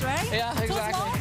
right? Yeah, Too exactly. small?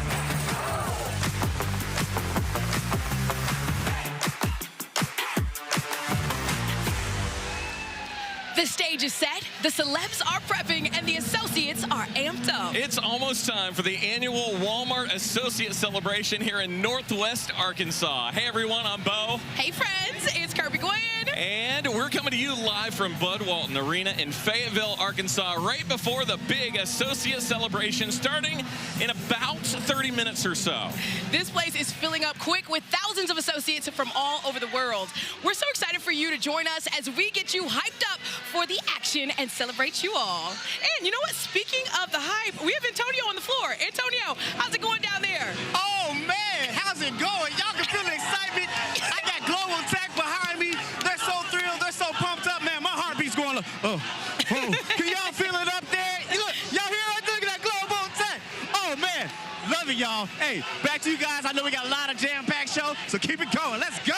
The stage is set, the celebs are prepping, and the associates are amped up. It's almost time for the annual Walmart Associate Celebration here in Northwest Arkansas. Hey everyone, I'm Bo. Hey friends, it's Kirby Gwen. And we're coming to you live from Bud Walton Arena in Fayetteville, Arkansas, right before the big associate celebration starting in about 30 minutes or so. This place is filling up quick with thousands of associates from all over the world. We're so excited for you to join us as we get you hyped up for the action and celebrate you all. And you know what? Speaking of the hype, we have Antonio on the floor. Antonio, how's it going down there? Oh man, how's it going? Y'all can feel the excitement. I got Global Tech behind me. They're so thrilled. They're so pumped up, man. My heartbeat's going. Can y'all feel it up there? Look, y'all hear it? Look at that Global Tech. Oh man, love it, y'all. Hey, back to you guys. I know we got a lot of jam-packed show, so keep it going. Let's go.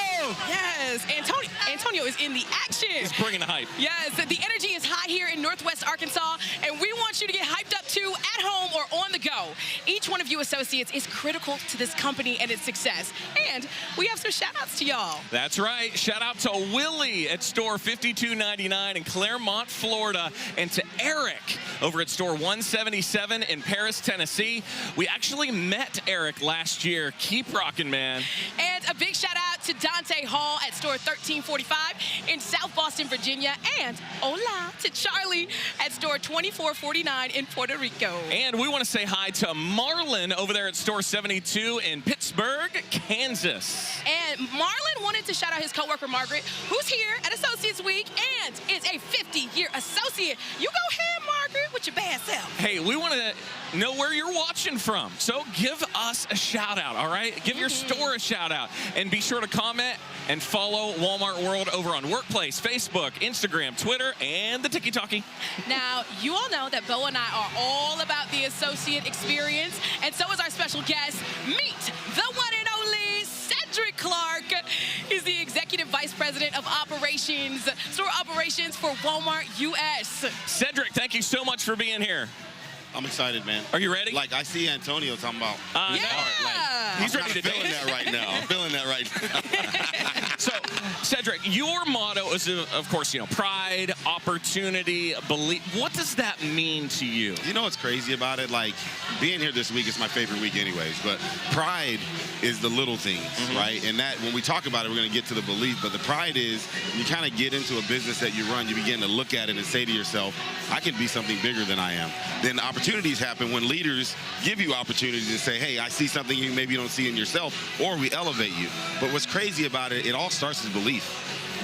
Yes, Antonio is in the action. He's bringing the hype. Yes, the energy is high here in Northwest Arkansas, and we want you to get hyped up too at home or on the go. Each one of you associates is critical to this company and its success. And we have some shout outs to y'all. That's right. Shout out to Willie at store 5299 in Claremont, Florida, and to Eric over at store 177 in Paris, Tennessee. We actually met Eric last year. Keep rocking, man. And a big shout out to Dante Hall at store 1345 in South Boston, Virginia. And hola to Charlie at store 2449 in Puerto Rico. And we want to say hi to Marlon over there at store 72 in Pittsburgh, Kansas. And Marlon wanted to shout out his coworker Margaret, who's here at Associates Week and is a 50-year associate. You go ahead, Margaret, with your bad self. Hey, we want to know where you're watching from, so give us a shout out, all right? Give your store a shout out, and be sure to comment and follow Walmart World over on Workplace, Facebook, Instagram, Twitter, and the Tiki-Talkie. Now, you all know that Bo and I are all about the associate experience, and so is our special guest. Meet the one and only Cedric Clark. He's the Executive Vice President of Operations, Store Operations for Walmart US. Cedric, thank you so much for being here. I'm excited, man. Are you ready? Like, I see Antonio talking about Yeah. Like, He's ready to feeling dance. that right now. I'm feeling that right now. So, Cedric, your motto is, of course, you know, pride, opportunity, belief. What does that mean to you? You know what's crazy about it? Like, being here this week is my favorite week anyways, but pride is the little things, right? And that, when we talk about it, we're going to get to the belief, but the pride is you kind of get into a business that you run, you begin to look at it and say to yourself, I can be something bigger than I am. Then opportunities happen when leaders give you opportunities to say, hey, I see something you maybe don't see in yourself, or we elevate you. But what's crazy about it, it all starts as belief.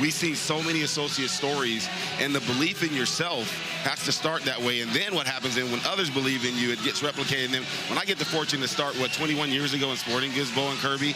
We see so many associate stories, and the belief in yourself has to start that way. And then what happens is when others believe in you, it gets replicated. And then when I get the fortune to start, 21 years ago in sporting goods, Bo and Kirby,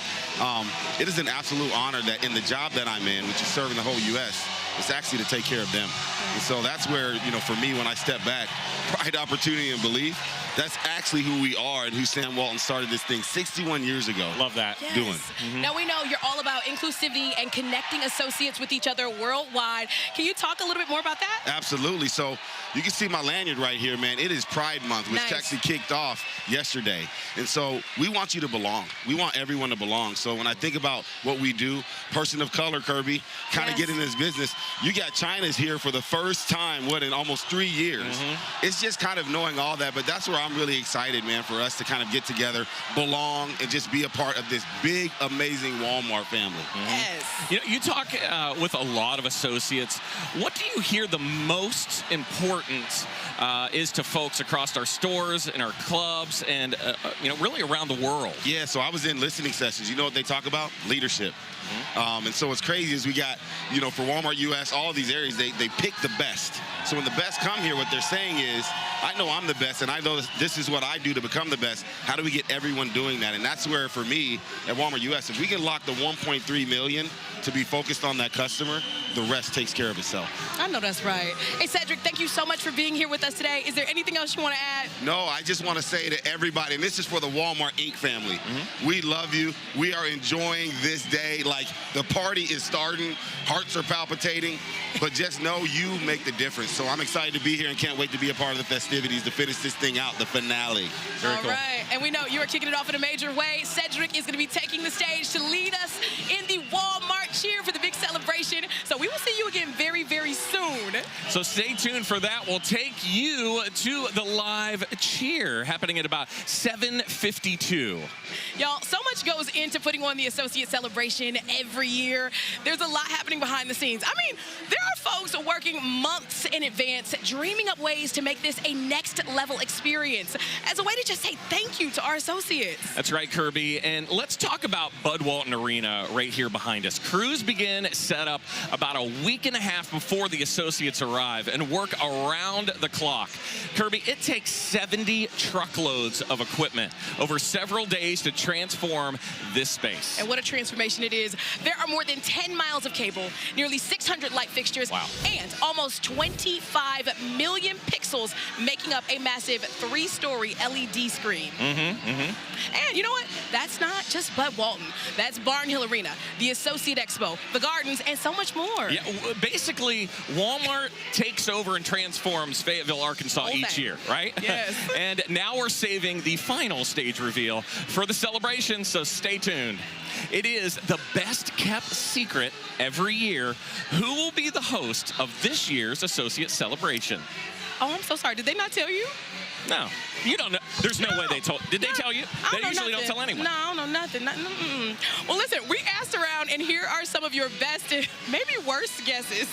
it is an absolute honor that in the job that I'm in, which is serving the whole U.S., it's actually to take care of them. And so that's where, you know, for me, when I step back, pride, opportunity, and belief, that's actually who we are and who Sam Walton started this thing 61 years ago. Love that. Yes. Doing. Now, we know you're all about inclusivity and connecting associates with each other worldwide. Can you talk a little bit more about that? Absolutely. So you can see my lanyard right here, man. It is Pride Month, which Nice. actually kicked off yesterday. And so we want you to belong. We want everyone to belong. So when I think about what we do, person of color, Kirby, kind of Yes. get in this business. You got China's here for the first time, in almost 3 years. It's just kind of knowing all that, but that's where I'm really excited, man, for us to kind of get together, belong, and just be a part of this big, amazing Walmart family. Yes. You know, you talk with a lot of associates. What do you hear the most important is to folks across our stores and our clubs and, you know, really around the world? Yeah, so I was in listening sessions. You know what they talk about? Leadership. And so what's crazy is we got, you know, for Walmart US, all of these areas, they pick the best. So when the best come here, what they're saying is, I know I'm the best, and I know this is what I do to become the best. How do we get everyone doing that? And that's where, for me, at Walmart US, if we can lock the 1.3 million to be focused on that customer, the rest takes care of itself. I know that's right. Hey, Cedric, thank you so much for being here with us today. Is there anything else you want to add? No, I just want to say to everybody, and this is for the Walmart Inc. family, we love you. We are enjoying this day. Like, the party is starting. Hearts are palpitating. But just know you make the difference. So I'm excited to be here and can't wait to be a part of the festivities to finish this thing out, the finale. Very cool. All right. And we know you are kicking it off in a major way. Cedric is going to be taking the stage to lead us in the Walmart cheer for the big celebration. So we will see you again very, very soon. So stay tuned for that. We'll take you to the live cheer happening at about 7:52. Y'all, so much goes into putting on the associate celebration every year. There's a lot happening behind the scenes. I mean, there are folks working months in advance, dreaming up ways to make this a next level experience as a way to just say thank you to our associates. That's right, Kirby. And let's talk about Bud Walton Arena right here behind us. Crews begin set up about a week and a half before the associates arrive and work around the clock. Kirby, it takes 70 truckloads of equipment over several days to transform this space. And what a transformation it is. There are more than 10 miles of cable, nearly 600 light fixtures, and almost 25 million pixels, making up a massive 3-story LED screen. And you know what? That's not just Bud Walton. That's Barnhill Arena, the Associate Expo, the Gardens, and so much more. Yeah, basically, Walmart takes over and transforms Fayetteville, Arkansas each year, right? Yes. And now we're saving the final stage reveal for the celebration, so stay tuned. It is the best kept secret every year. Who will be the host of this year's Associate Celebration? Oh, I'm so sorry. Did they not tell you? No, you don't know. There's no way they told. Did they tell you? They usually don't tell anyone. No, I don't know nothing. Well, listen, we asked around, and here are some of your best and maybe worst guesses.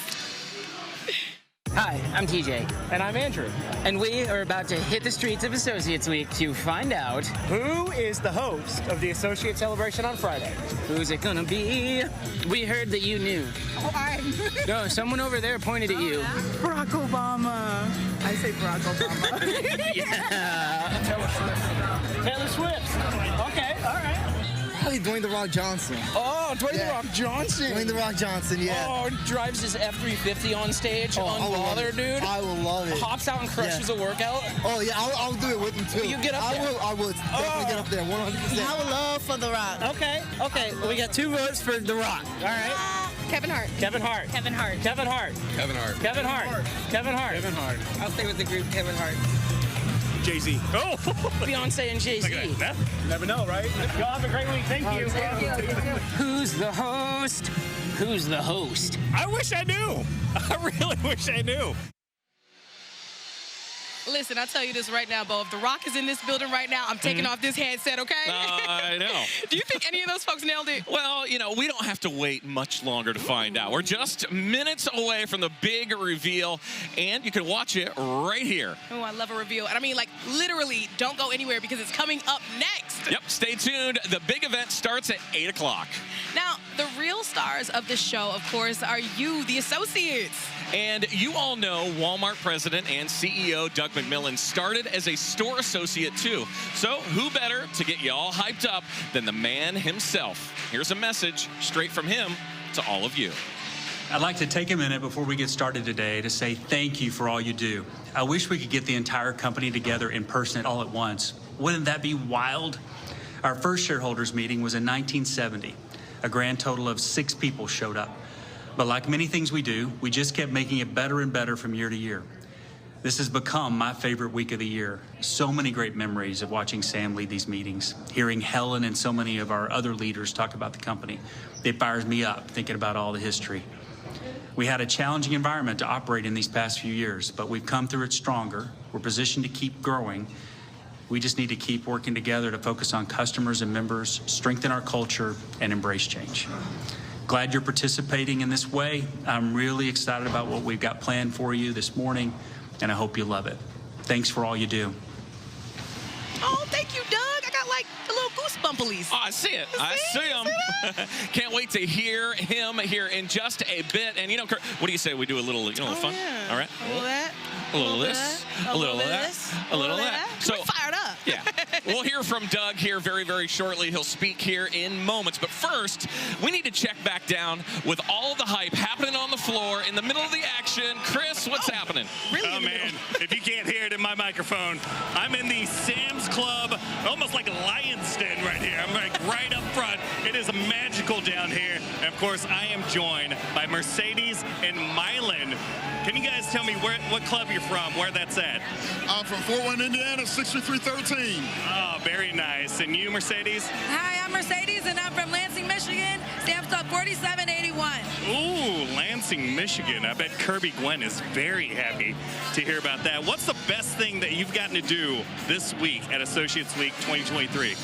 Hi, I'm TJ. And I'm Andrew. And we are about to hit the streets of Associates Week to find out who is the host of the Associate Celebration on Friday. Who's it gonna be? We heard that you knew. Oh, No, someone over there pointed at you. Barack Obama. I say Barack Obama. Yeah. Taylor Swift. Okay, all right. Probably Dwayne The Rock Johnson. Oh, Dwayne The Rock Johnson. Dwayne The Rock Johnson, yeah. Oh, drives his F-350 on stage, unbothered, dude. I will love it. Hops out and crushes a workout. Oh, yeah, I'll do it with him, too. Will you get up there? I will definitely get up there, 100%. I have a love for The Rock. Okay. We got 2 votes for The Rock. All right. Kevin Hart. Kevin Hart. Kevin Hart. Kevin Hart. Kevin Hart. Kevin Hart. Kevin Hart. Kevin Hart. I'll stay with the group Kevin Hart. Jay-Z. Oh! Beyonce and Jay-Z. Never know, right? Y'all have a great week. Thank you. Who's the host? Who's the host? I wish I knew. I really wish I knew. Listen, I'll tell you this right now, Bo. If The Rock is in this building right now, I'm taking off this headset, okay? I know. Do you think any of those folks nailed it? Well, you know, we don't have to wait much longer to find out. We're just minutes away from the big reveal, and you can watch it right here. Oh, I love a reveal. And I mean, like, literally, don't go anywhere because it's coming up next. Yep, stay tuned. The big event starts at 8 o'clock. Now, the real stars of the show, of course, are you, the associates. And you all know Walmart president and CEO Doug McMillon started as a store associate too. So who better to get you all hyped up than the man himself? Here's a message straight from him to all of you. I'd like to take a minute before we get started today to say thank you for all you do. I wish we could get the entire company together in person all at once. Wouldn't that be wild? Our first shareholders meeting was in 1970. A grand total of 6 people showed up. But like many things we do, we just kept making it better and better from year to year. This has become my favorite week of the year. So many great memories of watching Sam lead these meetings, hearing Helen and so many of our other leaders talk about the company. It fires me up thinking about all the history. We had a challenging environment to operate in these past few years, but we've come through it stronger. We're positioned to keep growing. We just need to keep working together to focus on customers and members, strengthen our culture, and embrace change. Glad you're participating in this way. I'm really excited about what we've got planned for you this morning, and I hope you love it. Thanks for all you do. Oh, thank you, Doug. I got like a little goosebumplies. Oh, I see it. I see him. Can't wait to hear him here in just a bit. And, you know, Kurt, what do you say we do a little, a little fun? Yeah. All right? A little of that. A little of this. A little of that. A little of that. So fired up. Yeah. We'll hear from Doug here very, very shortly. He'll speak here in moments. But first, we need to check back down with all the hype happening on the floor are in the middle of the action. Chris, what's happening? Oh, man, if you can't hear it in my microphone, I'm in the Sam's Club, almost like a lion's den right here. I'm like right up front. It is magical down here. And of course, I am joined by Mercedes and Mylan. Can you guys tell me what club you're from, where that's at? I'm from Fort Wayne, Indiana, 63313. Oh, very nice. And you, Mercedes? Hi, I'm Mercedes, and I'm from Lansing, Michigan, Sam's Club 4781. Ooh, Lansing, Michigan. I bet Kirby Gwen is very happy to hear about that. What's the best thing that you've gotten to do this week at Associates Week 2023?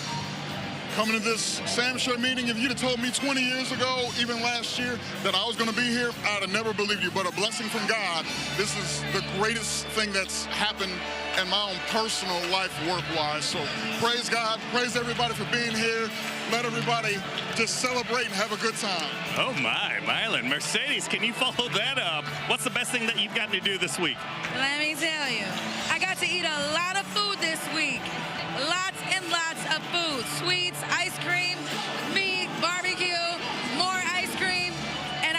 Coming to this Sam Show meeting, if you'd have told me 20 years ago, even last year, that I was going to be here, I'd have never believed you. But a blessing from God. This is the greatest thing that's happened in my own personal life work-wise. So praise God, praise everybody for being here. Let everybody just celebrate and have a good time. Oh my, Mylan. Mercedes, can you follow that up? What's the best thing that you've gotten to do this week? Let me tell you, I got to eat a lot of food this week. Lots and lots of food. Sweets, ice cream, meat, barbecue, more ice cream, and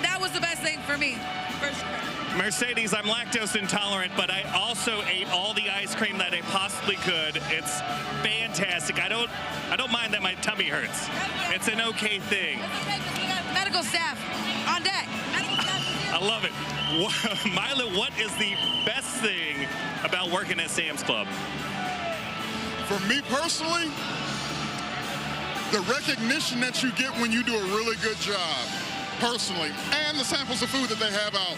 that was the best thing for me, for sure. Mercedes, I'm lactose intolerant, but I also ate all the ice cream that I possibly could. It's fantastic. I don't mind that my tummy hurts. It's an okay thing. We got medical staff on deck. I love it. Myla, what is the best thing about working at Sam's Club? For me personally, the recognition that you get when you do a really good job, personally, and the samples of food that they have out.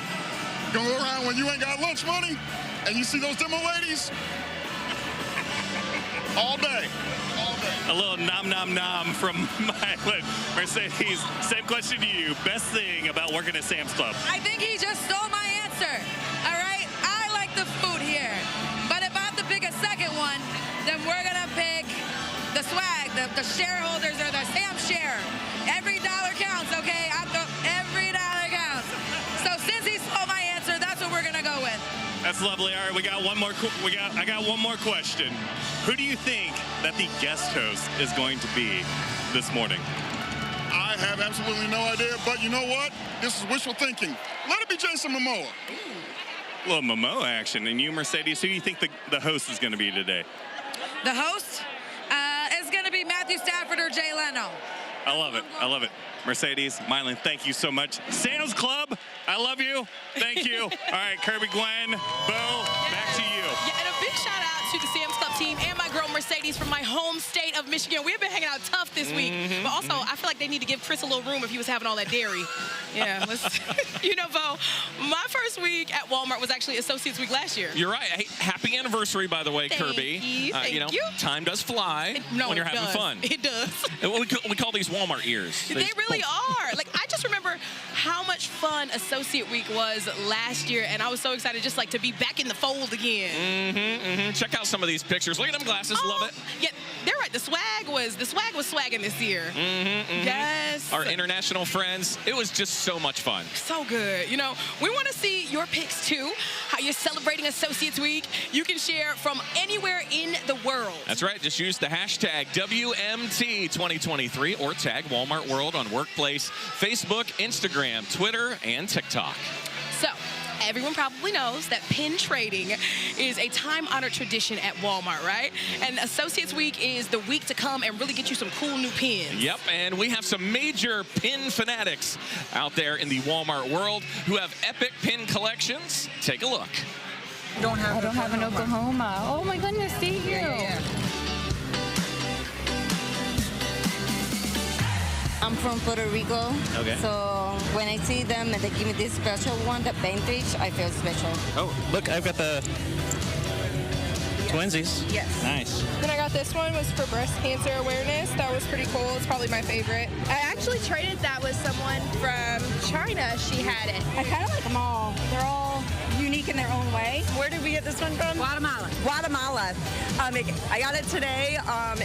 You're gonna go around when you ain't got lunch money, and you see those demo ladies all day. A little nom nom nom from Mylan. Mercedes, same question to you. Best thing about working at Sam's Club? I think he just stole my answer. All right, I like the food here, but if I have to pick a second one, then we're gonna pick the swag, the shareholders or the Sam share. Every dollar counts, okay? Every dollar counts. So since he stole my answer, that's what we're gonna go with. That's lovely. All right, I got one more question. Who do you think that the guest host is going to be this morning? I have absolutely no idea, but you know what? This is wishful thinking. Let it be Jason Momoa. A little Momoa action. And you, Mercedes, who do you think the host is going to be today? The host is going to be Matthew Stafford or Jay Leno. I love it. I love it. Mercedes, Mylan, thank you so much. Sam's Club, I love you. Thank you. All right, Kirby Gwen, Bo, back to you. Yeah, and a big shout out to the Sam's Club team and my girl Mercedes from my home state of Michigan. We've been hanging out tough this week, but also I feel like they need to give Chris a little room if he was having all that dairy. Yeah, you know, Bo, my first week at Walmart was actually Associates Week last year. You're right. Hey, happy anniversary, by the way, Kirby. Thank you. Time does fly when you're having fun. It does. We call these Walmart ears. They really are. Like, I just remember how much fun Associate Week was last year, and I was so excited just like to be back in the fold again. Check out some of these pictures. Look at them glasses. Love it. Yeah, they're right. The swag was swagging this year. Yes. Our international friends. It was just so much fun. So good. You know, we want to see your picks too. How you're celebrating Associates Week. You can share from anywhere in the world. That's right. Just use the hashtag WMT2023 or tag Walmart World on Workplace, Facebook, Instagram, Twitter, and TikTok. So, everyone probably knows that pin trading is a time-honored tradition at Walmart, right? And Associates Week is the week to come and really get you some cool new pins. Yep, and we have some major pin fanatics out there in the Walmart world who have epic pin collections. Take a look. I don't have an Oklahoma. Oh my goodness, thank you. Yeah. I'm from Puerto Rico. Okay. So when I see them and they give me this special one, the vintage, I feel special. Oh, look, I've got the twinsies. Yes. Nice. Then I got this one, was for breast cancer awareness. That was pretty cool. It's probably my favorite. I actually traded that with someone from China. She had it. I kind of like them all. They're all unique in their own way. Where did we get this one from? Guatemala. I got it today.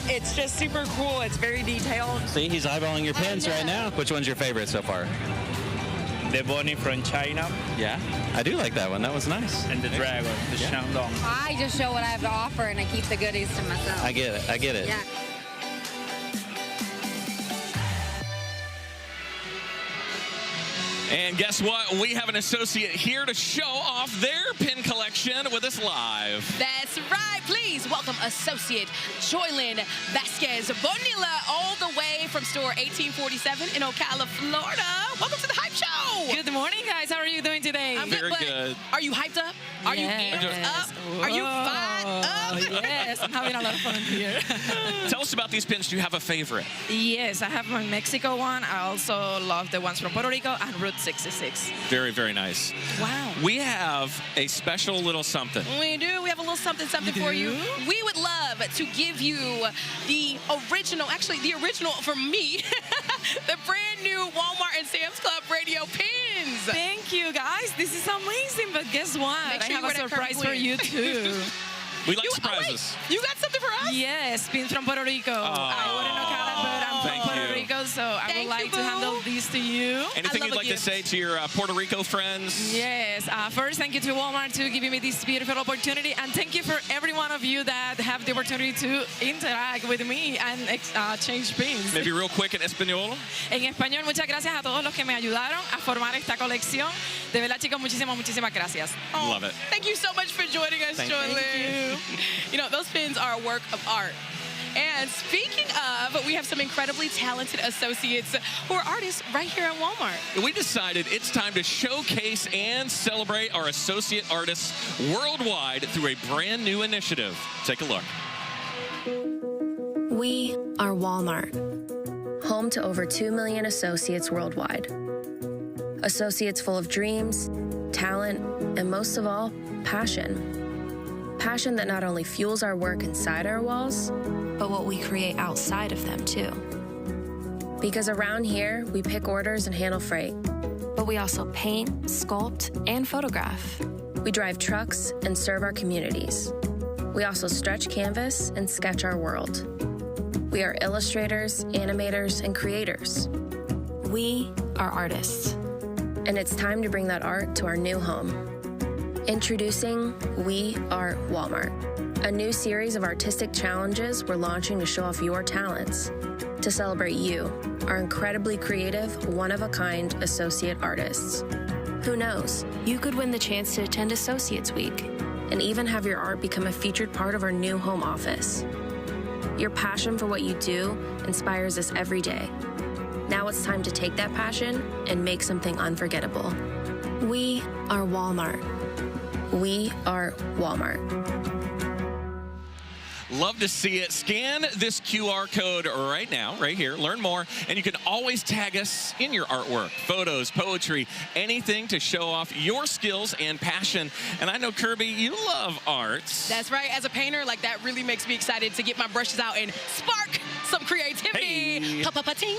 It's just super cool. It's very detailed. See, he's eyeballing your pins right now. Which one's your favorite so far? The bunny from China. Yeah, I do like that one. That was nice. And the dragon, the Shandong. I just show what I have to offer, and I keep the goodies to myself. I get it. I get it. Yeah. And guess what? We have an associate here to show off their pin collection with us live. That's right. Please welcome Associate Joylyn Vasquez Bonilla, all the way from store 1847 in Ocala, Florida. Welcome to the Hype Show. Good morning, guys. How are you doing today? I'm Very good. Are you hyped up? Are you amped up? Are you fired up? Yes, I'm having a lot of fun here. Tell us about these pins. Do you have a favorite? Yes, I have my Mexico one. I also love the ones from Puerto Rico and Route 66. Very, very nice. Wow. We have a special little something. We do. We have a little something for you. We would love to give you the original for me, the brand new Walmart and Sam's Club radio pins. Thank you, guys. This is amazing. But guess what? Make sure I have a surprise for you, too. We like surprises. You got something for us? Yes, pins from Puerto Rico. I wouldn't know Ocala, but I'm from Puerto Rico, so I would like to handle these to you. Anything you'd like to say to your Puerto Rico friends? Yes. First, thank you to Walmart for giving me this beautiful opportunity, and thank you for every one of you that have the opportunity to interact with me and change pins. Maybe real quick in español. En español, muchas gracias a todos los que me ayudaron a formar esta colección. De verdad, chicos, muchísimas gracias. Love it. Thank you so much for joining us, Joylyn. You know, those pins are a work of art. And speaking of, we have some incredibly talented associates who are artists right here at Walmart. We decided it's time to showcase and celebrate our associate artists worldwide through a brand new initiative. Take a look. We are Walmart, home to over 2 million associates worldwide. Associates full of dreams, talent, and most of all, passion. Passion that not only fuels our work inside our walls, but what we create outside of them too. Because around here, we pick orders and handle freight, but we also paint, sculpt, and photograph. We drive trucks and serve our communities. We also stretch canvas and sketch our world. We are illustrators, animators, and creators. We are artists. And it's time to bring that art to our new home. Introducing We Are Walmart, a new series of artistic challenges we're launching to show off your talents, to celebrate you, our incredibly creative, one-of-a-kind associate artists. Who knows, you could win the chance to attend Associates Week and even have your art become a featured part of our new home office. Your passion for what you do inspires us every day. Now it's time to take that passion and make something unforgettable. We are Walmart. We are Walmart. Love to see it. Scan this QR code right now, right here. Learn more. And you can always tag us in your artwork, photos, poetry, anything to show off your skills and passion. And I know, Kirby, you love arts. That's right. As a painter, like that really makes me excited to get my brushes out and spark some creativity. Hey. Pa-pa-pa-ting.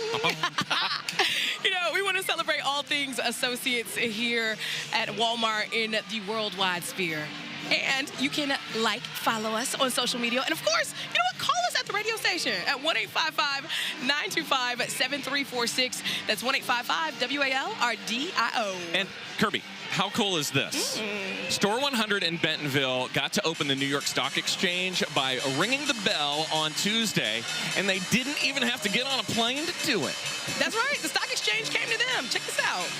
You know, we want to celebrate all things associates here at Walmart in the worldwide sphere. And you can follow us on social media. And of course, you know what? Call us at the radio station at 1-855-925-7346. That's 1-855-WALRDIO. And Kirby, how cool is this? Store 100 in Bentonville got to open the New York Stock Exchange by ringing the bell on Tuesday, and they didn't even have to get on a plane to do it. That's right. The Stock Exchange came to them. Check this out.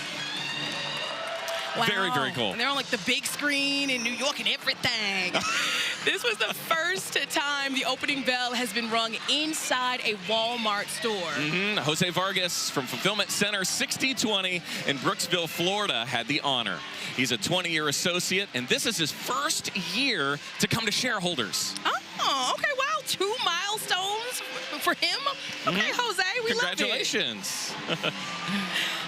Wow. Very, very cool. And they're on like the big screen in New York and everything. This was the first time the opening bell has been rung inside a Walmart store. Jose Vargas from Fulfillment Center 6020 in Brooksville, Florida had the honor. He's a 20-year associate, and this is his first year to come to Shareholders. Oh, okay. Wow. 2 milestones for him. Okay, Jose, we love it. Congratulations.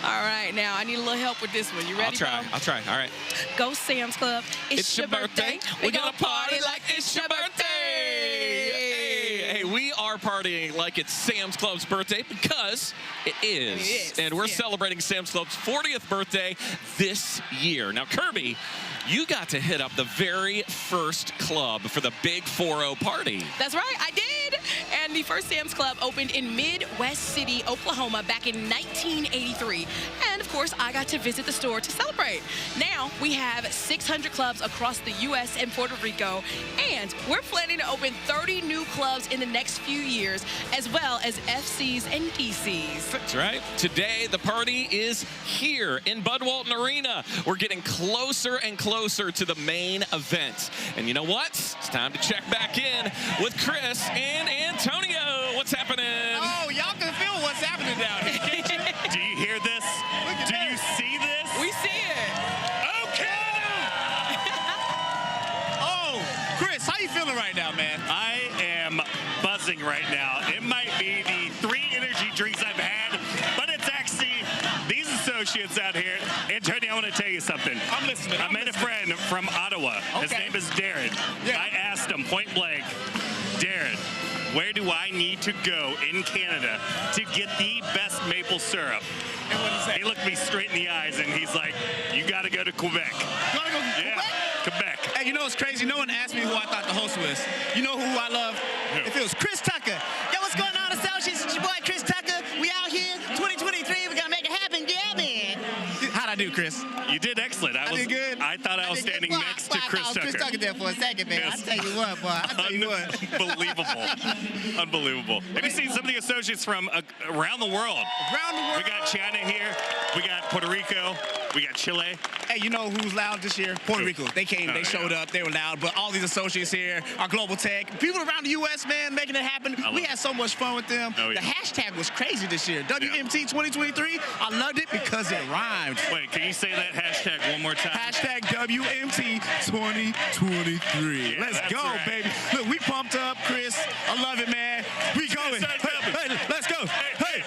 All right, now I need a little help with this one. You ready? I'll try. All right. Go Sam's Club. It's your birthday. We're gonna party like it's your birthday. Hey, we are partying like it's Sam's Club's birthday because it is. And we're celebrating Sam's Club's 40th birthday this year. Now, Kirby, you got to hit up the very first club for the Big 4-0 party. That's right, I did. And the first Sam's Club opened in Midwest City, Oklahoma back in 1983. And of course, I got to visit the store to celebrate. Now, we have 600 clubs across the U.S. and Puerto Rico, and we're planning to open 30 new clubs in the next few years, as well as FCs and DCs. That's right. Today, the party is here in Bud Walton Arena. We're getting closer and closer to the main event. And you know what? It's time to check back in with Chris and Antonio. What's happening? Oh, y'all can feel what's happening down here, can't you? Do you hear this? Do you see this? We see it. Okay! Oh, Chris, how you feeling right now, man? I am buzzing right now. It might be the 3 energy drinks I've had, but it's actually these associates out here. Antonio, I want to tell you something. I'm listening. I met a friend from Ottawa. His Okay. name is Darren. Yeah. I asked him point blank, Darren, where do I need to go in Canada to get the best maple syrup? And what he say? He looked me straight in the eyes and he's like, you got to go to Quebec. You wanna go to Yeah, Quebec. Hey, you know what's crazy? No one asked me who I thought the host was. You know who I love? Who? If it was Chris Tucker. Yo, what's going on, associates? It's your boy, Chris Tucker. We out here, 2023. We got to make it happen. Yeah, man. How'd I do, Chris? You did excellent. I did good. I thought I was did standing good. next to I Chris was Tucker. Chris Tucker there for a second, man. Yes. I tell you what, boy. I tell you what. Unbelievable. Unbelievable. Have you seen some of the associates from around the world? Around the world. We got China here. We got Puerto Rico. We got Chile. Hey, you know who's loud this year? Puerto Rico. They came, they showed up, they were loud. But all these associates here, our global tech, people around the U.S., man, making it happen. We had so much fun with them. Oh, yeah. The hashtag was crazy this year. WMT 2023. I loved it because it rhymed. Wait, can you say that hashtag one more time? Hashtag WMT 2023. Yeah, Let's that's go, right. baby. Look, we pumped up, Chris. I love it, man. We going. Hey, let's go. Hey.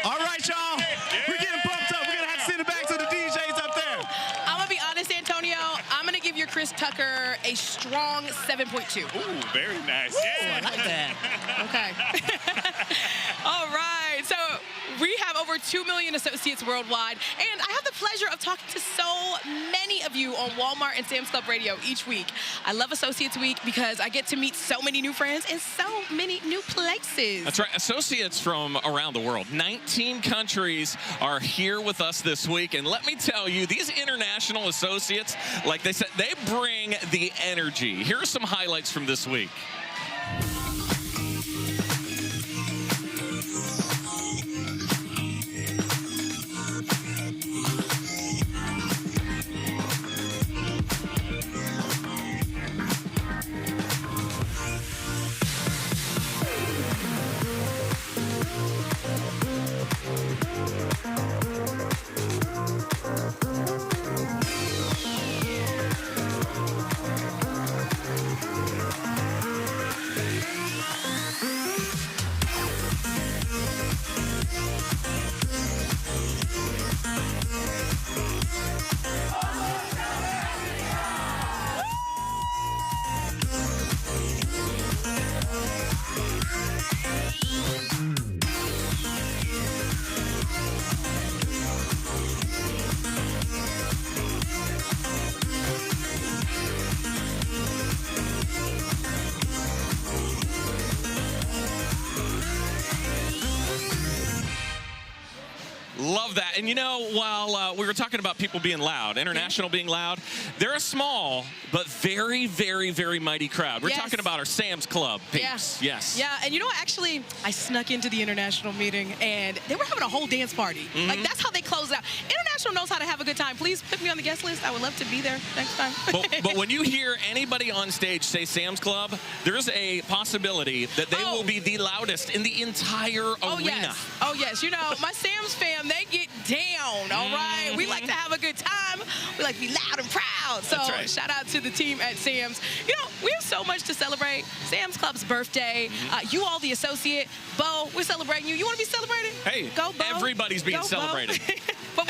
All right, y'all. We're getting pumped up. We're going to have to send it back to the DJs up there. I'm going to be honest, Antonio. I'm going to give your Chris Tucker a strong 7.2. Ooh, very nice. I like that. Okay. All right. So we have over 2 million associates worldwide, and I have the pleasure of talking to so many of you on Walmart and Sam's Club Radio each week. I love Associates Week because I get to meet so many new friends in so many new places. That's right. Associates from around the world. 19 countries are here with us this week. And let me tell you, these international associates, like they said, they bring the energy. Here are some highlights from this week. Love that. And you know, while we were talking about people being loud, international being loud, they're a small but very, very, very mighty crowd. We're talking about our Sam's Club peeps. Yes. Yeah, and you know what? Actually, I snuck into the international meeting, and they were having a whole dance party. Like, that's how they close out. International knows how to have a good time. Please put me on the guest list. I would love to be there next time. But when you hear anybody on stage say Sam's Club, there's a possibility that they will be the loudest in the entire arena. Oh, yes. You know, my Sam's fam, they get down, all right? We like to have a good time. We like to be loud and proud. So shout out to the team at Sam's. You know, we have so much to celebrate. Sam's Club's birthday. You all, the associate. Bo, we're celebrating you. You want to be celebrated? Hey, go, Bo. Everybody's being celebrated. But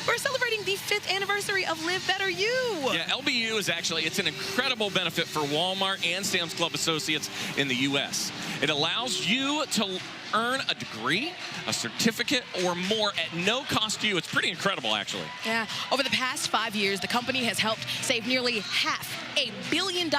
we're celebrating the 5th anniversary of Live Better You. Yeah, LBU is it's an incredible benefit for Walmart and Sam's Club associates in the U.S. It allows you to earn a degree, a certificate, or more at no cost to you. It's pretty incredible, actually. Yeah. Over the past 5 years, the company has helped save nearly $500 million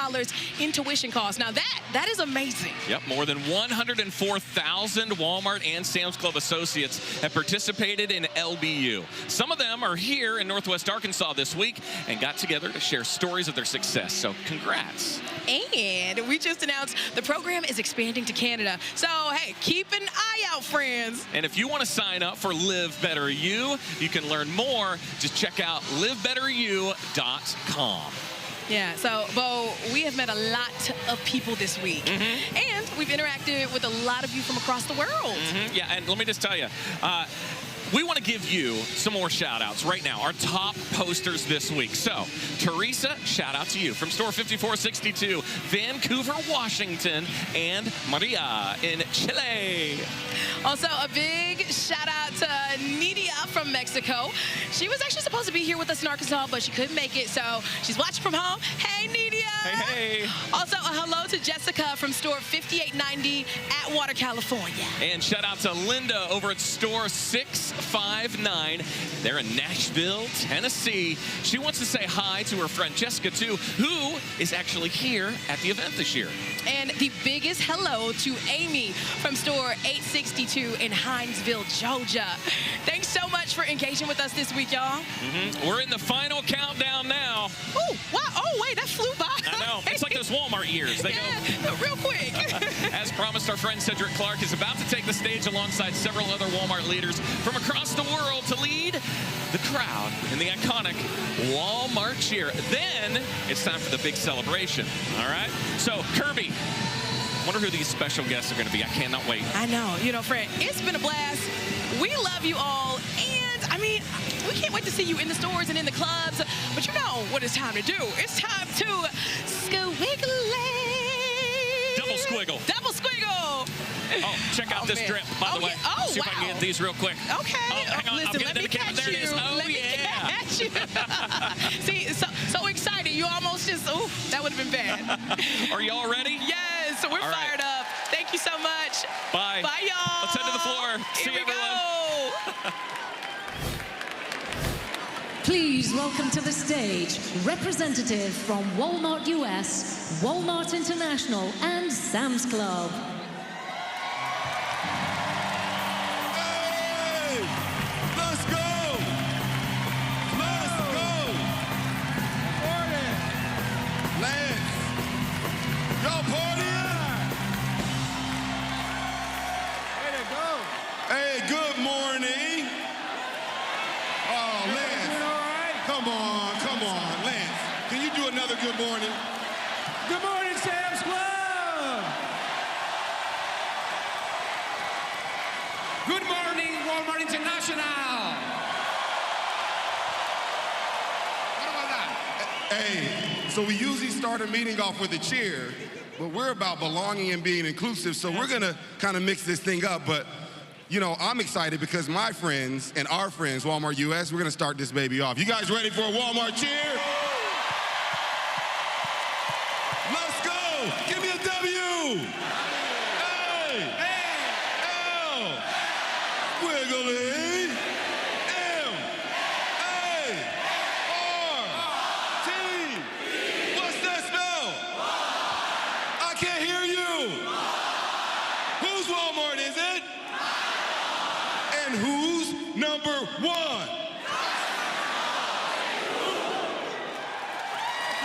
in tuition costs. Now, that is amazing. Yep, more than 104,000 Walmart and Sam's Club associates have participated in LBU. Some of them are here in Northwest Arkansas this week and got together to share stories of their success. So congrats. And we just announced the program is expanding to Canada. So, hey, keep an eye out, friends. And if you want to sign up for Live Better You, you can learn more. Just check out livebetteryou.com. Yeah, so, Bo, we have met a lot of people this week. And we've interacted with a lot of you from across the world. Yeah, and let me just tell you, we want to give you some more shout-outs right now, our top posters this week. So, Teresa, shout-out to you from Store 5462, Vancouver, Washington, and Maria in Chile. Also, a big shout-out to Nidia from Mexico. She was actually supposed to be here with us in Arkansas, but she couldn't make it, so she's watching from home. Hey, Nidia! Hey, hey! Also, a hello to Jessica from Store 5890 Atwater, California. And shout-out to Linda over at Store 659. They're in Nashville, Tennessee. She wants to say hi to her friend Jessica, too, who is actually here at the event this year. And the biggest hello to Amy from Store 862 in Hinesville, Georgia. Thanks so much for engaging with us this week, y'all. We're in the final countdown now. Oh, wow. Oh, wait, that flew by. I know. It's like those Walmart years. They go real quick. As promised, our friend Cedric Clark is about to take the stage alongside several other Walmart leaders from across the world to lead the crowd in the iconic Walmart cheer. Then it's time for the big celebration. All right? So, Kirby, wonder who these special guests are going to be. I cannot wait. I know. You know, Fred, it's been a blast. We love you all. And, I mean, we can't wait to see you in the stores and in the clubs. But you know what it's time to do. It's time to squiggly. Double squiggle. Double squiggle. Oh, check out this drip, by the way. Oh, see if I can get these real quick. Okay. Oh, hang on. Listen, I'm getting to the camera. There it is. Oh, let me catch you. See, so excited. You almost just, ooh, that would have been bad. Are y'all ready? Yes, we're fired up. Thank you so much. Bye. Bye, y'all. Let's head to the floor. See you, everyone. Please welcome to the stage representative from Walmart US, Walmart International, and Sam's Club. Hey, let's go. Let's go. Lance, y'all partying? Way to go. Hey, good morning. Oh, Lance. Come on, Lance. Can you do another good morning? Good morning, Sam's Club. Good morning, Walmart International. What about that? Hey, so we usually start a meeting off with a cheer, but we're about belonging and being inclusive, so we're gonna kind of mix this thing up, but you know, I'm excited because my friends and our friends, Walmart US, we're gonna start this baby off. You guys ready for a Walmart cheer? Let's go! Give me a W! Hey! L! Wiggly! M! A! R! T! What's that spell? I can't hear you! Whose Walmart is it? And who's number one?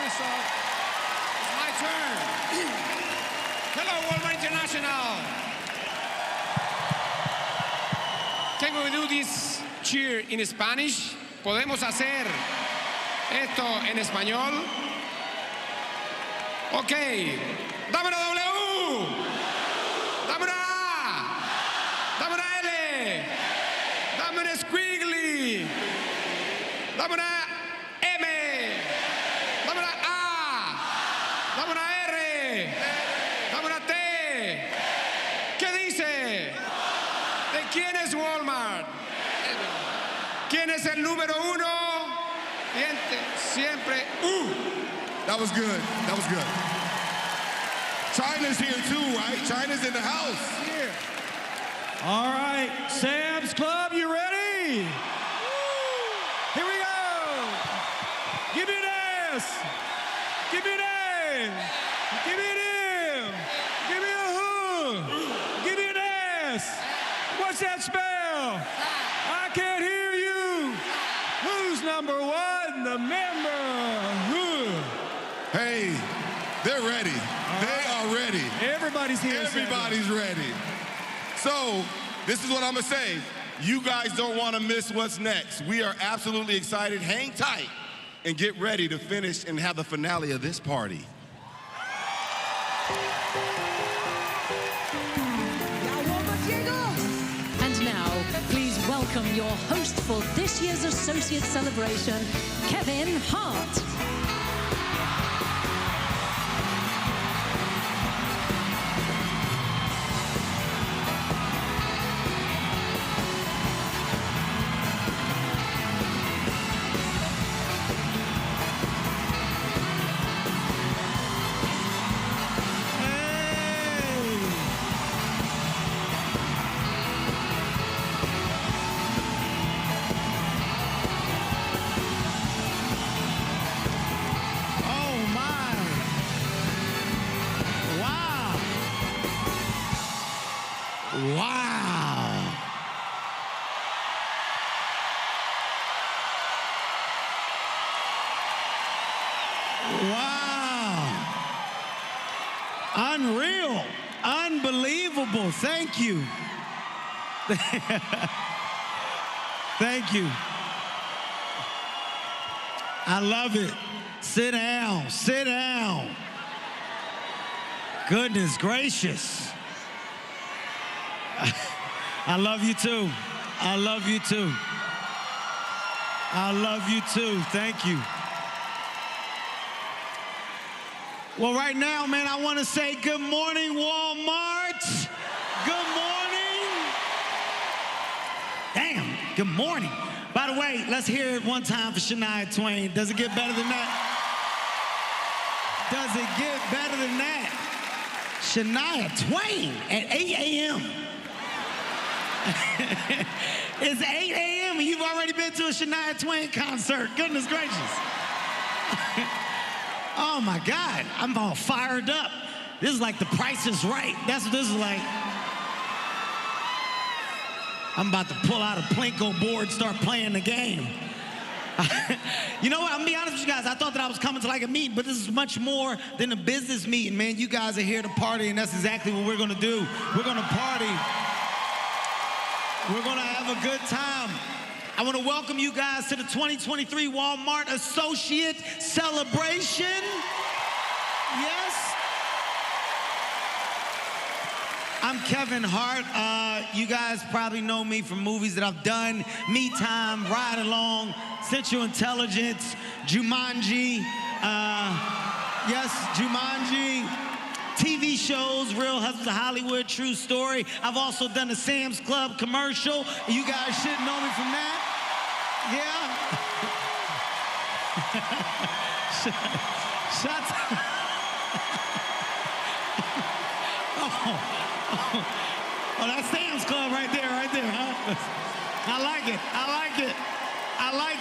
It's my turn. Hello, Walmart International. Can we do this cheer in Spanish? ¿Podemos hacer esto en español? Ok. Dame una W. Dame una A. Dame una L. Dame una squiggly. Dame una M. Dame una A. Dame una R. Dame una T. ¿Qué dice? ¿De quién es Walmart? ¿Quién es el número uno? Siempre. That was good. That was good. China's here too, right? China's in the house. Here. All right, Sam's Club, you ready? Here we go. Give me an S. Give me an A. Give me an M. Give me a who. Give me an S. What's that spell? I can't hear you. Who's number one? The member. Who? Hey, they're ready. They are ready. Everybody's here. Everybody's ready. So, this is what I'm going to say. You guys don't want to miss what's next. We are absolutely excited. Hang tight and get ready to finish and have the finale of this party. And now, please welcome your host for this year's Associate Celebration, Kevin Hart. Wow. Wow. Unreal. Unbelievable. Thank you. Thank you. I love it. Sit down. Sit down. Goodness gracious. I love you too. I love you too. I love you too. Thank you. Well, right now, man, I want to say good morning, Walmart. Good morning. Damn, good morning. By the way, let's hear it one time for Shania Twain. Does it get better than that? Does it get better than that? Shania Twain at 8 a.m. It's 8 a.m. and you've already been to a Shania Twain concert. Goodness gracious. Oh my God, I'm all fired up. This is like The Price is Right. That's what this is like. I'm about to pull out a Plinko board, start playing the game. You know what, I'm gonna be honest with you guys, I thought that I was coming to like a meeting, but this is much more than a business meeting, man. You guys are here to party, and that's exactly what we're gonna do. We're gonna party. We're gonna have a good time. I wanna welcome you guys to the 2023 Walmart Associate Celebration. Yes. I'm Kevin Hart. You guys probably know me from movies that I've done. Me Time, Ride Along, Central Intelligence, Jumanji. Yes, Jumanji. TV shows, Real Husbands of Hollywood, True Story. I've also done the Sam's Club commercial. You guys should know me from that. Yeah. Shots. Oh, that's Sam's Club right there, huh? I like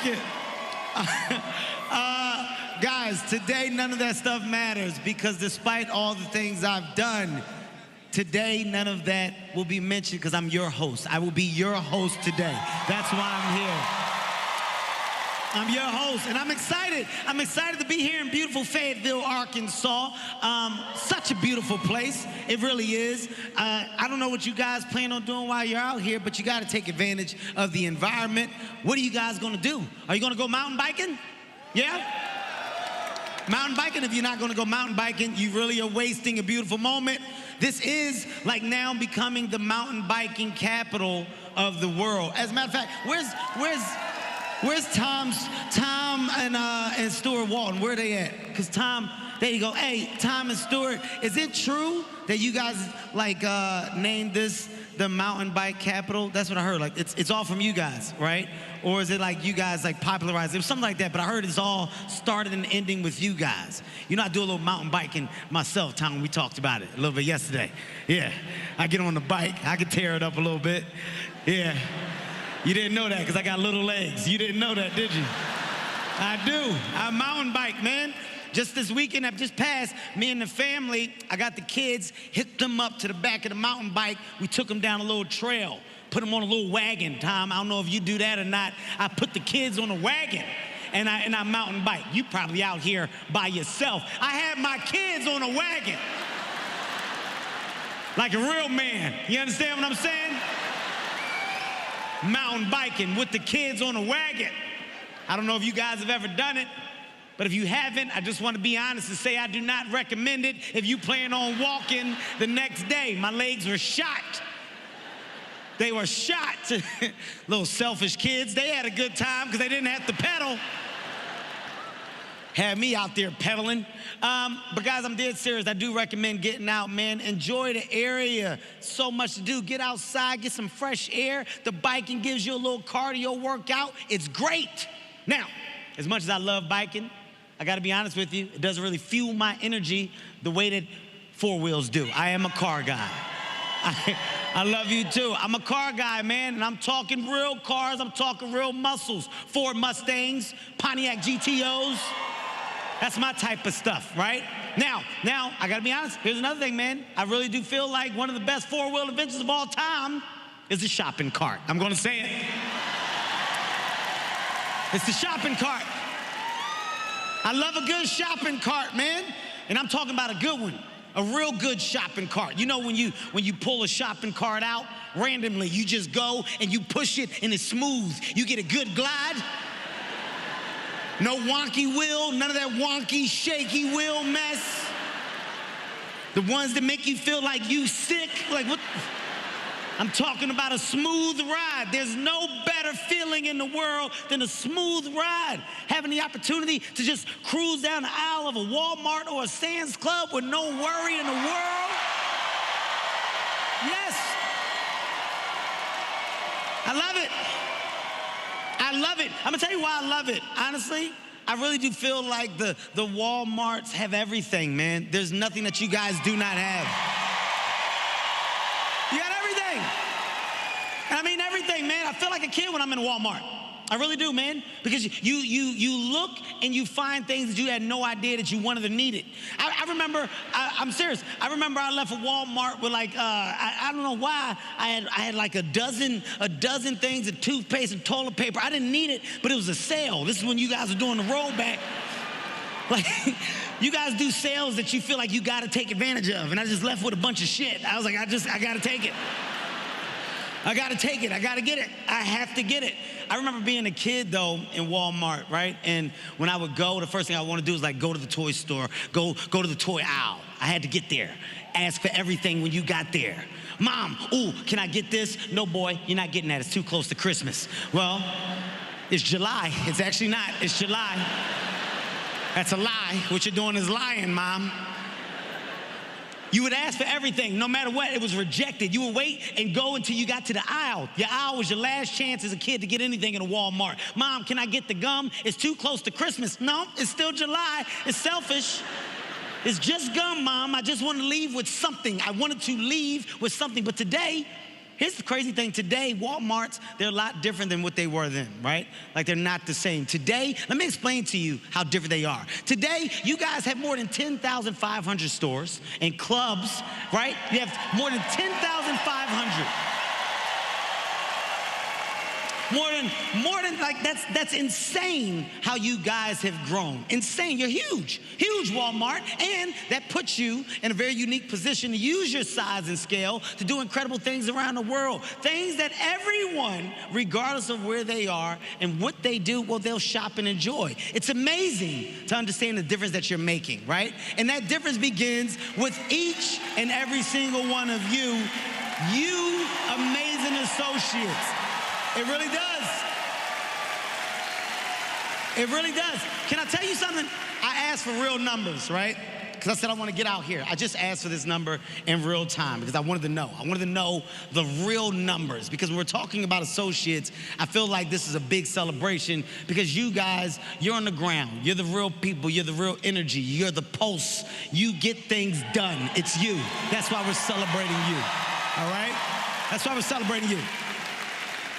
it. Guys, today none of that stuff matters because despite all the things I've done, today none of that will be mentioned because I'm your host. I will be your host today. That's why I'm here. I'm your host, and I'm excited. I'm excited to be here in beautiful Fayetteville, Arkansas. Such a beautiful place. It really is. I don't know what you guys plan on doing while you're out here, but you got to take advantage of the environment. What are you guys going to do? Are you going to go mountain biking? Yeah? Mountain biking, if you're not going to go mountain biking, you really are wasting a beautiful moment. This is like now becoming the mountain biking capital of the world. As a matter of fact, where's Tom and Stuart Walton? Where are they at? Because Tom, there you go. Hey, Tom and Stuart, is it true that you guys like named this the mountain bike capital? That's what I heard. Like, it's all from you guys, right? Or is it like you guys like popularized it? It was something like that, but I heard it's all started and ending with you guys. You know, I do a little mountain biking myself, Tom, we talked about it a little bit yesterday. Yeah, I get on the bike, I could tear it up a little bit. Yeah, you didn't know that because I got little legs. You didn't know that, did you? I do. I mountain bike, man. Just this weekend I've just passed, me and the family, I got the kids, hooked them up to the back of the mountain bike. We took them down a little trail, put them on a little wagon, Tom. I don't know if you do that or not. I put the kids on a wagon and I mountain bike. You probably out here by yourself. I had my kids on a wagon. Like a real man. You understand what I'm saying? Mountain biking with the kids on a wagon. I don't know if you guys have ever done it, but if you haven't, I just want to be honest and say I do not recommend it if you plan on walking the next day. My legs were shot. They were shot. Little selfish kids. They had a good time because they didn't have to pedal. Had me out there pedaling. But guys, I'm dead serious. I do recommend getting out, man. Enjoy the area. So much to do. Get outside, get some fresh air. The biking gives you a little cardio workout. It's great. Now, as much as I love biking, I gotta be honest with you, it doesn't really fuel my energy the way that four wheels do. I am a car guy. I love you too. I'm a car guy, man, and I'm talking real cars. I'm talking real muscles. Ford Mustangs, Pontiac GTOs. That's my type of stuff, right? Now, I gotta be honest, here's another thing, man. I really do feel like one of the best four-wheel adventures of all time is the shopping cart. I'm gonna say it. It's the shopping cart. I love a good shopping cart, man. And I'm talking about a good one, a real good shopping cart. You know when you pull a shopping cart out randomly, you just go and you push it and it's smooth. You get a good glide. No wonky wheel, none of that wonky, shaky wheel mess. The ones that make you feel like you sick, like what? I'm talking about a smooth ride. There's no better feeling in the world than a smooth ride. Having the opportunity to just cruise down the aisle of a Walmart or a Sam's Club with no worry in the world. Yes. I love it. I love it. I'm gonna tell you why I love it. Honestly, I really do feel like the Walmarts have everything, man. There's nothing that you guys do not have. You got everything. I mean everything, man. I feel like a kid when I'm in Walmart. I really do, man. Because you look and you find things that you had no idea that you wanted or needed. I remember, I'm serious. I remember I left a Walmart with like, I don't know why, I had like a dozen things of toothpaste and toilet paper. I didn't need it, but it was a sale. This is when you guys are doing the rollback. Like, you guys do sales that you feel like you gotta take advantage of. And I just left with a bunch of shit. I was like, I gotta take it. I gotta take it, I gotta get it. I have to get it. I remember being a kid though in Walmart, right? And when I would go, the first thing I wanna do is like go to the toy store, go to the toy aisle. I had to get there. Ask for everything when you got there. Mom, ooh, can I get this? No, boy, you're not getting that. It's too close to Christmas. Well, it's July. It's actually not, it's July. That's a lie. What you're doing is lying, Mom. You would ask for everything, no matter what, it was rejected. You would wait and go until you got to the aisle. Your aisle was your last chance as a kid to get anything in a Walmart. Mom, can I get the gum? It's too close to Christmas. No, it's still July. It's selfish. It's just gum, Mom. I just want to leave with something. I wanted to leave with something. But today, here's the crazy thing. Today, Walmarts, they're a lot different than what they were then, right? Like they're not the same. Today, let me explain to you how different they are. Today, you guys have more than 10,500 stores and clubs, right? You have more than 10,500. More than like, that's insane how you guys have grown. Insane, you're huge Walmart, and that puts you in a very unique position to use your size and scale to do incredible things around the world. Things that everyone, regardless of where they are and what they do, well, they'll shop and enjoy. It's amazing to understand the difference that you're making, right? And that difference begins with each and every single one of you amazing associates. It really does. It really does. Can I tell you something? I asked for real numbers, right? because I said I want to get out here. I just asked for this number in real time because I wanted to know. I wanted to know the real numbers because when we're talking about associates, I feel like this is a big celebration because you guys, you're on the ground. You're the real people. You're the real energy. You're the pulse. You get things done. It's you. That's why we're celebrating you. All right? That's why we're celebrating you.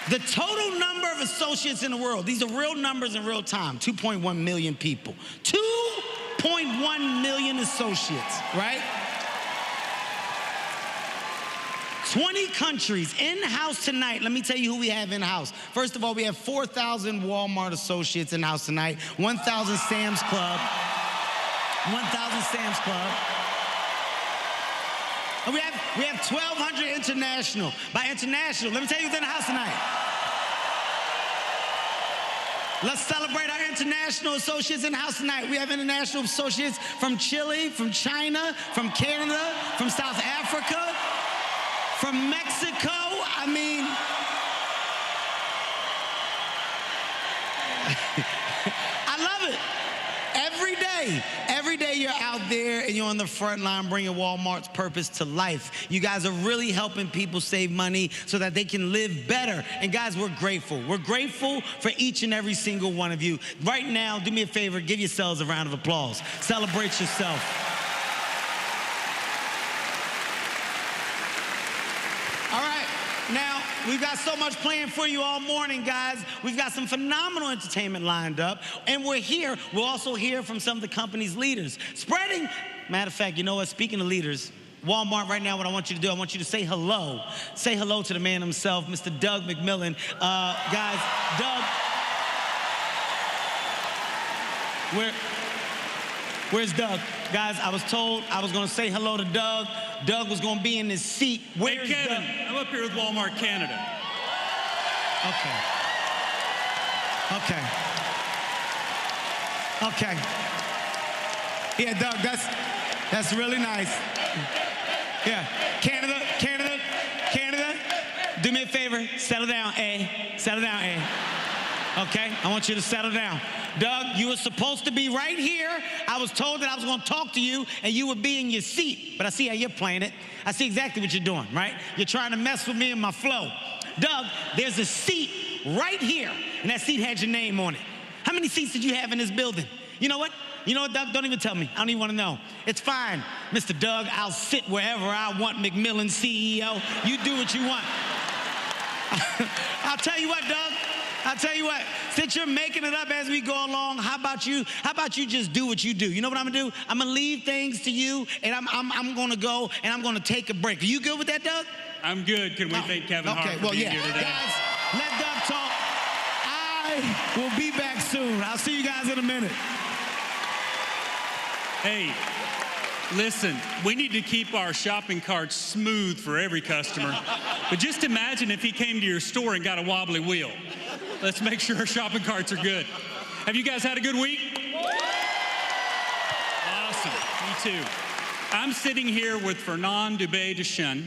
The total number of associates in the world, these are real numbers in real time, 2.1 million people. 2.1 million associates, right? 20 countries in-house tonight. Let me tell you who we have in-house. First of all, we have 4,000 Walmart associates in-house tonight, 1,000 Sam's Club, 1,000 Sam's Club. And we have 1,200 international. By international, let me tell you who's in the house tonight. Let's celebrate our international associates in the house tonight. We have international associates from Chile, from China, from Canada, from South Africa, from Mexico. I mean, I love it. Every day you're out there and you're on the front line bringing Walmart's purpose to life. You guys are really helping people save money so that they can live better. And guys, we're grateful. We're grateful for each and every single one of you. Right now, do me a favor, give yourselves a round of applause. Celebrate yourself. Now, we've got so much planned for you all morning, guys. We've got some phenomenal entertainment lined up. And we're here. We'll also hear from some of the company's leaders. Spreading, matter of fact, you know what? Speaking of leaders, Walmart right now, what I want you to do, I want you to say hello. Say hello to the man himself, Mr. Doug McMillon. Guys, Doug, where's Doug? Guys, I was told I was going to say hello to Doug. Doug was going to be in his seat. Where's Hey, Kevin, Doug? I'm up here with Walmart Canada. Okay. Yeah, Doug, that's really nice. Yeah, Canada. Do me a favor, settle down, A. Settle down, A. Okay, I want you to settle down. Doug, you were supposed to be right here. I was told that I was going to talk to you and you would be in your seat. But I see how you're playing it. I see exactly what you're doing, right? You're trying to mess with me and my flow. Doug, there's a seat right here, and that seat had your name on it. How many seats did you have in this building? You know what? Doug, don't even tell me. I don't even want to know. It's fine, Mr. Doug. I'll sit wherever I want, McMillan CEO. You do what you want. I'll tell you what, Doug. I'll tell you what, since you're making it up as we go along, how about you just do what you do? You know what I'm gonna do? I'm gonna leave things to you, and I'm gonna go, and I'm gonna take a break. Are you good with that, Doug? I'm good. Can we thank Kevin Hart for being here today? Guys, let Doug talk. I will be back soon. I'll see you guys in a minute. Hey, listen, we need to keep our shopping carts smooth for every customer. But just imagine if he came to your store and got a wobbly wheel. Let's make sure our shopping carts are good. Have you guys had a good week? Awesome. Me too. I'm sitting here with Fernand Dubé-Deschênes,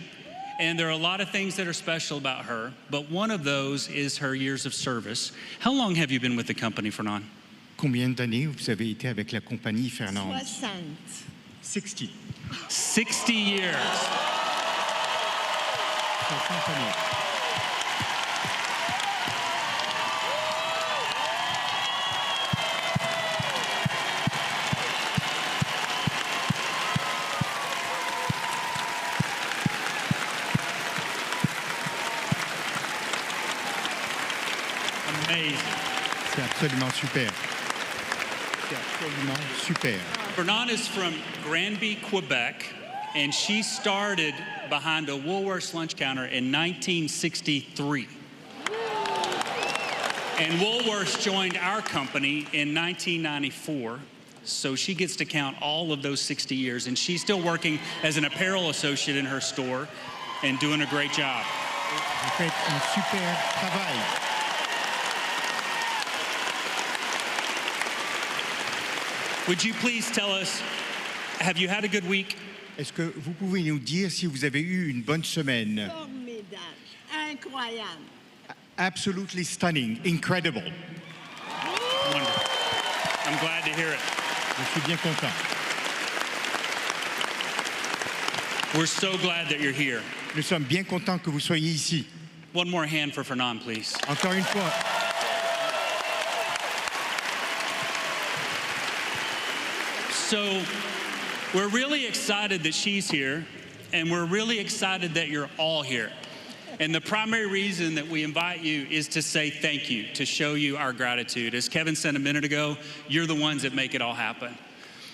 and there are a lot of things that are special about her, but one of those is her years of service. How long have you been with the company, Fernand? Combien d'années vous avez été avec la compagnie, Fernand? 60 years. C'est absolument super. C'est absolument super. Fernand is from Granby, Quebec, and she started behind a Woolworths lunch counter in 1963. And Woolworths joined our company in 1994. So she gets to count all of those 60 years, and she's still working as an apparel associate in her store and doing a great job. Vous faites un super travail. Would you please tell us, have you had a good week? Est-ce que vous pouvez nous dire si vous avez eu une bonne semaine? Formidable, incroyable. Absolutely stunning, incredible. Wonderful. I'm glad to hear it. Je suis bien content. We're so glad that you're here. Nous sommes bien contents que vous soyez ici. One more hand for Fernand, please. Encore une fois. So we're really excited that she's here, and we're really excited that you're all here. And the primary reason that we invite you is to say thank you, to show you our gratitude. As Kevin said a minute ago, you're the ones that make it all happen.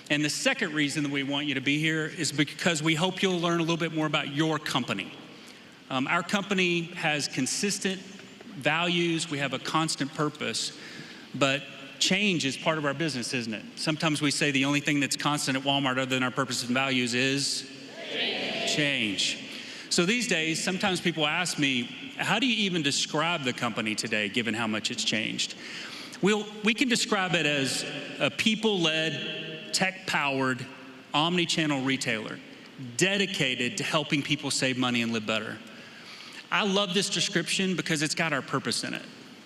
And the second reason that we want you to be here is because we hope you'll learn a little bit more about your company. Our company has consistent values. We have a constant purpose, but change is part of our business, isn't it? Sometimes we say the only thing that's constant at Walmart other than our purpose and values is change. So these days, sometimes people ask me, how do you even describe the company today, given how much it's changed? We can describe it as a people-led, tech-powered, omni-channel retailer dedicated to helping people save money and live better. I love this description because it's got our purpose in it.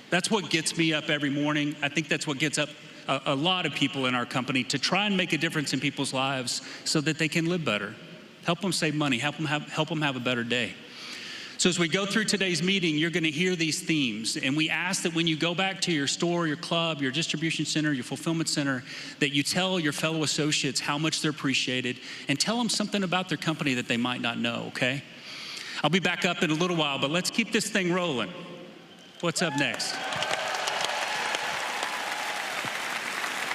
That's what gets me up every morning. I think that's what gets up a lot of people in our company, to try and make a difference in people's lives so that they can live better. Help them save money, help them have a better day. So as we go through today's meeting, you're gonna hear these themes, and we ask that when you go back to your store, your club, your distribution center, your fulfillment center, that you tell your fellow associates how much they're appreciated, and tell them something about their company that they might not know, okay? I'll be back up in a little while, but let's keep this thing rolling. What's up next?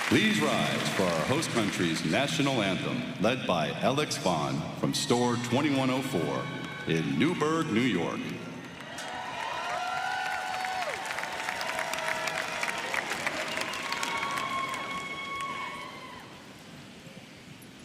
Please rise for our host country's national anthem, led by Alex Vaughn from Store 2104 in Newburgh, New York.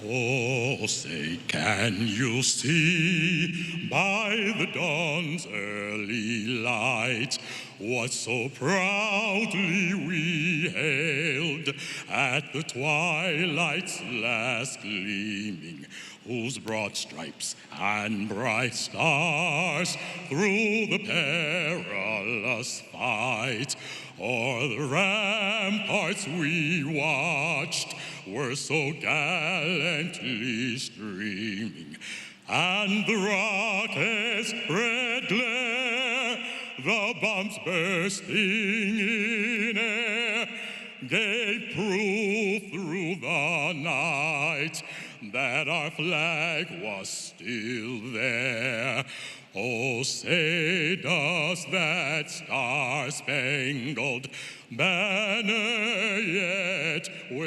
Oh, say, can you see by the dawn's early light what so proudly we hailed at the twilight's last gleaming, whose broad stripes and bright stars through the perilous fight o'er the ramparts we watched were so gallantly streaming, and the rocket's red glare, the bombs bursting in air, gave proof through the night that our flag was still there. Oh, say, does that star-spangled banner yet wave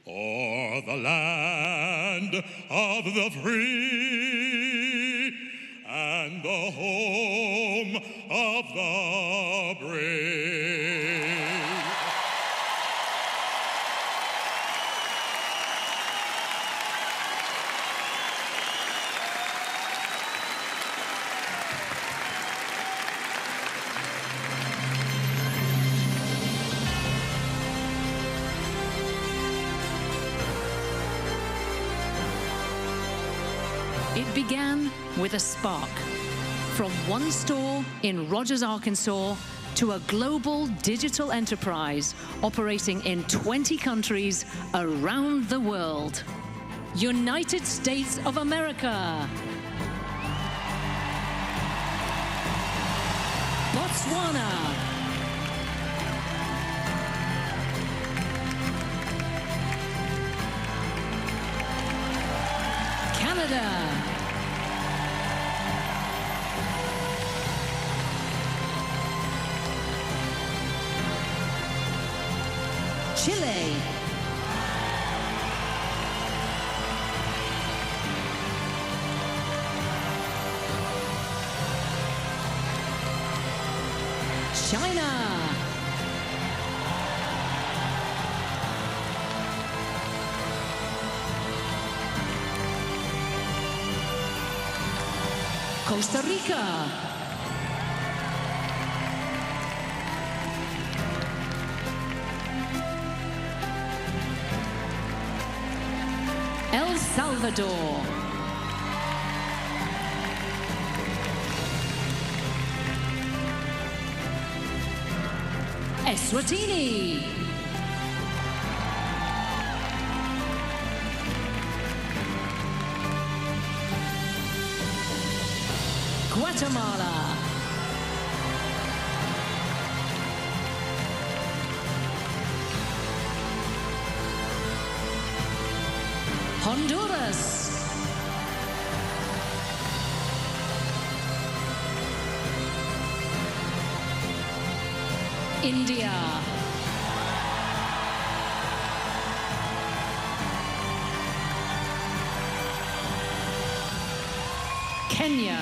o'er the land of the free and the home of the brave? It began with a spark. From one store in Rogers, Arkansas, to a global digital enterprise operating in 20 countries around the world. United States of America. Botswana. Canada. Chile. China. Costa Rica. El Salvador. Eswatini. Guatemala. Honduras. India. Kenya.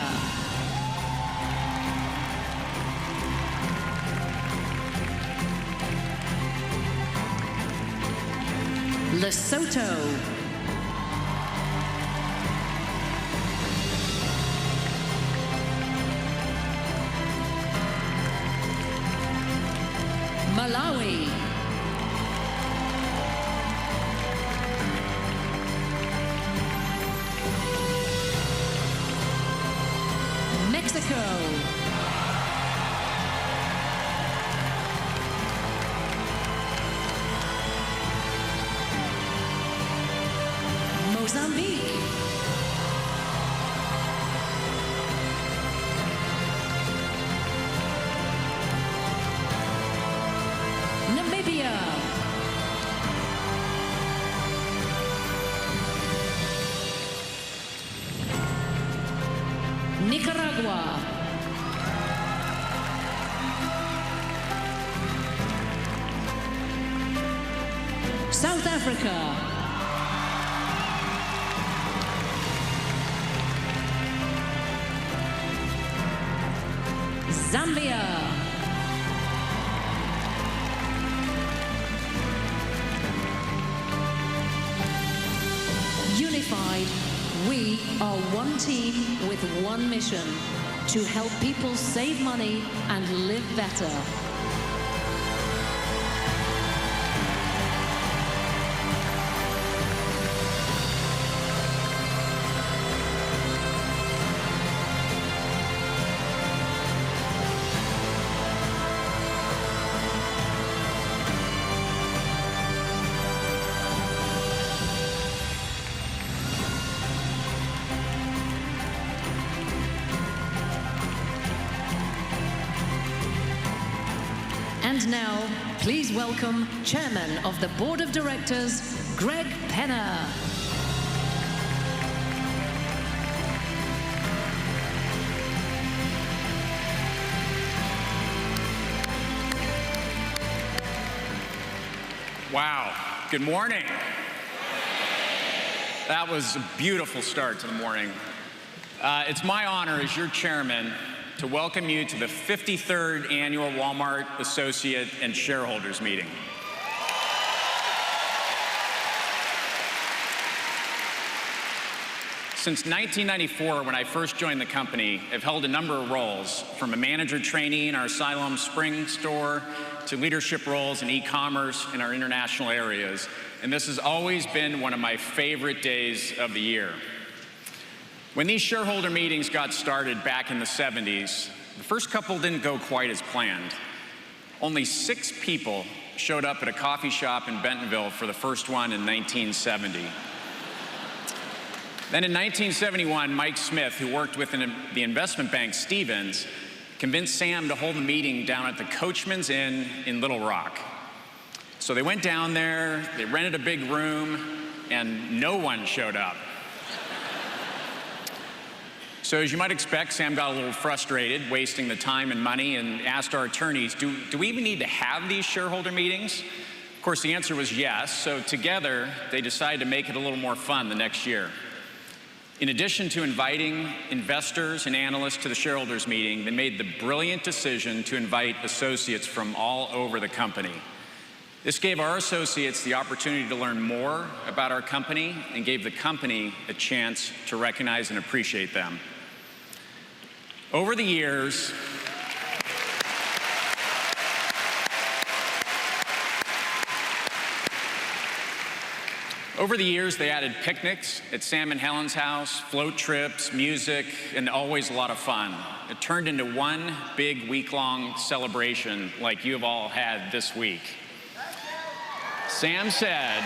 Lesotho. Malawi. Mexico. Mozambique. Namibia. Nicaragua. South Africa. Zambia. Unified, we are one team with one mission: to help people save money and live better. And now, please welcome Chairman of the Board of Directors, Greg Penner. Wow, good morning. That was a beautiful start to the morning. It's my honor as your chairman to welcome you to the 53rd Annual Walmart Associate and Shareholders Meeting. Since 1994, when I first joined the company, I've held a number of roles, from a manager trainee in our Siloam Spring store to leadership roles in e-commerce in our international areas. And this has always been one of my favorite days of the year. When these shareholder meetings got started back in the 70s, the first couple didn't go quite as planned. Only 6 people showed up at a coffee shop in Bentonville for the first one in 1970. Then in 1971, Mike Smith, who worked with the investment bank Stevens, convinced Sam to hold a meeting down at the Coachman's Inn in Little Rock. So they went down there, they rented a big room, and no one showed up. So as you might expect, Sam got a little frustrated, wasting the time and money, and asked our attorneys, do we even need to have these shareholder meetings? Of course, the answer was yes, so together, they decided to make it a little more fun the next year. In addition to inviting investors and analysts to the shareholders meeting, they made the brilliant decision to invite associates from all over the company. This gave our associates the opportunity to learn more about our company and gave the company a chance to recognize and appreciate them. Over the years, they added picnics at Sam and Helen's house, float trips, music, and always a lot of fun. It turned into one big week-long celebration like you have all had this week. Sam said,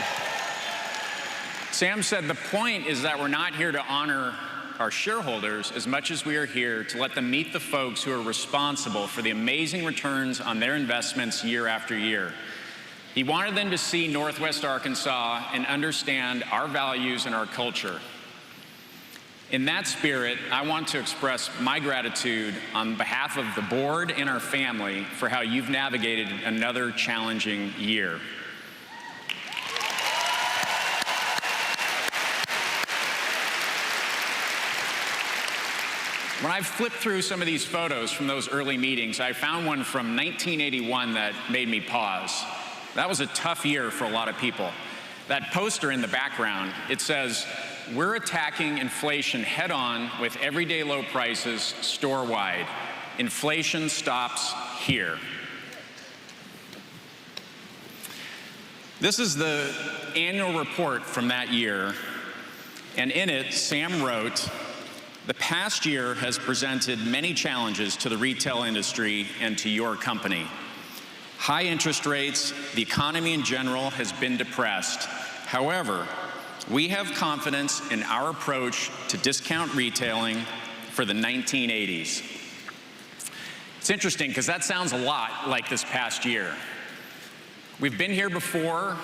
the point is that we're not here to honor our shareholders as much as we are here to let them meet the folks who are responsible for the amazing returns on their investments year after year. He wanted them to see Northwest Arkansas and understand our values and our culture. In that spirit, I want to express my gratitude on behalf of the board and our family for how you've navigated another challenging year. When I flipped through some of these photos from those early meetings, I found one from 1981 that made me pause. That was a tough year for a lot of people. That poster in the background, it says, "We're attacking inflation head-on with everyday low prices store-wide. Inflation stops here." This is the annual report from that year, and in it, Sam wrote, "The past year has presented many challenges to the retail industry and to your company. High interest rates, the economy in general has been depressed. However, we have confidence in our approach to discount retailing for the 1980s. It's interesting because that sounds a lot like this past year. We've been here before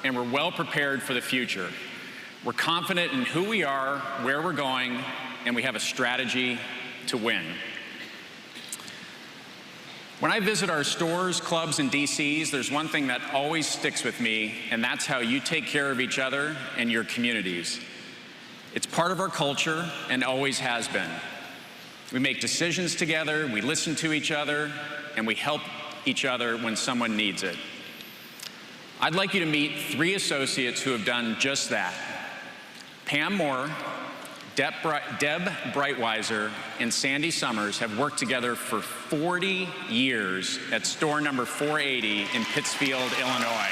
and we're well prepared for the future. We're confident in who we are, where we're going, and we have a strategy to win. When I visit our stores, clubs, and DCs, there's one thing that always sticks with me, and that's how you take care of each other and your communities. It's part of our culture and always has been. We make decisions together, we listen to each other, and we help each other when someone needs it. I'd like you to meet 3 associates who have done just that. Pam Moore, Deb Breitweiser, and Sandy Summers have worked together for 40 years at store number 480 in Pittsfield, Illinois.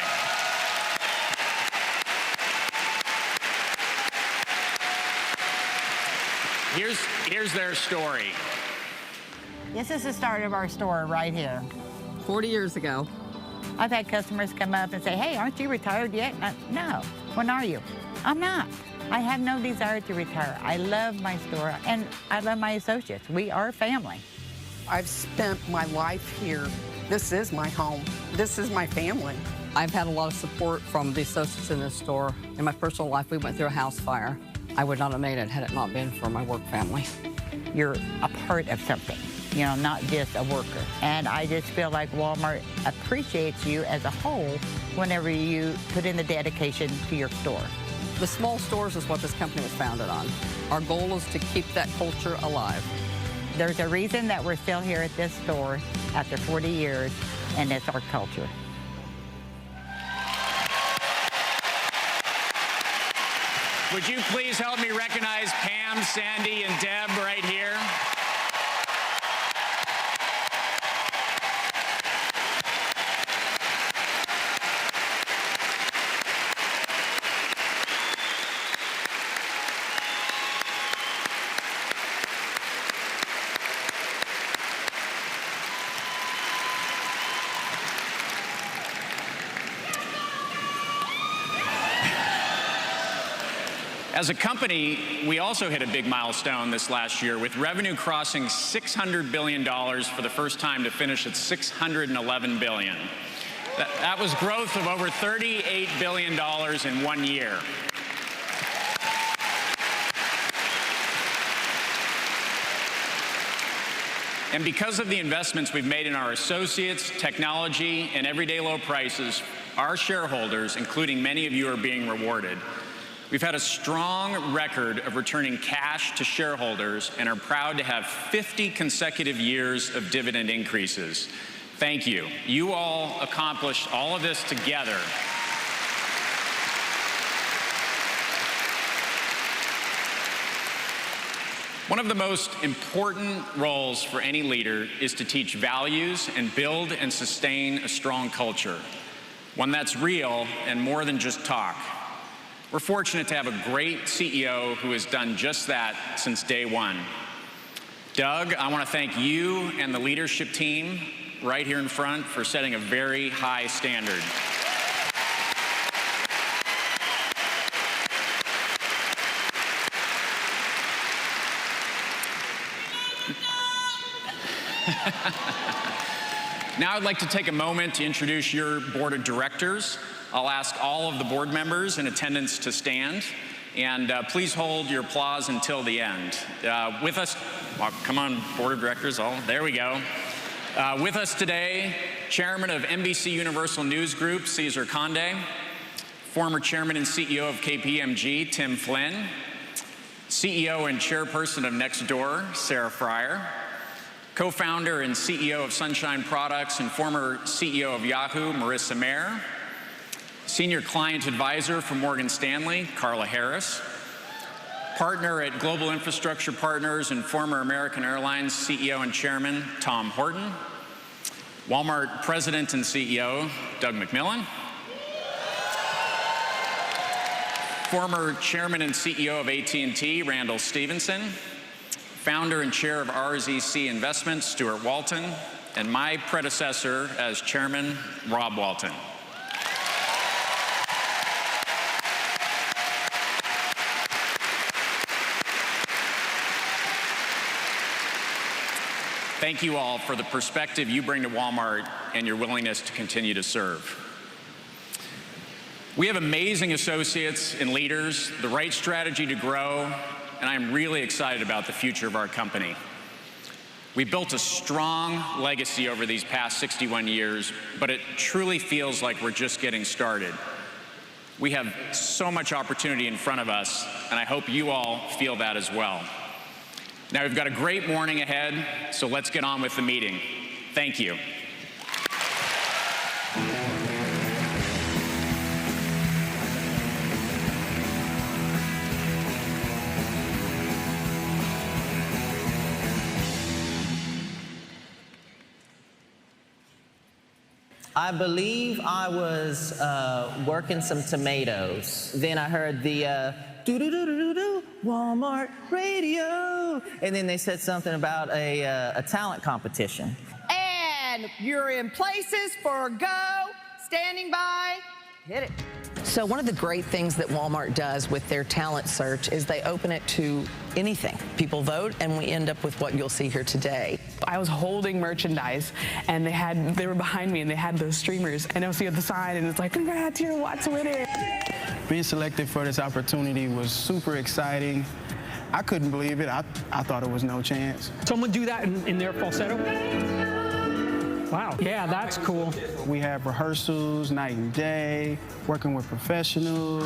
Here's their story. This is the start of our store right here. 40 years ago. I've had customers come up and say, "Hey, aren't you retired yet?" No. When are you? I'm not. I have no desire to retire. I love my store and I love my associates. We are family. I've spent my life here. This is my home. This is my family. I've had a lot of support from the associates in this store. In my personal life, we went through a house fire. I would not have made it had it not been for my work family. You're a part of something, you know, not just a worker. And I just feel like Walmart appreciates you as a whole whenever you put in the dedication to your store. The small stores is what this company was founded on. Our goal is to keep that culture alive. There's a reason that we're still here at this store after 40 years, and it's our culture. Would you please help me recognize Pam, Sandy, and Deb right here? As a company, we also hit a big milestone this last year with revenue crossing $600 billion for the first time to finish at $611 billion. That was growth of over $38 billion in 1 year. And because of the investments we've made in our associates, technology, and everyday low prices, our shareholders, including many of you, are being rewarded. We've had a strong record of returning cash to shareholders and are proud to have 50 consecutive years of dividend increases. Thank you. You all accomplished all of this together. One of the most important roles for any leader is to teach values and build and sustain a strong culture, one that's real and more than just talk. We're fortunate to have a great CEO who has done just that since day one. Doug, I want to thank you and the leadership team right here in front for setting a very high standard. Now I'd like to take a moment to introduce your board of directors. I'll ask all of the board members in attendance to stand, and please hold your applause until the end. With us, well, come on, board of directors, there we go. With us today, Chairman of NBC Universal News Group, Cesar Conde, former Chairman and CEO of KPMG, Tim Flynn, CEO and Chairperson of Nextdoor, Sarah Fryer, co-founder and CEO of Sunshine Products and former CEO of Yahoo, Marissa Mayer, Senior Client Advisor for Morgan Stanley, Carla Harris, partner at Global Infrastructure Partners and former American Airlines CEO and Chairman, Tom Horton, Walmart President and CEO, Doug McMillon, former Chairman and CEO of AT&T, Randall Stevenson, founder and chair of RZC Investments, Stuart Walton, and my predecessor as chairman, Rob Walton. Thank you all for the perspective you bring to Walmart and your willingness to continue to serve. We have amazing associates and leaders, the right strategy to grow, and I'm really excited about the future of our company. We built a strong legacy over these past 61 years, but it truly feels like we're just getting started. We have so much opportunity in front of us, and I hope you all feel that as well. Now, we've got a great morning ahead, so let's get on with the meeting. Thank you. I believe I was working some tomatoes. Then I heard the do-do-do-do-do, Walmart radio. And then they said something about a talent competition. And you're in places for go, standing by, hit it. So one of the great things that Walmart does with their talent search is they open it to anything. People vote, and we end up with what you'll see here today. I was holding merchandise, and they were behind me, and they had those streamers, and I was at the side, and it's like, congrats, you're Watts winner. Being selected for this opportunity was super exciting. I couldn't believe it. I thought it was no chance. Someone do that in their falsetto? Wow, yeah, that's cool. We have rehearsals night and day, working with professionals.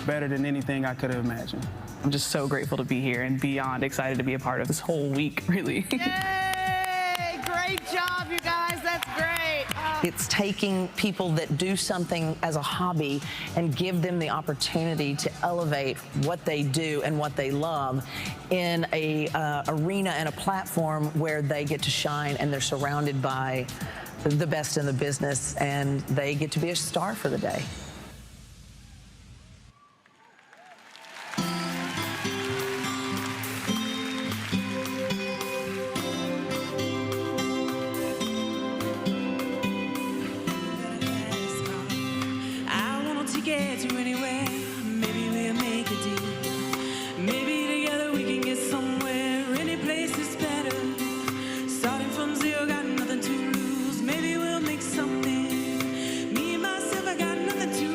Better than anything I could have imagined. I'm just so grateful to be here and beyond excited to be a part of this whole week, really. Yay! Great job, you guys. That's great. It's taking people that do something as a hobby and give them the opportunity to elevate what they do and what they love in a arena and a platform where they get to shine and they're surrounded by the best in the business and they get to be a star for the day. Get you anywhere, maybe we'll make a deal. Maybe together we can get somewhere. Any place is better. Starting from zero, got nothing to lose. Maybe we'll make something. Me and myself, I got nothing to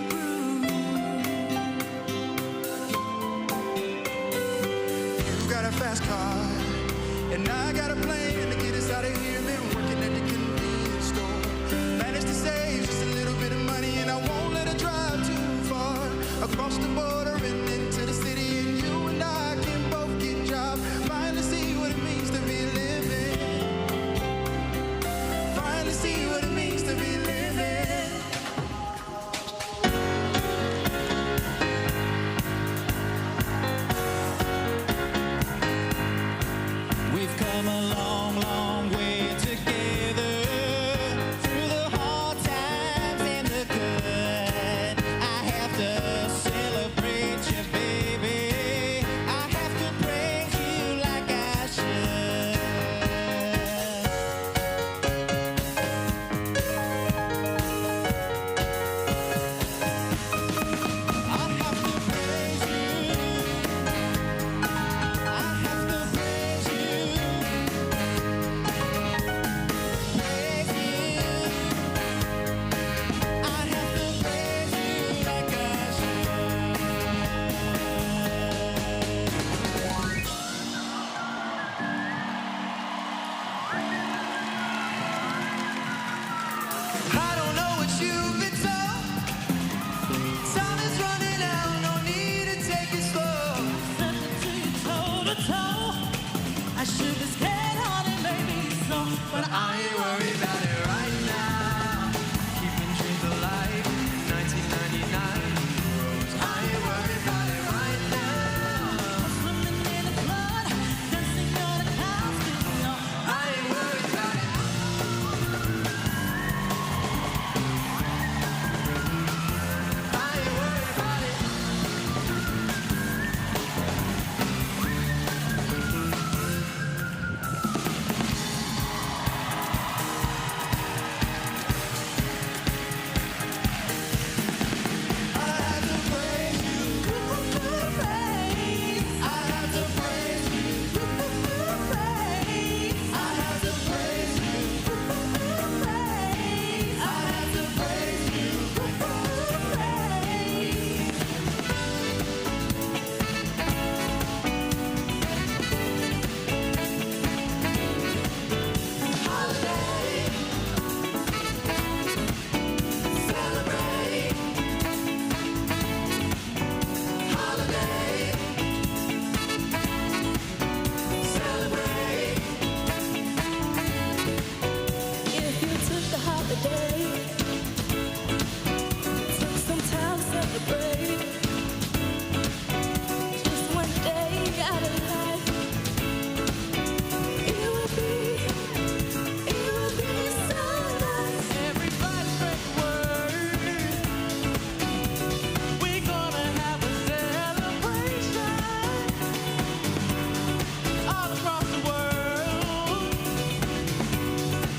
but I ain't worried about it right now. Keeping dreams alive, 1999 rose. I ain't worried about it right now. Swimming in the flood, dancing on the clouds, I ain't worried about it. I ain't worried about it. If you took the holiday, took some time to celebrate, just one day out of life, it would be so nice. Everybody spread the word. We're gonna have a celebration all across the world.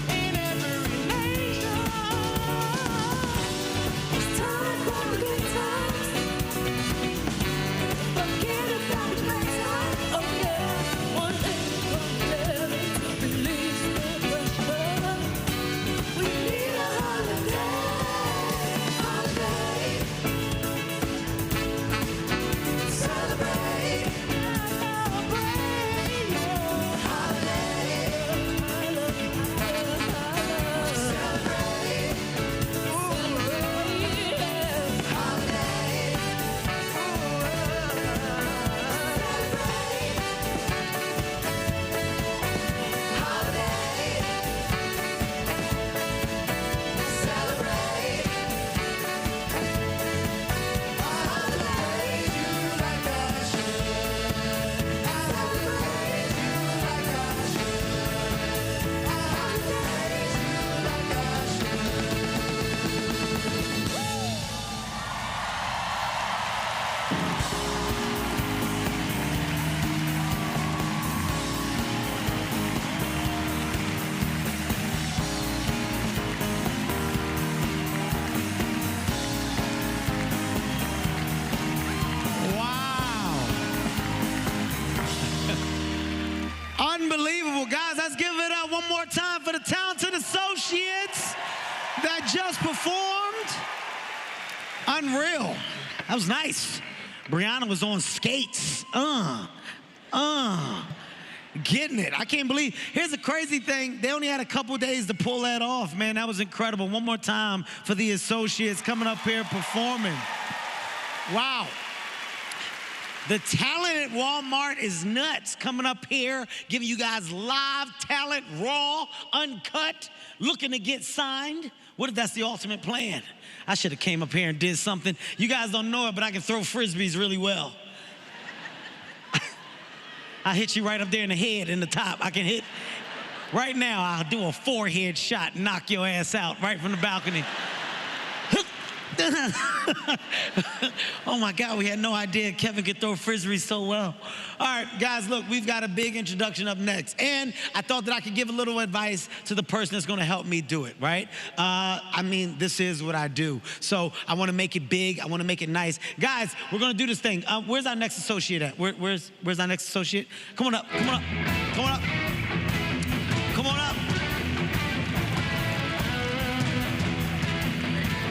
In every nation, it's time for the good times. Forget about the bad times. Oh yeah, one day we're gonna release the pressure. We need a holiday, holiday. Celebrate, celebrate, Unbelievable, guys. Let's give it up one more time for the talented associates that just performed. Unreal. That was nice. Brianna was on skates. Getting it. I can't believe. Here's the crazy thing. They only had a couple days to pull that off, man. That was incredible. One more time for the associates coming up here performing. Wow. The talent at Walmart is nuts. Coming up here, giving you guys live talent, raw, uncut, looking to get signed. What if that's the ultimate plan? I should have came up here and did something. You guys don't know it, but I can throw frisbees really well. I hit you right up there in the head, in the top. I can hit, right now, I'll do a forehead shot, knock your ass out right from the balcony. Oh my God, we had no idea Kevin could throw frisbees so well. All right, guys, look, we've got a big introduction up next. And I thought that I could give a little advice to the person that's gonna help me do it, right? I mean, this is what I do. So I wanna make it big, I wanna make it nice. Guys, we're gonna do this thing. Where's our next associate at? Where's our next associate? Come on up, come on up, come on up. Come on up.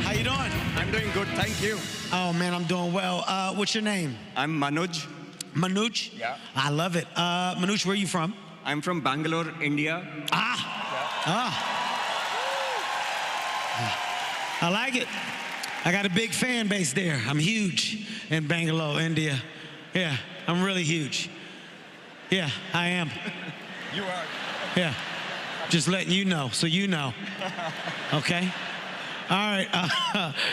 How you doing? I'm doing good, thank you. Oh man, I'm doing well. What's your name? I'm Manoj. Manoj? Yeah. I love it. Manoj, where are you from? I'm from Bangalore, India. I like it. I got a big fan base there. I'm huge in Bangalore, India. Yeah, I'm really huge. Yeah, I am. You are. Yeah. Just letting you know, so you know. Okay? All right.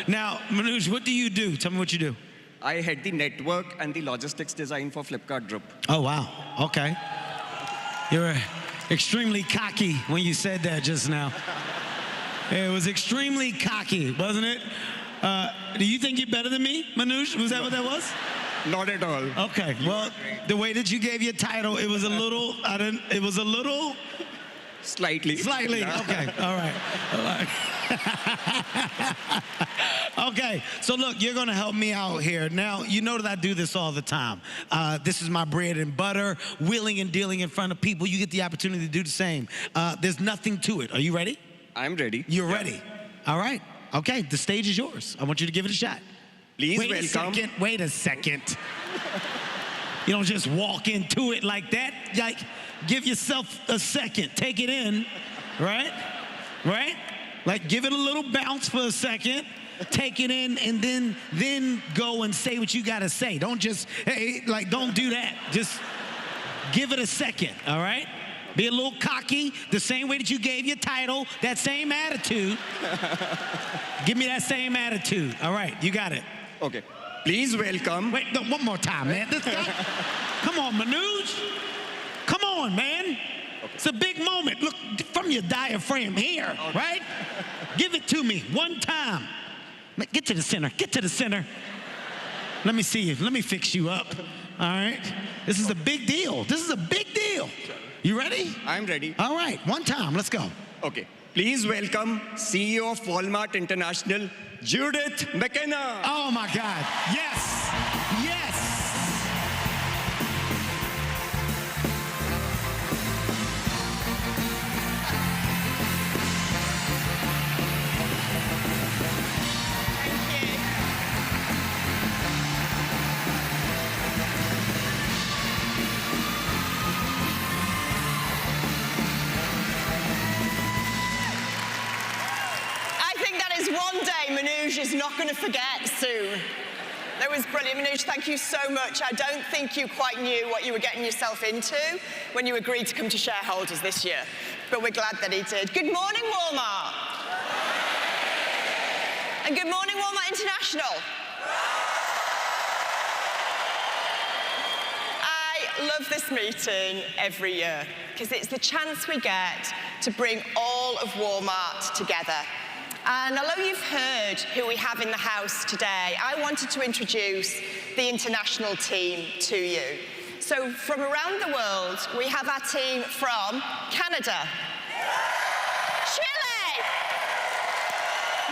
Now, Manoj, what do you do? Tell me what you do. I head the network and the logistics design for Flipkart Group. Oh, wow. Okay. You're extremely cocky when you said that just now. It was extremely cocky, wasn't it? Do you think you're better than me, Manoj? Was that what that was? Not at all. Okay. Well, the way that you gave your title, it was a little, it was a little... Slightly. Slightly. Okay. All right. Okay. So look, you're going to help me out here. Now, you know that I do this all the time. This is my bread and butter, wheeling and dealing in front of people. You get the opportunity to do the same. There's nothing to it. Are you ready? I'm ready. You're ready. All right. Okay. The stage is yours. I want you to give it a shot. Please Wait welcome. Wait a second. You don't just walk into it like that. Like, give yourself a second. Take it in, right? Right? Like, give it a little bounce for a second. Take it in, and then go and say what you gotta say. Don't just, hey, like, don't do that. Just give it a second, all right? Be a little cocky, the same way that you gave your title, that same attitude. Give me that same attitude. All right, you got it. Okay. Please welcome. Wait, no, one more time, man. This guy. Come on, Manoj. Come on, man. Okay. It's a big moment. Look, from your diaphragm here, right? Give it to me one time. Get to the center. Get to the center. Let me see you. Let me fix you up. All right? This is a big deal. This is a big deal. You ready? I'm ready. All right. One time. Let's go. Okay. Please welcome CEO of Walmart International, Judith McKenna. Oh, my God. Yes. Yes. One day Manoj is not going to forget soon. That was brilliant. Manoj, thank you so much. I don't think you quite knew what you were getting yourself into when you agreed to come to Shareholders this year, but we're glad that he did. Good morning, Walmart. And good morning, Walmart International. I love this meeting every year because it's the chance we get to bring all of Walmart together. And although you've heard who we have in the house today, I wanted to introduce the international team to you. So from around the world, we have our team from Canada, Chile,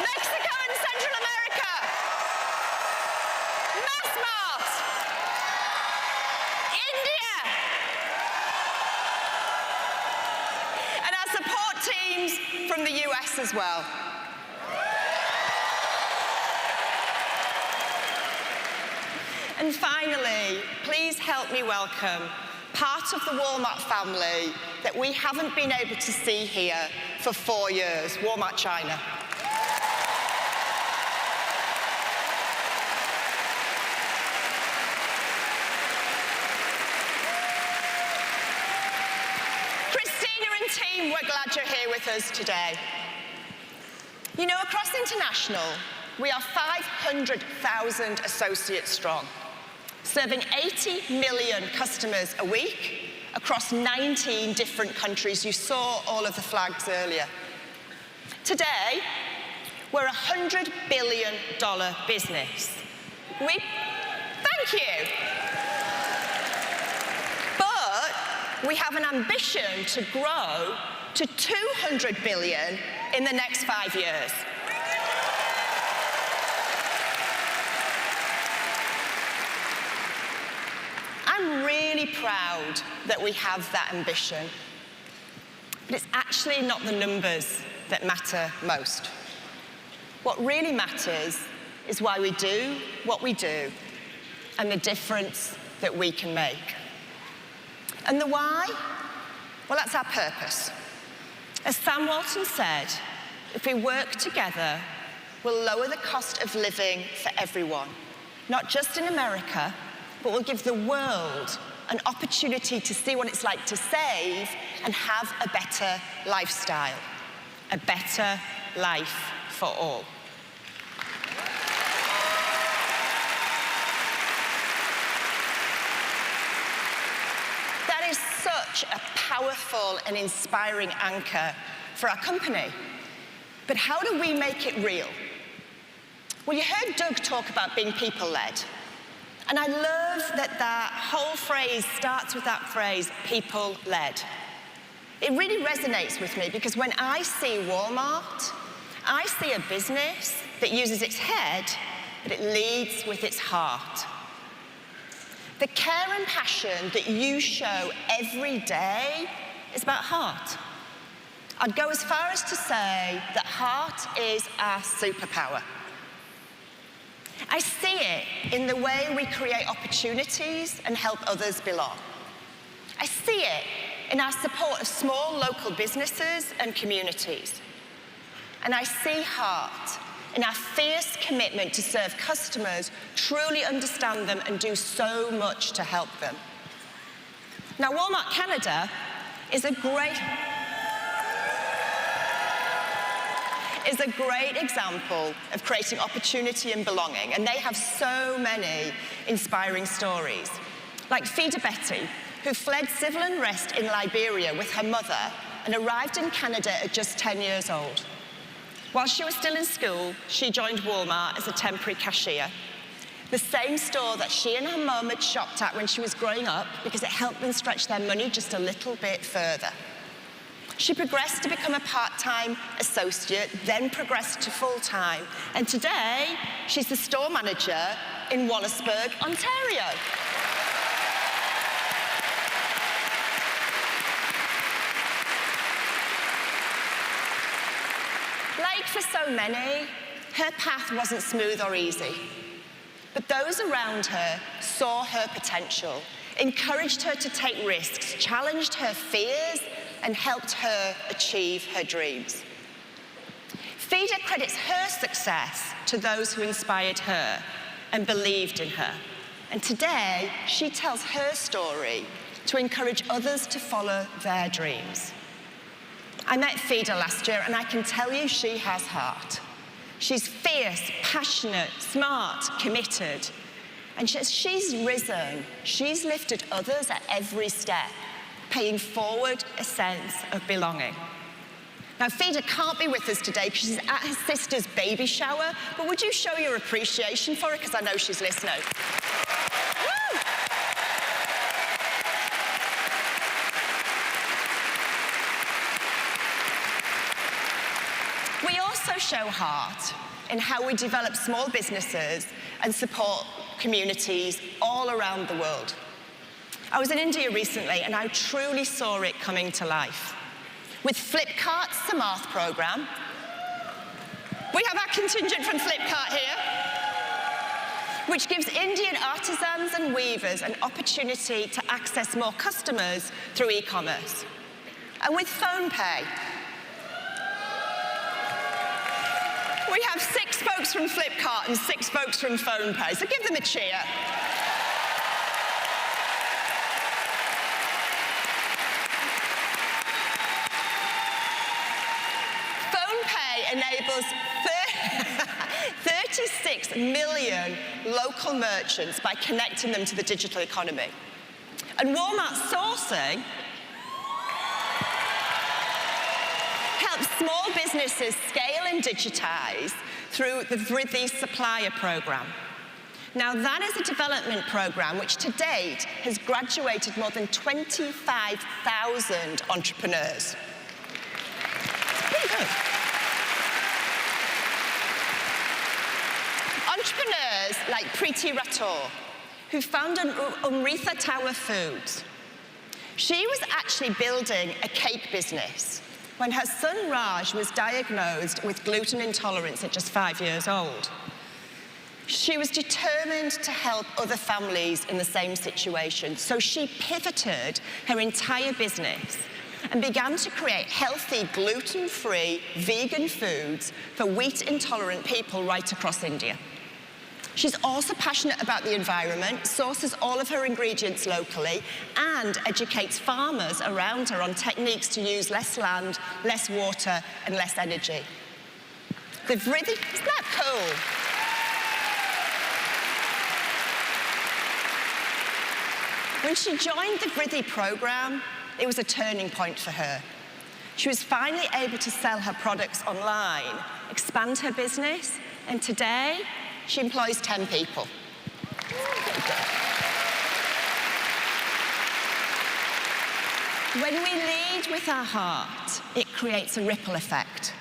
Mexico and Central America, Massmart, India, and our support teams from the US as well. And finally, please help me welcome part of the Walmart family that we haven't been able to see here for 4 years, Walmart China. Christina and team, we're glad you're here with us today. You know, across International, we are 500,000 associates strong, serving 80 million customers a week across 19 different countries. You saw all of the flags earlier. Today, we're a $100 billion business. Thank you. But we have an ambition to grow to $200 billion in the next 5 years. I'm really proud that we have that ambition, but it's actually not the numbers that matter most. What really matters is why we do what we do and the difference that we can make. And the why? Well, that's our purpose. As Sam Walton said, if we work together, we'll lower the cost of living for everyone, not just in America, but will give the world an opportunity to see what it's like to save and have a better lifestyle, a better life for all. That is such a powerful and inspiring anchor for our company. But how do we make it real? Well, you heard Doug talk about being people-led. And I love that that whole phrase starts with that phrase, people-led. It really resonates with me because when I see Walmart, I see a business that uses its head, but it leads with its heart. The care and passion that you show every day is about heart. I'd go as far as to say that heart is our superpower. I see it in the way we create opportunities and help others belong. I see it in our support of small local businesses and communities. And I see heart in our fierce commitment to serve customers, truly understand them, and do so much to help them. Now, Walmart Canada is a great example of creating opportunity and belonging, and they have so many inspiring stories. Like Fida Betty, who fled civil unrest in Liberia with her mother and arrived in Canada at just 10 years old. While she was still in school, she joined Walmart as a temporary cashier, the same store that she and her mum had shopped at when she was growing up because it helped them stretch their money just a little bit further. She progressed to become a part-time associate, then progressed to full-time, and today she's the store manager in Wallaceburg, Ontario. Like for so many, her path wasn't smooth or easy. But those around her saw her potential, encouraged her to take risks, challenged her fears, and helped her achieve her dreams. Fida credits her success to those who inspired her and believed in her. And today, she tells her story to encourage others to follow their dreams. I met Fida last year, and I can tell you she has heart. She's fierce, passionate, smart, committed. And as she's risen, she's lifted others at every step, paying forward a sense of belonging. Now, Fida can't be with us today because she's at her sister's baby shower, but would you show your appreciation for her? Because I know she's listening. Woo! We also show heart in how we develop small businesses and support communities all around the world. I was in India recently, and I truly saw it coming to life. With Flipkart's Samarth program, we have our contingent from Flipkart here, which gives Indian artisans and weavers an opportunity to access more customers through e-commerce. And with PhonePe, we have 6 folks from Flipkart and 6 folks from PhonePe, so give them a cheer. PhonePe enables 36 million local merchants by connecting them to the digital economy. And Walmart Sourcing helps small businesses scale and digitize through the Vriddhi Supplier Program. Now, that is a development program which to date has graduated more than 25,000 entrepreneurs. It's pretty good. Entrepreneurs like Preeti Rathore, who founded Amrita Tower Foods. She was actually building a cake business when her son Raj was diagnosed with gluten intolerance at just 5 years old. She was determined to help other families in the same situation, so she pivoted her entire business and began to create healthy, gluten-free, vegan foods for wheat-intolerant people right across India. She's also passionate about the environment, sources all of her ingredients locally, and educates farmers around her on techniques to use less land, less water, and less energy. The Vriddhi, isn't that cool? When she joined the Vriddhi program, it was a turning point for her. She was finally able to sell her products online, expand her business, and today, she employs 10 people. When we lead with our heart, it creates a ripple effect.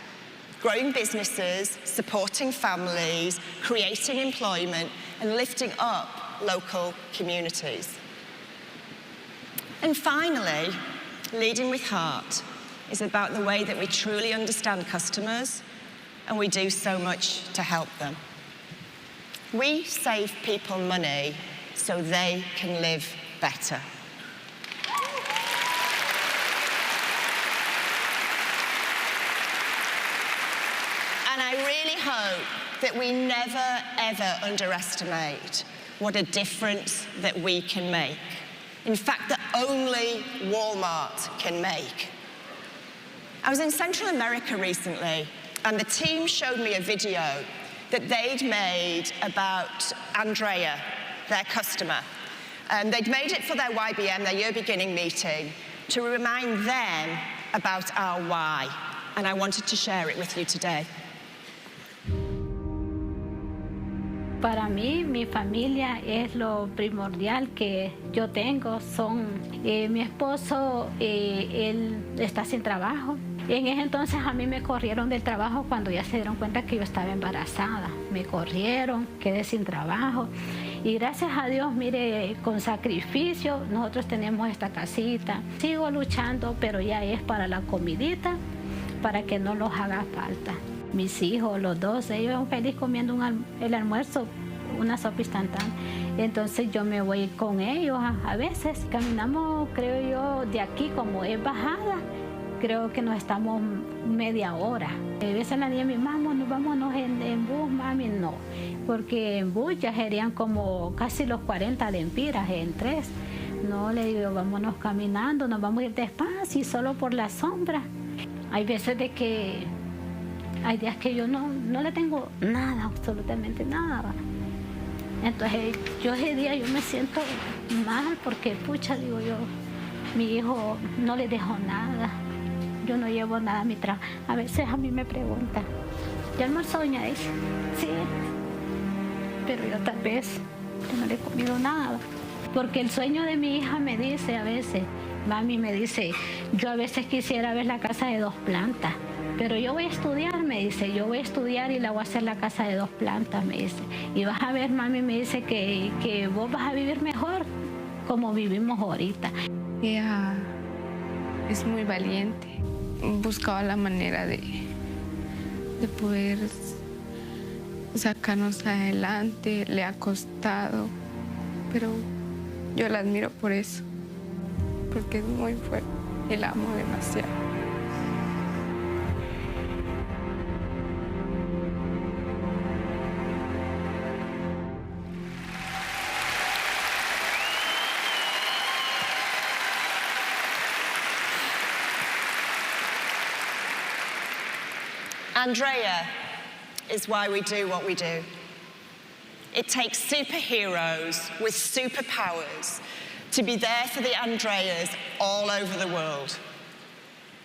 Growing businesses, supporting families, creating employment, and lifting up local communities. And finally, leading with heart is about the way that we truly understand customers, and we do so much to help them. We save people money so they can live better. And I really hope that we never, ever underestimate what a difference that we can make. In fact, that only Walmart can make. I was in Central America recently, and the team showed me a video that they'd made about Andrea, their customer. They'd made it for their YBM, their year beginning meeting, to remind them about our why. And I wanted to share it with you today. Para mí, mi familia es lo primordial que yo tengo. Mi esposo, él está sin trabajo. En ese entonces a mí me corrieron del trabajo cuando ya se dieron cuenta que yo estaba embarazada. Me corrieron, quedé sin trabajo. Y gracias a Dios, mire, con sacrificio, nosotros tenemos esta casita. Sigo luchando, pero ya es para la comidita, para que no los haga falta. Mis hijos, los dos, ellos son felices comiendo el almuerzo, una sopa instantánea. Entonces yo me voy con ellos a veces. Caminamos, creo yo, de aquí como es bajada, creo que nos estamos media hora. A veces la niña me dice, vámonos en bus, mami, no. Porque en bus ya serían como casi los 40 lempiras en 3. No, le digo, vámonos caminando, nos vamos a ir despacio y solo por la sombra. Hay veces de que hay días que yo no le tengo nada, absolutamente nada. Entonces, yo ese día yo me siento mal porque, pucha, digo yo, mi hijo no le dejo nada. Yo no llevo nada a mi trabajo. A veces a mí me preguntan, ¿ya almorzó, doña Daisy? Sí. Pero yo tal vez yo no le he comido nada. Porque el sueño de mi hija me dice a veces, mami me dice, yo a veces quisiera ver la casa de 2 plantas. Pero yo voy a estudiar, me dice, yo voy a estudiar y la voy a hacer la casa de 2 plantas, me dice. Y vas a ver, mami me dice que vos vas a vivir mejor como vivimos ahorita. Ella es muy valiente. Buscaba la manera de poder sacarnos adelante. Le ha costado, pero yo la admiro por eso, porque es muy fuerte y la amo demasiado. Andrea is why we do what we do. It takes superheroes with superpowers to be there for the Andreas all over the world.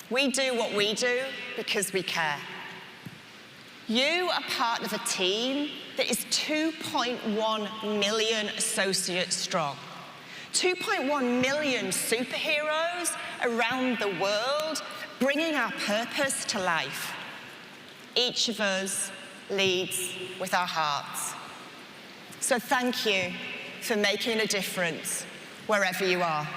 We do what we do because we care. You are part of a team that is 2.1 million associates strong. 2.1 million superheroes around the world bringing our purpose to life. Each of us leads with our hearts. So thank you for making a difference wherever you are.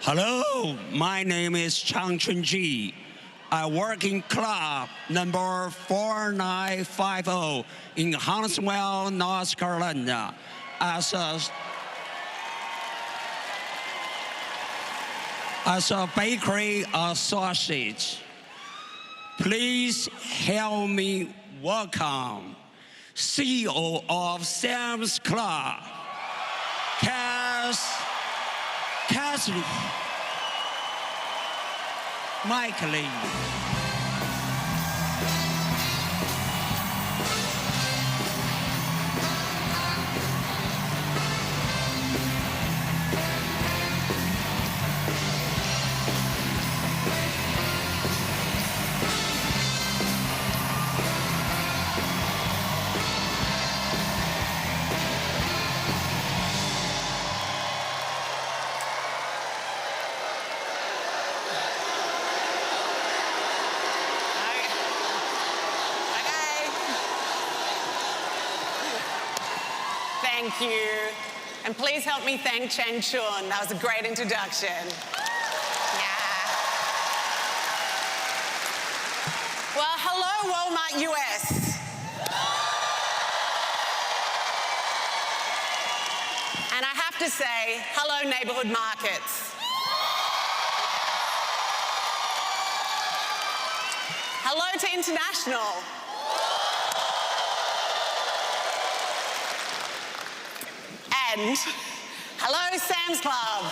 Hello, my name is Chang Chunji. I work in club number 4950 in Huntsville, North Carolina, as a as a bakery or sausage. Please help me welcome CEO of Sam's Club, Cassidy Mike Lee. Thank you. And please help me thank Chen Chun. That was a great introduction. Yeah. Well, hello, Walmart US. And I have to say, hello, neighborhood markets. Hello to International. And hello, Sam's Club.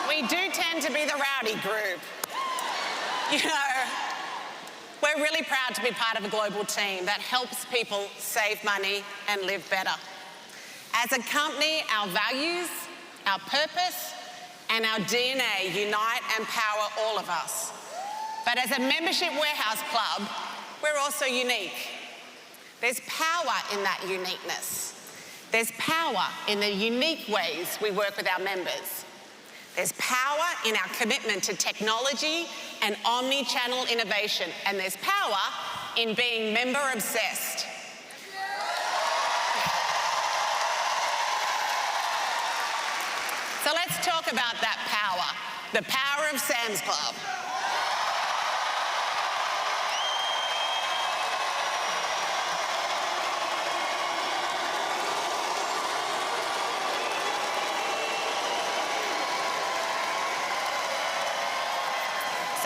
We do tend to be the rowdy group. You know, we're really proud to be part of a global team that helps people save money and live better. As a company, our values, our purpose, and our DNA unite and power all of us. But as a membership warehouse club, we're also unique. There's power in that uniqueness. There's power in the unique ways we work with our members. There's power in our commitment to technology and omni-channel innovation, and there's power in being member-obsessed. So let's talk about that power, the power of Sam's Club.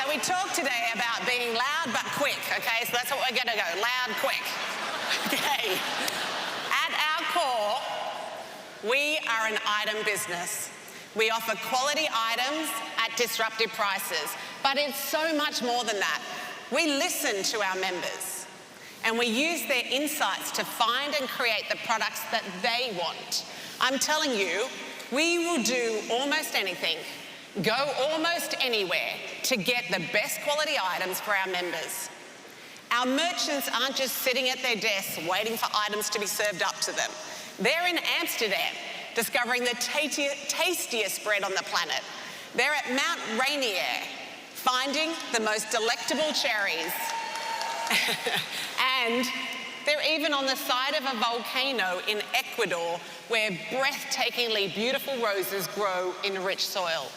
We talked today about being loud but quick, okay? So that's what we're gonna go, loud, quick. Okay. At our core, we are an item business. We offer quality items at disruptive prices, but it's so much more than that. We listen to our members and we use their insights to find and create the products that they want. I'm telling you, we will do almost anything, go almost anywhere to get the best quality items for our members. Our merchants aren't just sitting at their desks waiting for items to be served up to them. They're in Amsterdam discovering the tastiest bread on the planet. They're at Mount Rainier finding the most delectable cherries. And they're even on the side of a volcano in Ecuador where breathtakingly beautiful roses grow in rich soil.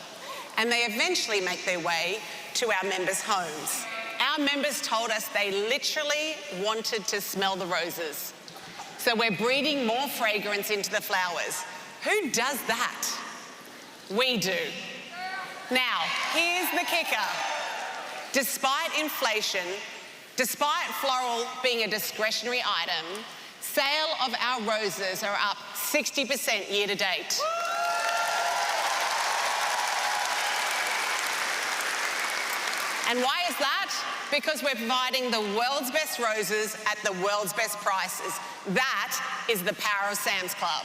And they eventually make their way to our members' homes. Our members told us they literally wanted to smell the roses. So we're breathing more fragrance into the flowers. Who does that? We do. Now, here's the kicker. Despite inflation, despite floral being a discretionary item, sale of our roses are up 60% year to date. And why is that? Because we're providing the world's best roses at the world's best prices. That is the power of Sam's Club.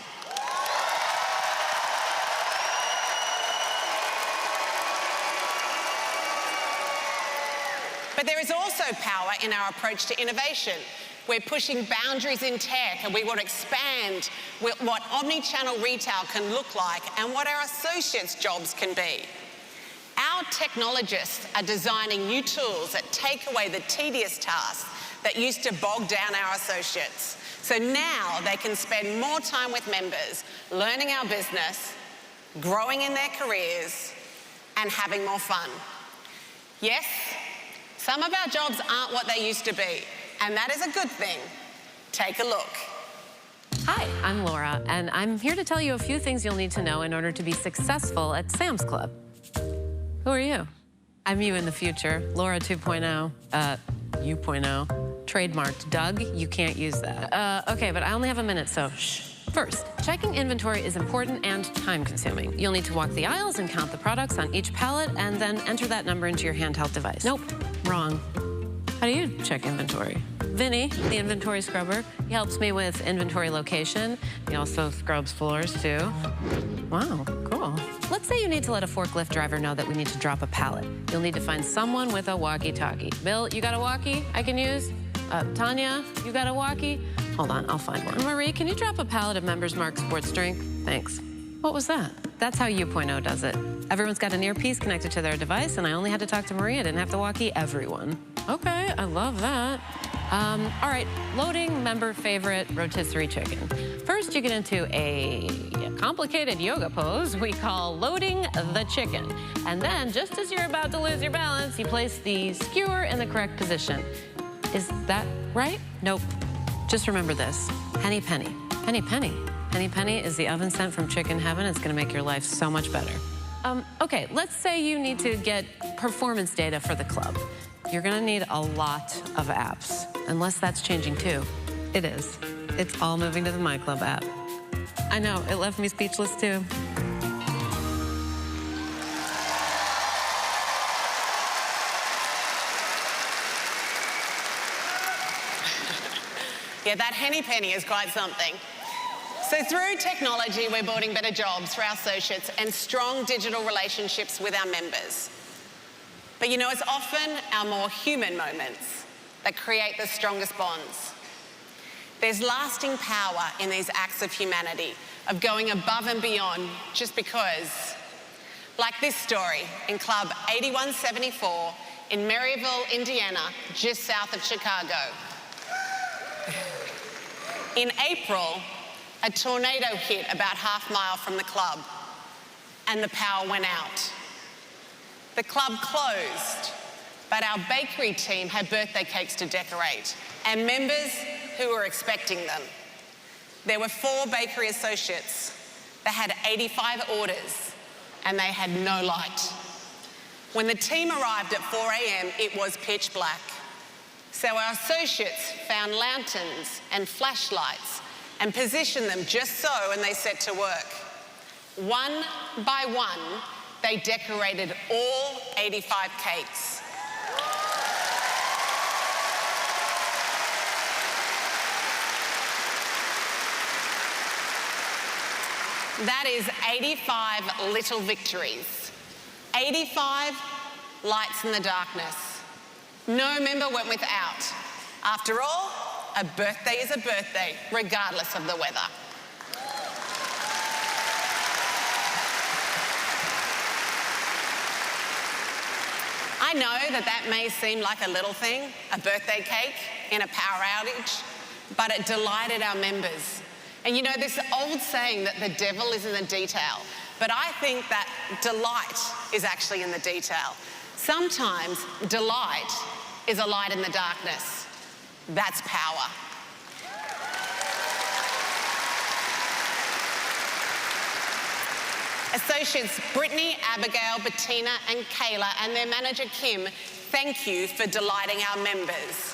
But there is also power in our approach to innovation. We're pushing boundaries in tech, and we want to expand what omni-channel retail can look like and what our associates' jobs can be. Our our technologists are designing new tools that take away the tedious tasks that used to bog down our associates. So now they can spend more time with members, learning our business, growing in their careers, and having more fun. Yes, some of our jobs aren't what they used to be, and that is a good thing. Take a look. Hi, I'm Laura, and I'm here to tell you a few things you'll need to know in order to be successful at Sam's Club. Who are you? I'm you in the future, Laura 2.0, U.0. Trademarked. Doug, you can't use that. Okay, but I only have a minute, so shh. First, checking inventory is important and time-consuming. You'll need to walk the aisles and count the products on each pallet and then enter that number into your handheld device. Nope, wrong. How do you check inventory? Vinny, the inventory scrubber, he helps me with inventory location. He also scrubs floors, too. Wow, cool. Let's say you need to let a forklift driver know that we need to drop a pallet. You'll need to find someone with a walkie-talkie. Bill, you got a walkie I can use? Tanya, you got a walkie? Hold on, I'll find one. Marie, can you drop a pallet of Members Mark Sports Drink? Thanks. What was that? That's how U.0 does it. Everyone's got an earpiece connected to their device, and I only had to talk to Marie. I didn't have to walkie everyone. Okay, I love that. All right, loading member favorite rotisserie chicken. First, you get into a complicated yoga pose we call loading the chicken. And then, just as you're about to lose your balance, you place the skewer in the correct position. Is that right? Nope. Just remember this, penny penny, penny penny. Penny penny is the oven scent from Chicken Heaven. It's gonna make your life so much better. Okay, let's say you need to get performance data for the club. You're gonna need a lot of apps, unless that's changing too. It is. It's all moving to the My Club app. I know, it left me speechless too. Yeah, that henny penny is quite something. So through technology, we're building better jobs for our associates and strong digital relationships with our members. But you know, it's often our more human moments that create the strongest bonds. There's lasting power in these acts of humanity, of going above and beyond just because. Like this story in Club 8174 in Maryville, Indiana, just south of Chicago. In April, a tornado hit about half-mile from the club, and the power went out. The club closed, but our bakery team had birthday cakes to decorate, and members who were expecting them. There were 4 bakery associates. They had 85 orders, and they had no light. When the team arrived at 4 a.m., it was pitch black. So our associates found lanterns and flashlights and positioned them just so, and they set to work. One by one, they decorated all 85 cakes. That is 85 little victories. 85 lights in the darkness. No member went without. After all, a birthday is a birthday, regardless of the weather. I know that may seem like a little thing, a birthday cake in a power outage, but it delighted our members. And you know, this old saying that the devil is in the detail, but I think that delight is actually in the detail. Sometimes delight is a light in the darkness. That's power. Associates Brittany, Abigail, Bettina, and Kayla, and their manager Kim, thank you for delighting our members.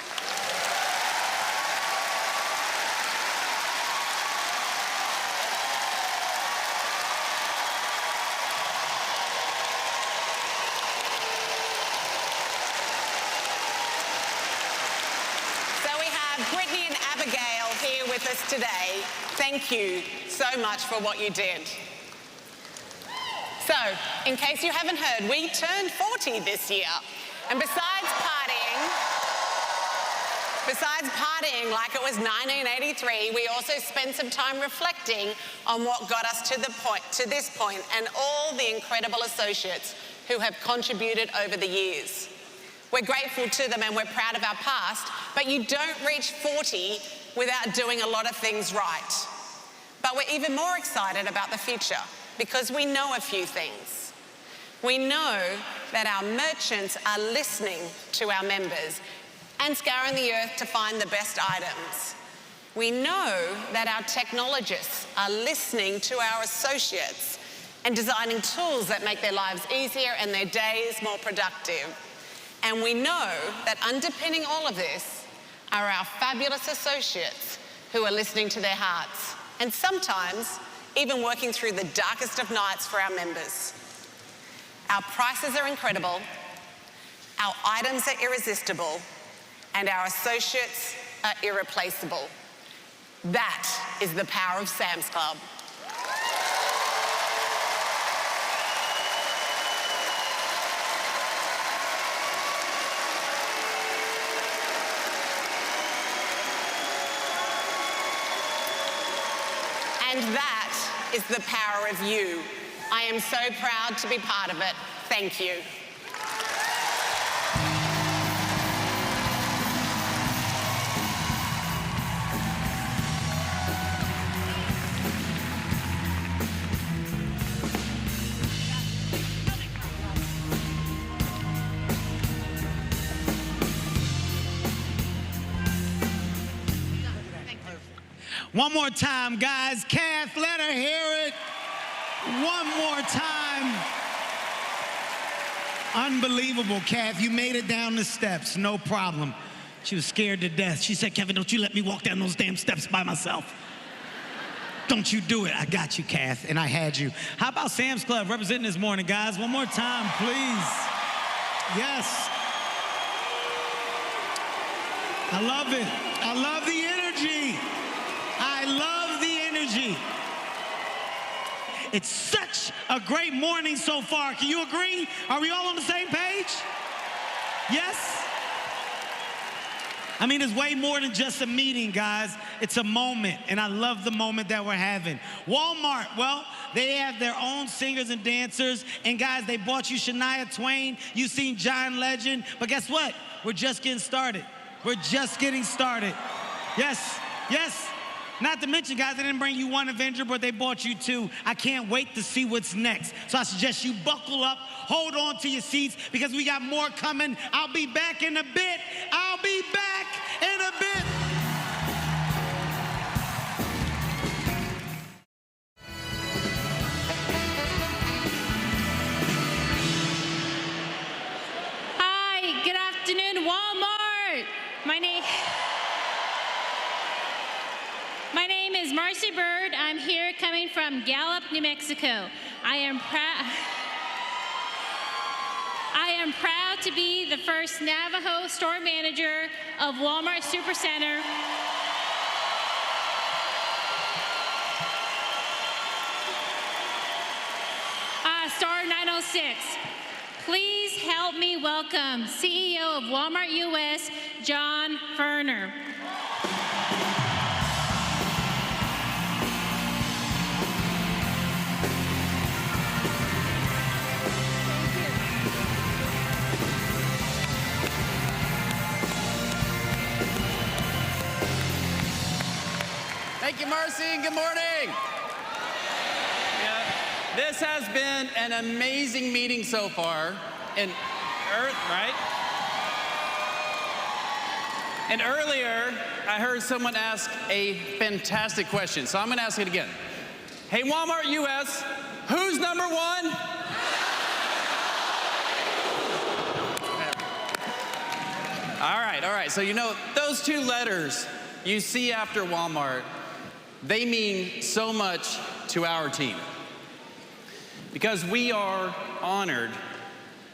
Brittany and Abigail here with us today. Thank you so much for what you did. So, in case you haven't heard, we turned 40 this year. And besides partying like it was 1983, we also spent some time reflecting on what got us to this point and all the incredible associates who have contributed over the years. We're grateful to them and we're proud of our past, but you don't reach 40 without doing a lot of things right. But we're even more excited about the future because we know a few things. We know that our merchants are listening to our members and scouring the earth to find the best items. We know that our technologists are listening to our associates and designing tools that make their lives easier and their days more productive. And we know that underpinning all of this are our fabulous associates who are listening to their hearts and sometimes even working through the darkest of nights for our members. Our prices are incredible, our items are irresistible, and our associates are irreplaceable. That is the power of Sam's Club. And that is the power of you. I am so proud to be part of it. Thank you. One more time, guys. Kath, let her hear it. One more time. Unbelievable, Kath. You made it down the steps, no problem. She was scared to death. She said, Kevin, don't you let me walk down those damn steps by myself. Don't you do it. I got you, Kath, and I had you. How about Sam's Club representing this morning, guys? One more time, please. Yes. I love it. I love the energy. I love the energy. It's such a great morning so far. Can you agree? Are we all on the same page? Yes? I mean, it's way more than just a meeting, guys. It's a moment, and I love the moment that we're having. Walmart, well, they have their own singers and dancers, and guys, they bought you Shania Twain. You've seen John Legend, but guess what? We're just getting started. We're just getting started. Yes, yes. Not to mention, guys, they didn't bring you one Avenger, but they bought you two. I can't wait to see what's next. So I suggest you buckle up, hold on to your seats, because we got more coming. I'll be back in a bit. I'll be back in a bit. Hi, good afternoon, Walmart. My name is Marcy Bird. I'm here coming from Gallup, New Mexico. I am proud to be the first Navajo store manager of Walmart Supercenter. Star 906. Please help me welcome CEO of Walmart US, John Furner. Thank you, Marcy, and good morning. Yeah, this has been an amazing meeting so far. And earlier, I heard someone ask a fantastic question, so I'm gonna ask it again. Hey, Walmart US, who's number one? All right, so you know, those two letters you see after Walmart, they mean so much to our team because we are honored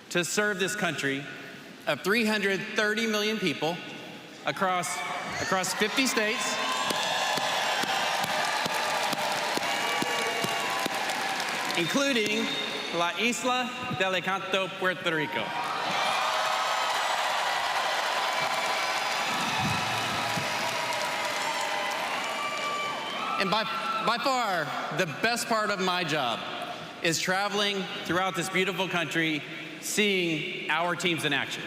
to serve this country of 330 million people across 50 states. Including La Isla del Encanto, Puerto Rico. And by far, the best part of my job is traveling throughout this beautiful country, seeing our teams in action.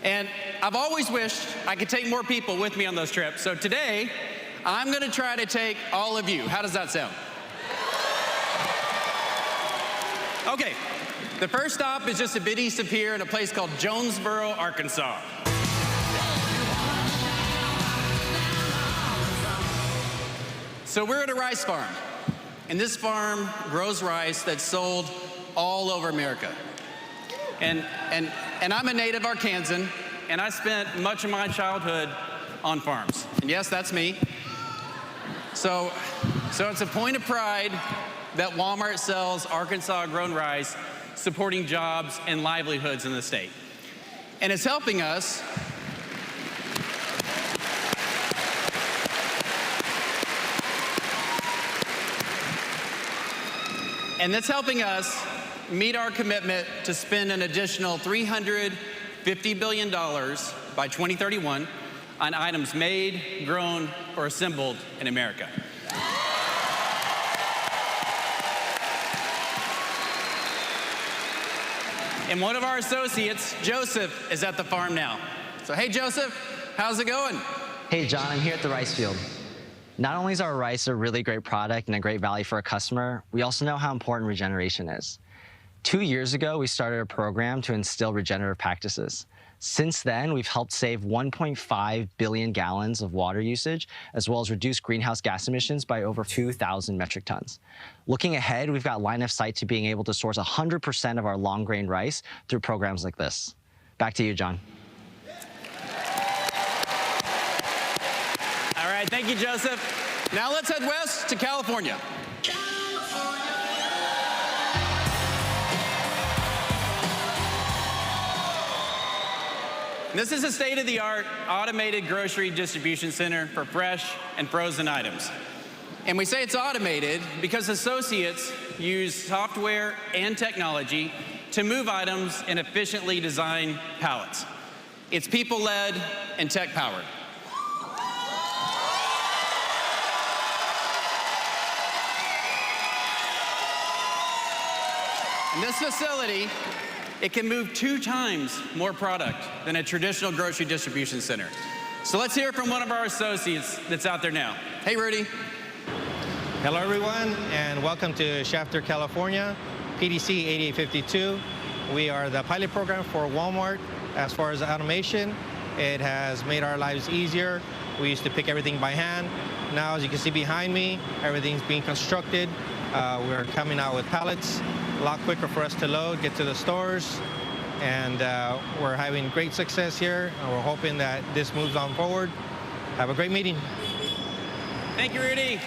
And I've always wished I could take more people with me on those trips. So today, I'm going to try to take all of you. How does that sound? Okay, the first stop is just a bit east of here in a place called Jonesboro, Arkansas. So we're at a rice farm, and this farm grows rice that's sold all over America. And I'm a native Arkansan, and I spent much of my childhood on farms. And yes, that's me. So it's a point of pride that Walmart sells Arkansas-grown rice, supporting jobs and livelihoods in the state. And it's helping us meet our commitment to spend an additional $350 billion by 2031 on items made, grown, or assembled in America. And one of our associates, Joseph, is at the farm now. So hey, Joseph, how's it going? Hey, John, I'm here at the rice field. Not only is our rice a really great product and a great value for a customer, we also know how important regeneration is. 2 years ago, we started a program to instill regenerative practices. Since then, we've helped save 1.5 billion gallons of water usage, as well as reduce greenhouse gas emissions by over 2,000 metric tons. Looking ahead, we've got line of sight to being able to source 100% of our long-grain rice through programs like this. Back to you, John. All right, thank you, Joseph. Now let's head west to California. This is a state-of-the-art automated grocery distribution center for fresh and frozen items. And we say it's automated because associates use software and technology to move items in efficiently designed pallets. It's people-led and tech-powered. In this facility, it can move 2 times more product than a traditional grocery distribution center. So let's hear from one of our associates that's out there now. Hey, Rudy. Hello, everyone, and welcome to Shafter, California, PDC 8852. We are the pilot program for Walmart. As far as automation, it has made our lives easier. We used to pick everything by hand. Now, as you can see behind me, everything's being constructed. We're coming out with pallets, a lot quicker for us to load, get to the stores, and we're having great success here, and we're hoping that this moves on forward. Have a great meeting. Thank you, Rudy.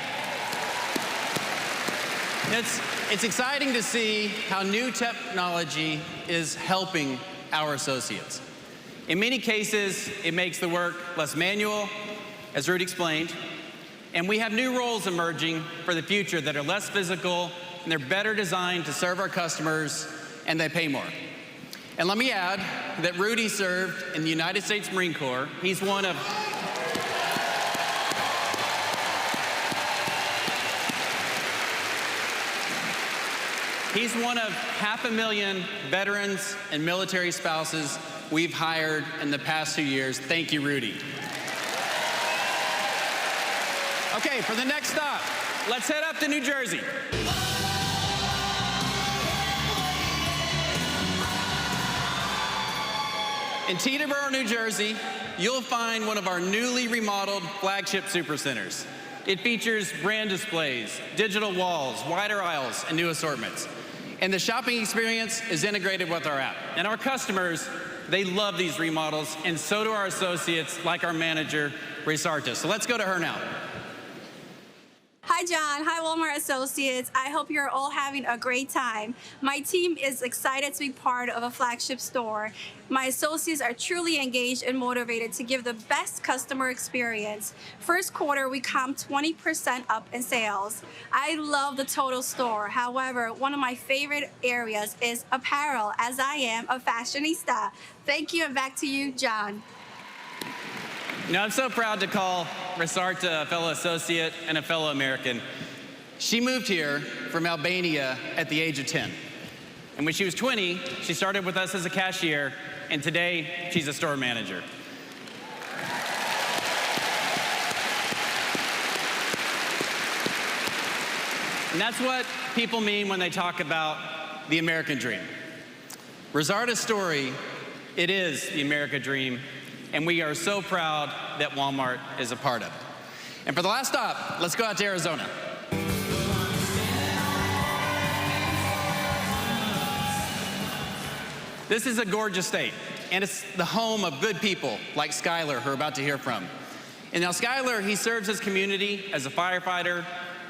It's exciting to see how new technology is helping our associates. In many cases, it makes the work less manual, as Rudy explained, and we have new roles emerging for the future that are less physical, and they're better designed to serve our customers, and they pay more. And let me add that Rudy served in the United States Marine Corps. He's one of He's one of 500,000 veterans and military spouses we've hired in the past 2 years. Thank you, Rudy. Okay, for the next stop, let's head up to New Jersey. In Teterboro, New Jersey, you'll find one of our newly remodeled flagship supercenters. It features brand displays, digital walls, wider aisles, and new assortments. And the shopping experience is integrated with our app. And our customers, they love these remodels, and so do our associates, like our manager, Resarta. So let's go to her now. Hi, John. Hi, Walmart associates. I hope you're all having a great time. My team is excited to be part of a flagship store. My associates are truly engaged and motivated to give the best customer experience. First quarter, we comped 20% up in sales. I love the total store. However, one of my favorite areas is apparel, as I am a fashionista. Thank you, and back to you, John. You know, I'm so proud to call Resarta a fellow associate and a fellow American. She moved here from Albania at the age of 10. And when she was 20, she started with us as a cashier, and today she's a store manager. And that's what people mean when they talk about the American dream. Rosarda's story, it is the American dream, and we are so proud that Walmart is a part of it. And for the last stop, let's go out to Arizona. This is a gorgeous state, and it's the home of good people like Skylar, who we're about to hear from. And now Skylar, he serves his community as a firefighter,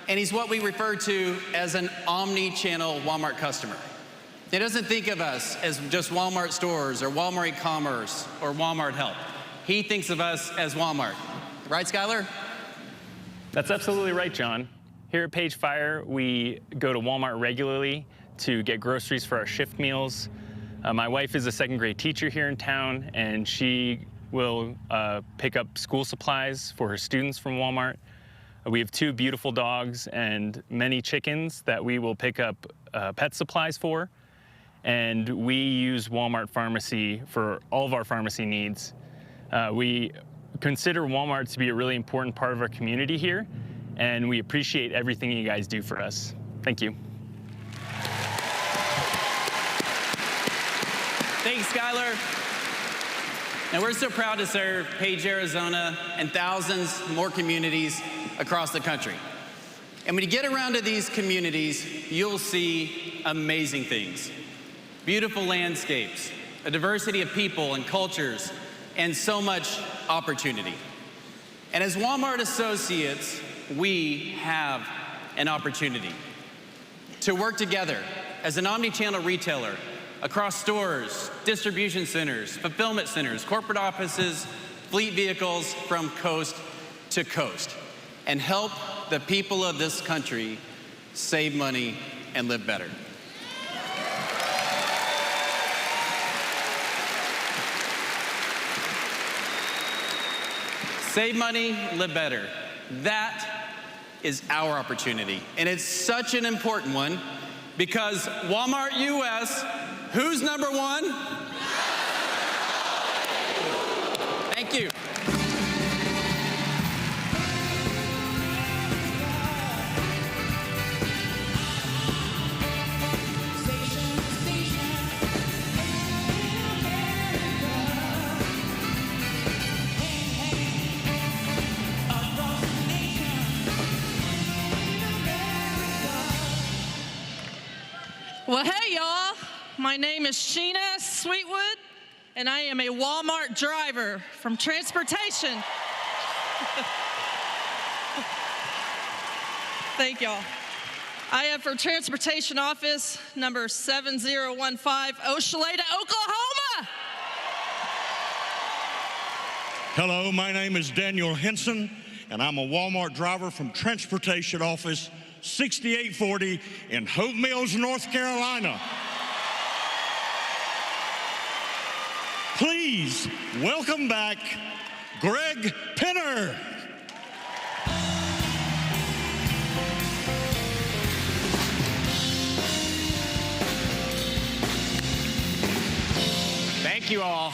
and he's what we refer to as an omni-channel Walmart customer. He doesn't think of us as just Walmart stores or Walmart e-commerce or Walmart help. He thinks of us as Walmart. Right, Skylar? That's absolutely right, John. Here at Page Fire, we go to Walmart regularly to get groceries for our shift meals. My wife is a second grade teacher here in town, and she will pick up school supplies for her students from Walmart. We have 2 beautiful dogs and many chickens that we will pick up pet supplies for. And we use Walmart Pharmacy for all of our pharmacy needs. We consider Walmart to be a really important part of our community here, and we appreciate everything you guys do for us. Thank you. Thanks, Skylar. Now, we're so proud to serve Page, Arizona, and thousands more communities across the country. And when you get around to these communities, you'll see amazing things. Beautiful landscapes, a diversity of people and cultures, and so much opportunity. And as Walmart associates, we have an opportunity to work together as an omni-channel retailer across stores, distribution centers, fulfillment centers, corporate offices, fleet vehicles from coast to coast, and help the people of this country save money and live better. Save money, live better. That is our opportunity. And it's such an important one because Walmart US, who's number 1? Thank you. Well, hey, y'all. My name is Sheena Sweetwood, and I am a Walmart driver from transportation. Thank y'all. I am from Transportation Office number 7015, Oshaleta, Oklahoma. Hello, my name is Daniel Henson, and I'm a Walmart driver from Transportation Office 6840 in Hope Mills, North Carolina. Please welcome back Greg Penner. Thank you all.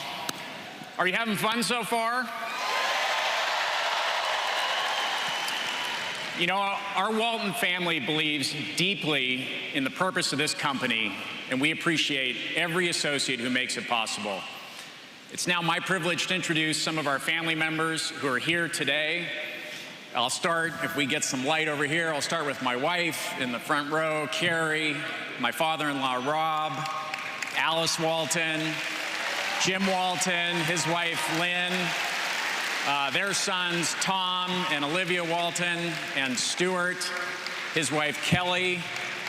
Are you having fun so far? You know, our Walton family believes deeply in the purpose of this company, and we appreciate every associate who makes it possible. It's now my privilege to introduce some of our family members who are here today. I'll start, if we get some light over here, I'll start with my wife in the front row, Carrie, my father-in-law, Rob, Alice Walton, Jim Walton, his wife, Lynn, their sons, Tom and Olivia Walton, and Stuart, his wife, Kelly,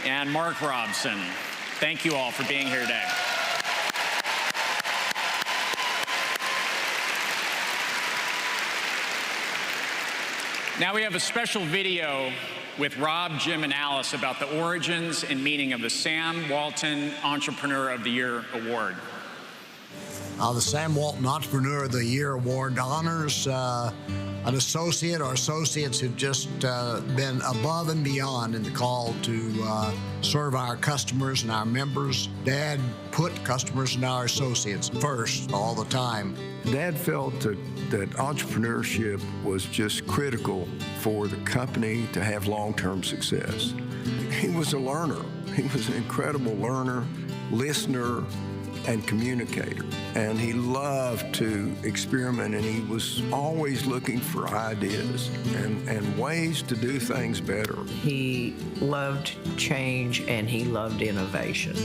and Mark Robson. Thank you all for being here today. Now we have a special video with Rob, Jim, and Alice about the origins and meaning of the Sam Walton Entrepreneur of the Year Award. The Sam Walton Entrepreneur of the Year Award honors an associate or associates who've just been above and beyond in the call to serve our customers and our members. Dad put customers and our associates first all the time. Dad felt that entrepreneurship was just critical for the company to have long-term success. He was a learner. He was an incredible learner, listener, and communicator. And he loved to experiment, and he was always looking for ideas and ways to do things better. He loved change and he loved innovation.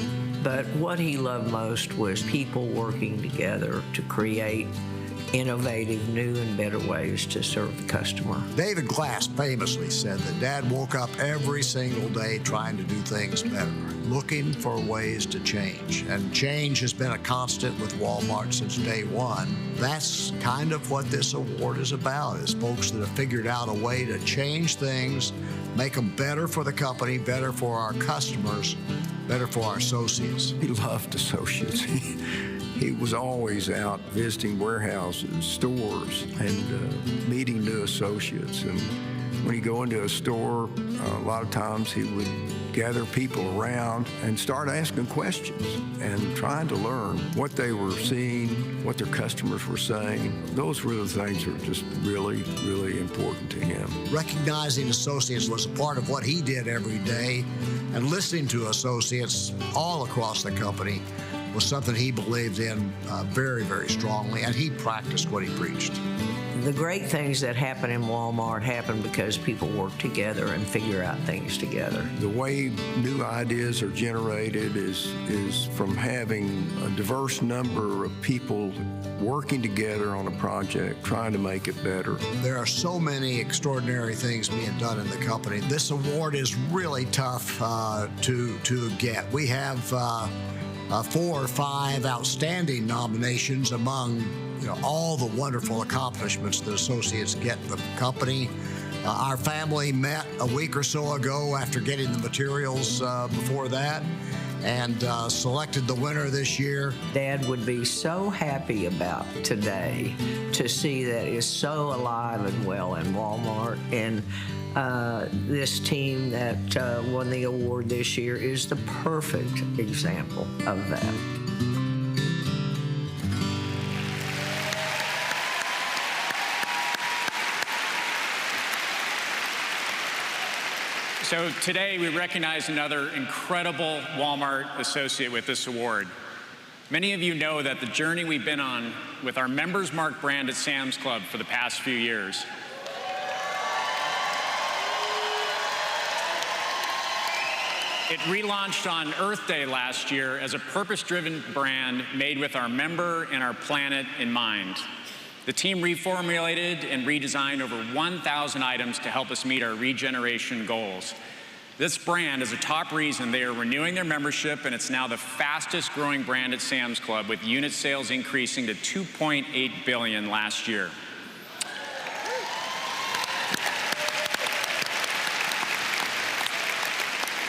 But what he loved most was people working together to create innovative, new and better ways to serve the customer. David Glass famously said that Dad woke up every single day trying to do things better, looking for ways to change. And change has been a constant with Walmart since day one. That's kind of what this award is about, is folks that have figured out a way to change things, make them better for the company, better for our customers, better for our associates. He loved associates. He was always out visiting warehouses, stores, and meeting new associates. And when he'd go into a store, a lot of times he would gather people around and start asking questions and trying to learn what they were seeing, what their customers were saying. Those were the things that were just really, really important to him. Recognizing associates was a part of what he did every day, and listening to associates all across the company was something he believed in very, very strongly, and he practiced what he preached. The great things that happen in Walmart happen because people work together and figure out things together. The way new ideas are generated is from having a diverse number of people working together on a project, trying to make it better. There are so many extraordinary things being done in the company. This award is really tough to get. We have 4 or 5 outstanding nominations among all the wonderful accomplishments that associates get in the company. Our family met a week or so ago after getting the materials before that, and selected the winner this year. Dad would be so happy about today to see that it's so alive and well in Walmart. And this team that won the award this year is the perfect example of that. So today we recognize another incredible Walmart associate with this award. Many of you know that the journey we've been on with our Members Mark brand at Sam's Club for the past few years. It relaunched on Earth Day last year as a purpose-driven brand made with our member and our planet in mind. The team reformulated and redesigned over 1,000 items to help us meet our regeneration goals. This brand is a top reason they are renewing their membership, and it's now the fastest growing brand at Sam's Club, with unit sales increasing to 2.8 billion last year.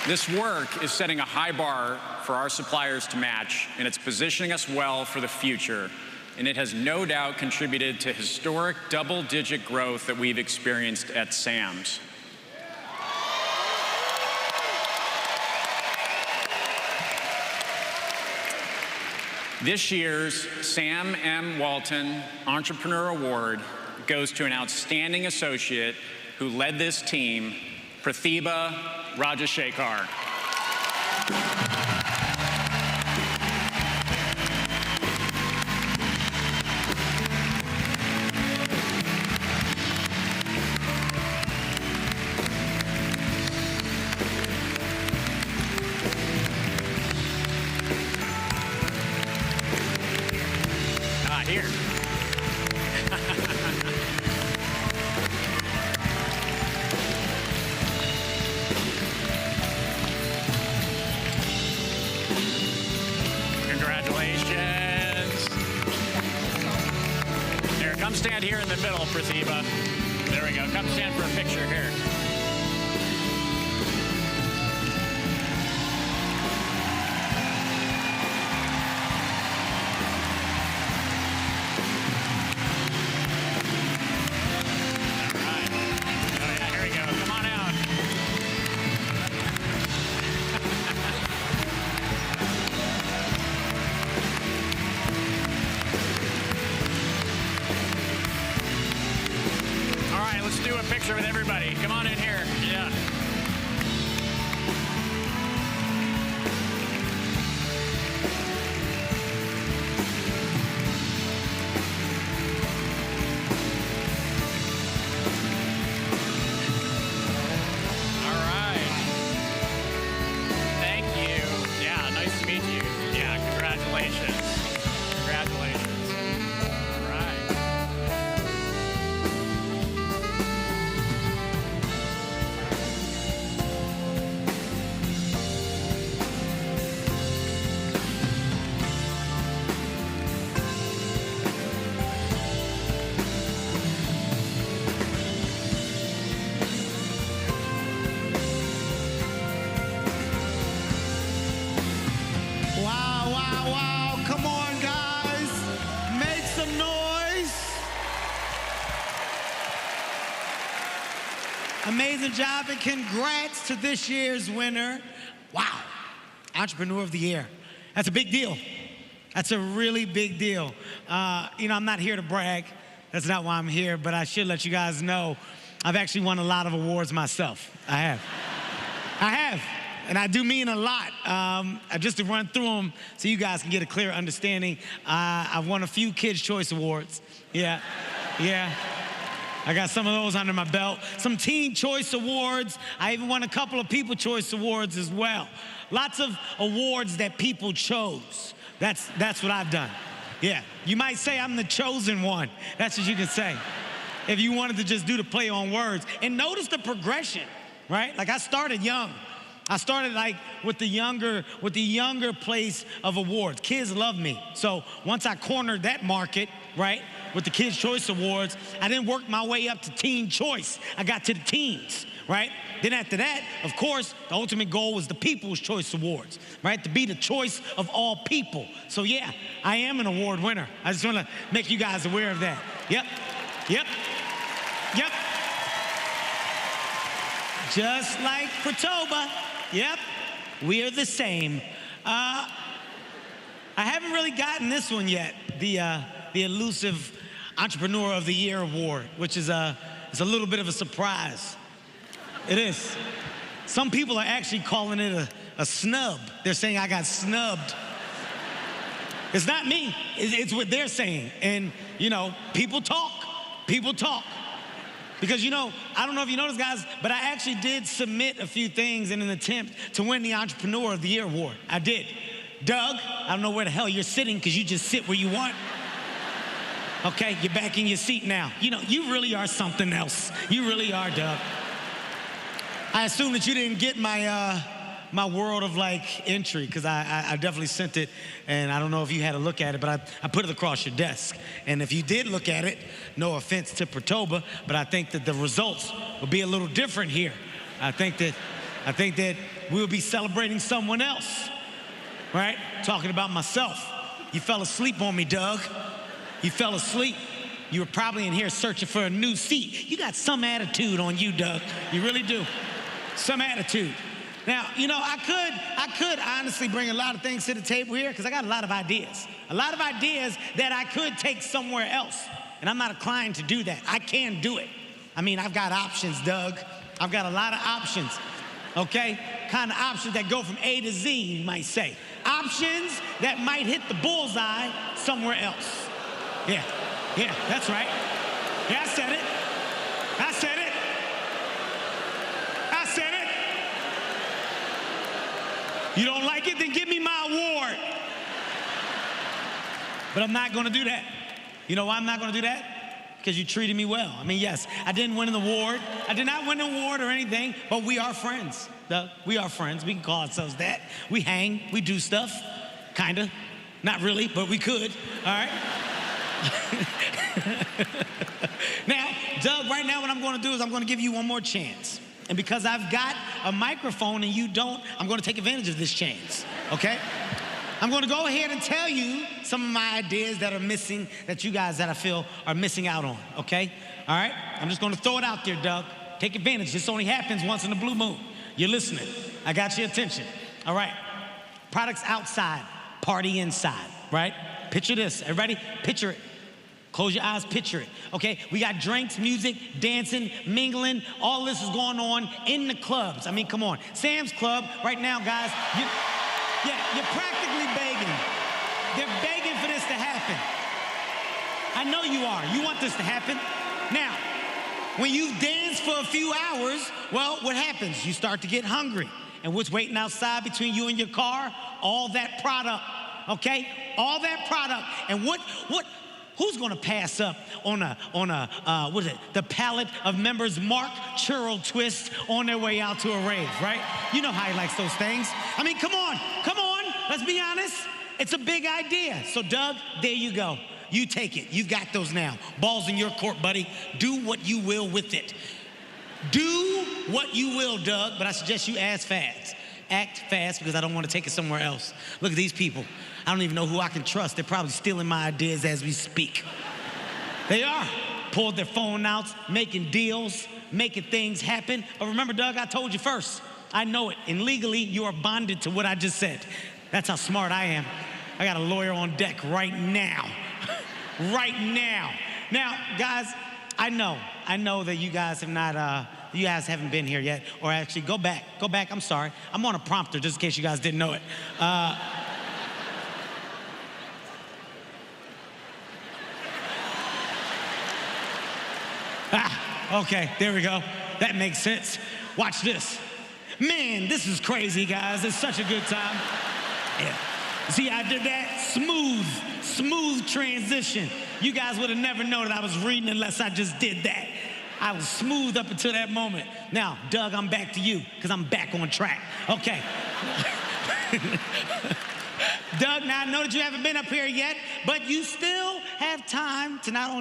This work is setting a high bar for our suppliers to match, and it's positioning us well for the future. And it has no doubt contributed to historic double-digit growth that we've experienced at Sam's. This year's Sam M. Walton Entrepreneur Award goes to an outstanding associate who led this team, Pratibha Rajashekar. Here. Congratulations. Here, come stand here in the middle, Pratibha. There we go. Come stand for a picture here. picture with everybody. Come on in here. Yeah. Amazing job and congrats to this year's winner. Wow, Entrepreneur of the Year. That's a big deal. That's a really big deal. You know, I'm not here to brag. That's not why I'm here, but I should let you guys know I've actually won a lot of awards myself. I have. And I do mean a lot. Just to run through them so you guys can get a clear understanding. I've won a few Kids' Choice Awards. Yeah. I got some of those under my belt. Some Teen Choice Awards. I even won a couple of People Choice Awards as well. Lots of awards that people chose. That's what I've done. Yeah, you might say I'm the chosen one. That's what you can say. If you wanted to just do the play on words. And notice the progression, right? Like I started young. I started like with the younger place of awards. Kids love me. So once I cornered that market, right, with the Kids' Choice Awards, I didn't work my way up to Teen Choice. I got to the teens, right? Then after that, of course, the ultimate goal was the People's Choice Awards, right? To be the choice of all people. So yeah, I am an award winner. I just want to make you guys aware of that. Yep. Just like Pretoba. Yep, we are the same. I haven't really gotten this one yet, the elusive Entrepreneur of the Year award, which is it's a little bit of a surprise. It is. Some people are actually calling it a snub. They're saying I got snubbed. It's not me, it's what they're saying. And, you know, people talk. Because, you know, I don't know if you noticed, guys, but I actually did submit a few things in an attempt to win the Entrepreneur of the Year award. I did. Doug, I don't know where the hell you're sitting because you just sit where you want. Okay, you're back in your seat now. You know, you really are something else. You really are, Doug. I assume that you didn't get my my World of like entry because I definitely sent it, and I don't know if you had a look at it, but I put it across your desk. And if you did look at it, no offense to Pretoba, but I think that the results will be a little different here. I think that we'll be celebrating someone else, right? Talking about myself. You fell asleep on me, Doug. You fell asleep. You were probably in here searching for a new seat. You got some attitude on you, Doug. You really do. Some attitude. Now, you know, I could honestly bring a lot of things to the table here because I got a lot of ideas. A lot of ideas that I could take somewhere else. And I'm not inclined to do that. I can do it. I mean, I've got options, Doug. I've got a lot of options, okay? Kind of options that go from A to Z, you might say. Options that might hit the bullseye somewhere else. Yeah, that's right. Yeah, I said it. You don't like it? Then give me my award. But I'm not going to do that. You know why I'm not going to do that? Because you treated me well. I mean, yes, I didn't win an award. I did not win an award or anything, but we are friends. We are friends. We can call ourselves that. We hang. We do stuff. Kind of. Not really, but we could. All right? Now, Doug, right now what I'm going to do is I'm going to give you one more chance. And because I've got a microphone and you don't, I'm going to take advantage of this chance, okay? I'm going to go ahead and tell you some of my ideas that are missing, that you guys that I feel are missing out on, okay? All right? I'm just going to throw it out there, Doug. Take advantage. This only happens once in a blue moon. You're listening. I got your attention. All right. Products outside, party inside, right? Picture this. Everybody, picture it. Close your eyes, picture it, okay? We got drinks, music, dancing, mingling. All this is going on in the clubs. I mean, come on. Sam's Club, right now, guys, you're practically begging. They're begging for this to happen. I know you are. You want this to happen. Now, when you dance for a few hours, well, what happens? You start to get hungry. And what's waiting outside between you and your car? All that product, okay? All that product. And who's gonna pass up on the pallet of members Mark Churl Twist on their way out to a rave, right? You know how he likes those things. I mean, come on, let's be honest. It's a big idea. So Doug, there you go. You take it, you've got those now. Ball's in your court, buddy. Do what you will with it. Do what you will, Doug, but I suggest you act fast because I don't want to take it somewhere else. Look at these people. I don't even know who I can trust. They're probably stealing my ideas as we speak. They are. Pulled their phone out, making deals, making things happen. But remember, Doug, I told you first. I know it. And legally, you are bonded to what I just said. That's how smart I am. I got a lawyer on deck right now. Right now. Now, guys, I know that you guys have not, you guys haven't been here yet. Or actually, go back, I'm sorry. I'm on a prompter just in case you guys didn't know it. Okay, there we go. That makes sense. Watch this. Man, this is crazy, guys. It's such a good time. Yeah. See, I did that smooth transition. You guys would have never known that I was reading unless I just did that. I was smooth up until that moment. Now, Doug, I'm back to you because I'm back on track. Okay. Doug, now I know that you haven't been up here yet, but you still have time to not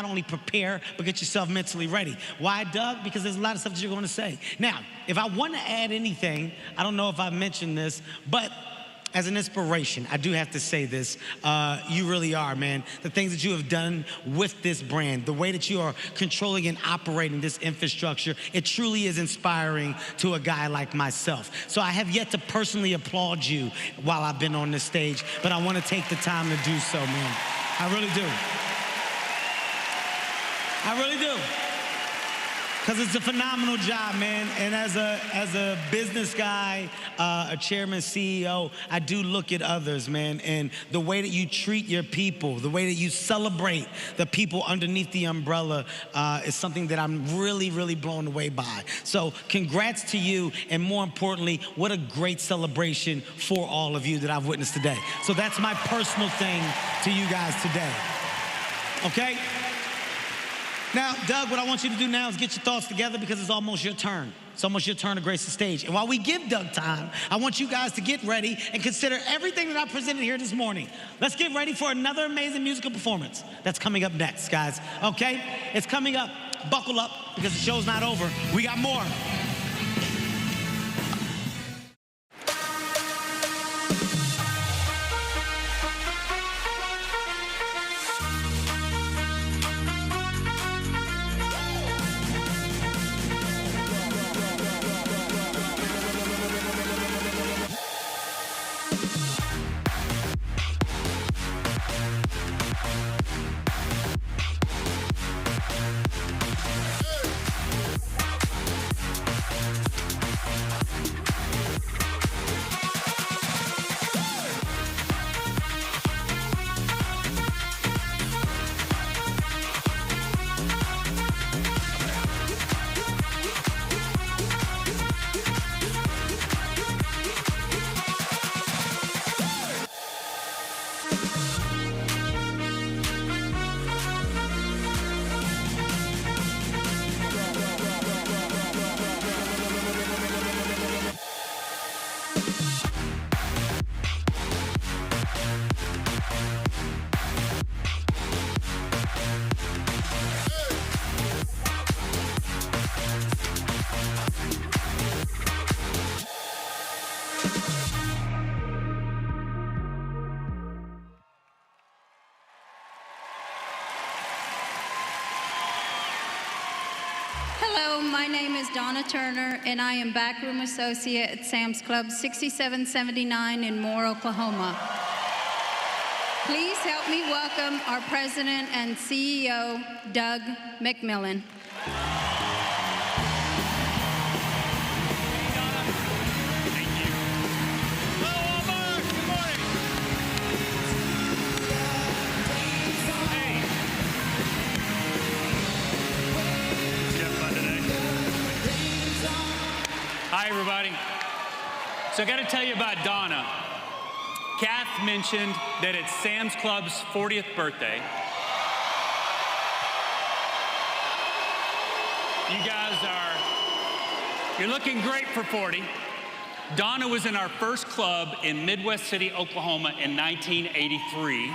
only prepare, but get yourself mentally ready. Why, Doug? Because there's a lot of stuff that you're going to say. Now, if I want to add anything, I don't know if I mentioned this, but as an inspiration, I do have to say this. You really are, man. The things that you have done with this brand, the way that you are controlling and operating this infrastructure, it truly is inspiring to a guy like myself. So I have yet to personally applaud you while I've been on this stage, but I want to take the time to do so, man. I really do. I really do. Because it's a phenomenal job, man. And as a business guy, a chairman, CEO, I do look at others, man. And the way that you treat your people, the way that you celebrate the people underneath the umbrella is something that I'm really, really blown away by. So congrats to you. And more importantly, what a great celebration for all of you that I've witnessed today. So that's my personal thing to you guys today. Okay? Now, Doug, what I want you to do now is get your thoughts together because it's almost your turn. It's almost your turn to grace the stage. And while we give Doug time, I want you guys to get ready and consider everything that I presented here this morning. Let's get ready for another amazing musical performance that's coming up next, guys. Okay? It's coming up. Buckle up because the show's not over. We got more. Hello, my name is Donna Turner, and I am backroom associate at Sam's Club 6779 in Moore, Oklahoma. Please help me welcome our President and CEO, Doug McMillon. Hi, everybody. So I got to tell you about Donna. Kath mentioned that it's Sam's Club's 40th birthday. You guys you're looking great for 40. Donna was in our first club in Midwest City, Oklahoma in 1983.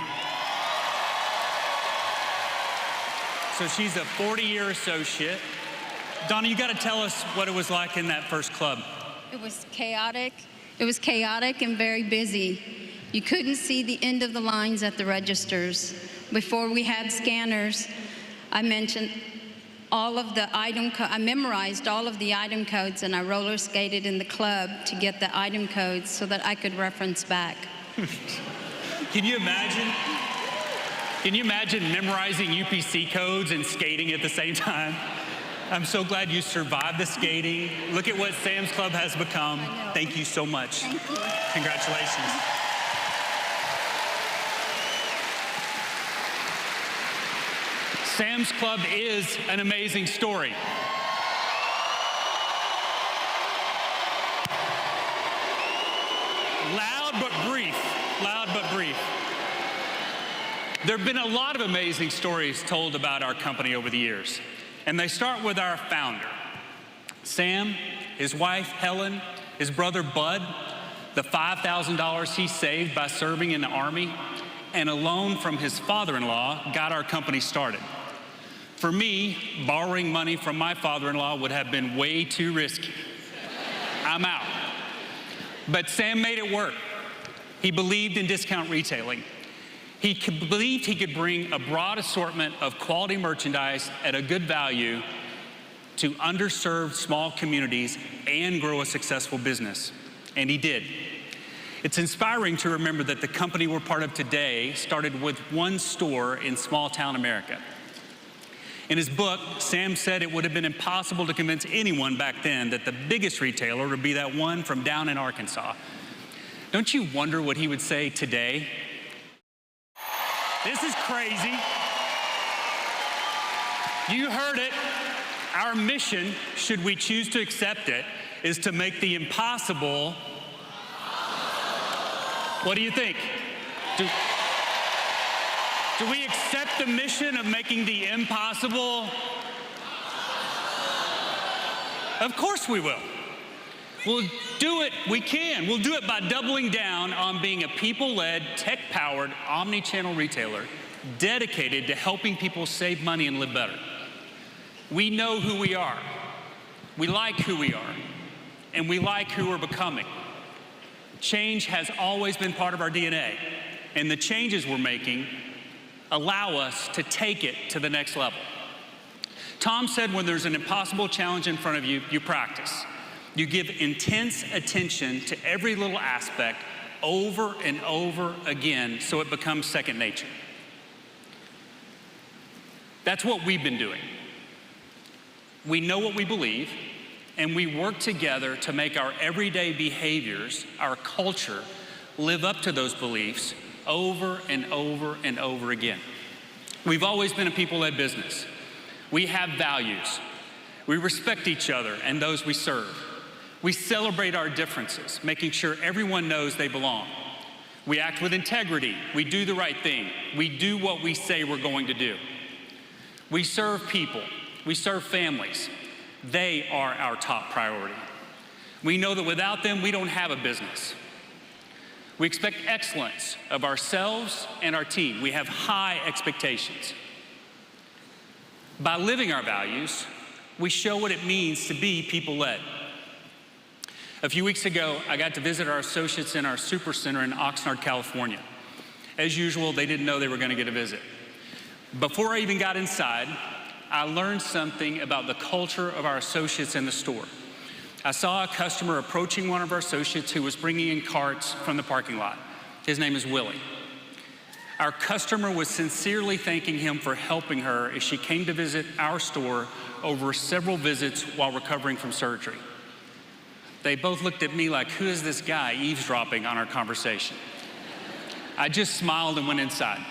So she's a 40-year associate. Donna, you got to tell us what it was like in that first club. It was chaotic. It was chaotic and very busy. You couldn't see the end of the lines at the registers. Before we had scanners, I mentioned all of the I memorized all of the item codes, and I roller skated in the club to get the item codes so that I could reference back. Can you imagine? Can you imagine memorizing UPC codes and skating at the same time? I'm so glad you survived the skating. Look at what Sam's Club has become. Thank you so much. Thank you. Congratulations. Sam's Club is an amazing story. Loud but brief. Loud but brief. There have been a lot of amazing stories told about our company over the years. And they start with our founder, Sam, his wife, Helen, his brother, Bud, the $5,000 he saved by serving in the Army, and a loan from his father-in-law got our company started. For me, borrowing money from my father-in-law would have been way too risky. I'm out. But Sam made it work. He believed in discount retailing. He believed he could bring a broad assortment of quality merchandise at a good value to underserved small communities and grow a successful business. And he did. It's inspiring to remember that the company we're part of today started with one store in small town America. In his book, Sam said it would have been impossible to convince anyone back then that the biggest retailer would be that one from down in Arkansas. Don't you wonder what he would say today? This is crazy. You heard it. Our mission, should we choose to accept it, is to make the impossible. What do you think? Do we accept the mission of making the impossible? Of course we will. We'll do it, we can. We'll do it by doubling down on being a people-led, tech-powered, omni-channel retailer dedicated to helping people save money and live better. We know who we are. We like who we are. And we like who we're becoming. Change has always been part of our DNA. And the changes we're making allow us to take it to the next level. Tom said when there's an impossible challenge in front of you, you practice. You give intense attention to every little aspect over and over again so it becomes second nature. That's what we've been doing. We know what we believe, and we work together to make our everyday behaviors, our culture, live up to those beliefs over and over and over again. We've always been a people-led business. We have values. We respect each other and those we serve. We celebrate our differences, making sure everyone knows they belong. We act with integrity. We do the right thing. We do what we say we're going to do. We serve people. We serve families. They are our top priority. We know that without them, we don't have a business. We expect excellence of ourselves and our team. We have high expectations. By living our values, we show what it means to be people-led. A few weeks ago, I got to visit our associates in our super center in Oxnard, California. As usual, they didn't know they were going to get a visit. Before I even got inside, I learned something about the culture of our associates in the store. I saw a customer approaching one of our associates who was bringing in carts from the parking lot. His name is Willie. Our customer was sincerely thanking him for helping her as she came to visit our store over several visits while recovering from surgery. They both looked at me like, who is this guy eavesdropping on our conversation? I just smiled and went inside.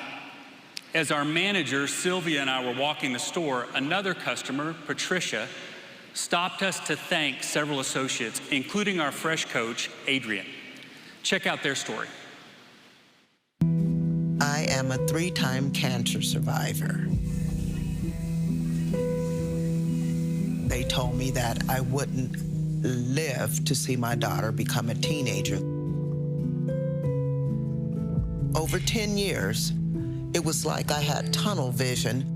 As our manager, Sylvia, and I were walking the store, another customer, Patricia, stopped us to thank several associates, including our fresh coach, Adrian. Check out their story. I am a 3-time cancer survivor. They told me that I wouldn't live to see my daughter become a teenager. Over 10 years, it was like I had tunnel vision.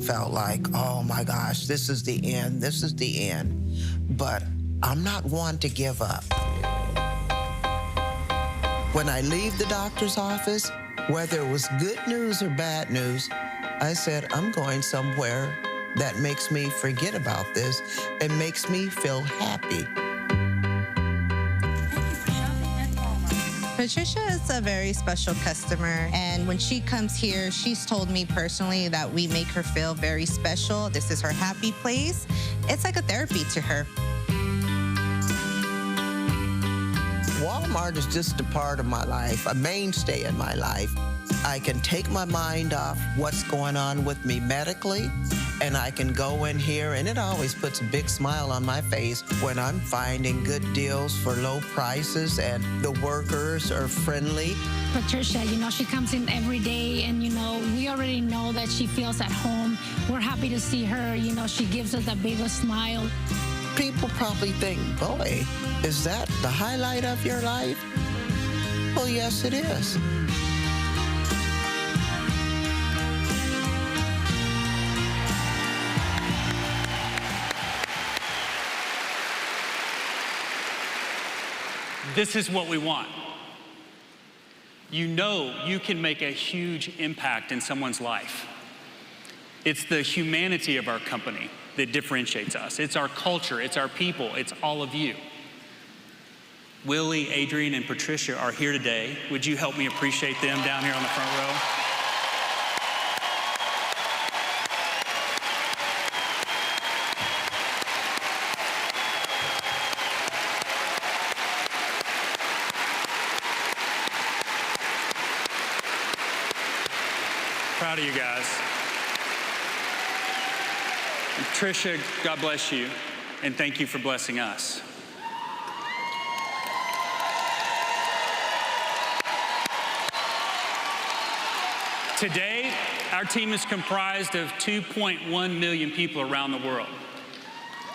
Felt like, oh my gosh, this is the end, this is the end. But I'm not one to give up. When I leave the doctor's office, whether it was good news or bad news, I said, I'm going somewhere that makes me forget about this and makes me feel happy. Patricia is a very special customer, and when she comes here, she's told me personally that we make her feel very special. This is her happy place. It's like a therapy to her. Walmart is just a part of my life, a mainstay in my life. I can take my mind off what's going on with me medically, and I can go in here, and it always puts a big smile on my face when I'm finding good deals for low prices, and the workers are friendly. Patricia, she comes in every day, and, we already know that she feels at home. We're happy to see her. She gives us the biggest smile. People probably think, boy, is that the highlight of your life? Well, yes, it is. This is what we want. You can make a huge impact in someone's life. It's the humanity of our company that differentiates us. It's our culture, it's our people, it's all of you. Willie, Adrian, and Patricia are here today. Would you help me appreciate them down here on the front row? Proud of you guys. And Patricia, God bless you, and thank you for blessing us. Today, our team is comprised of 2.1 million people around the world.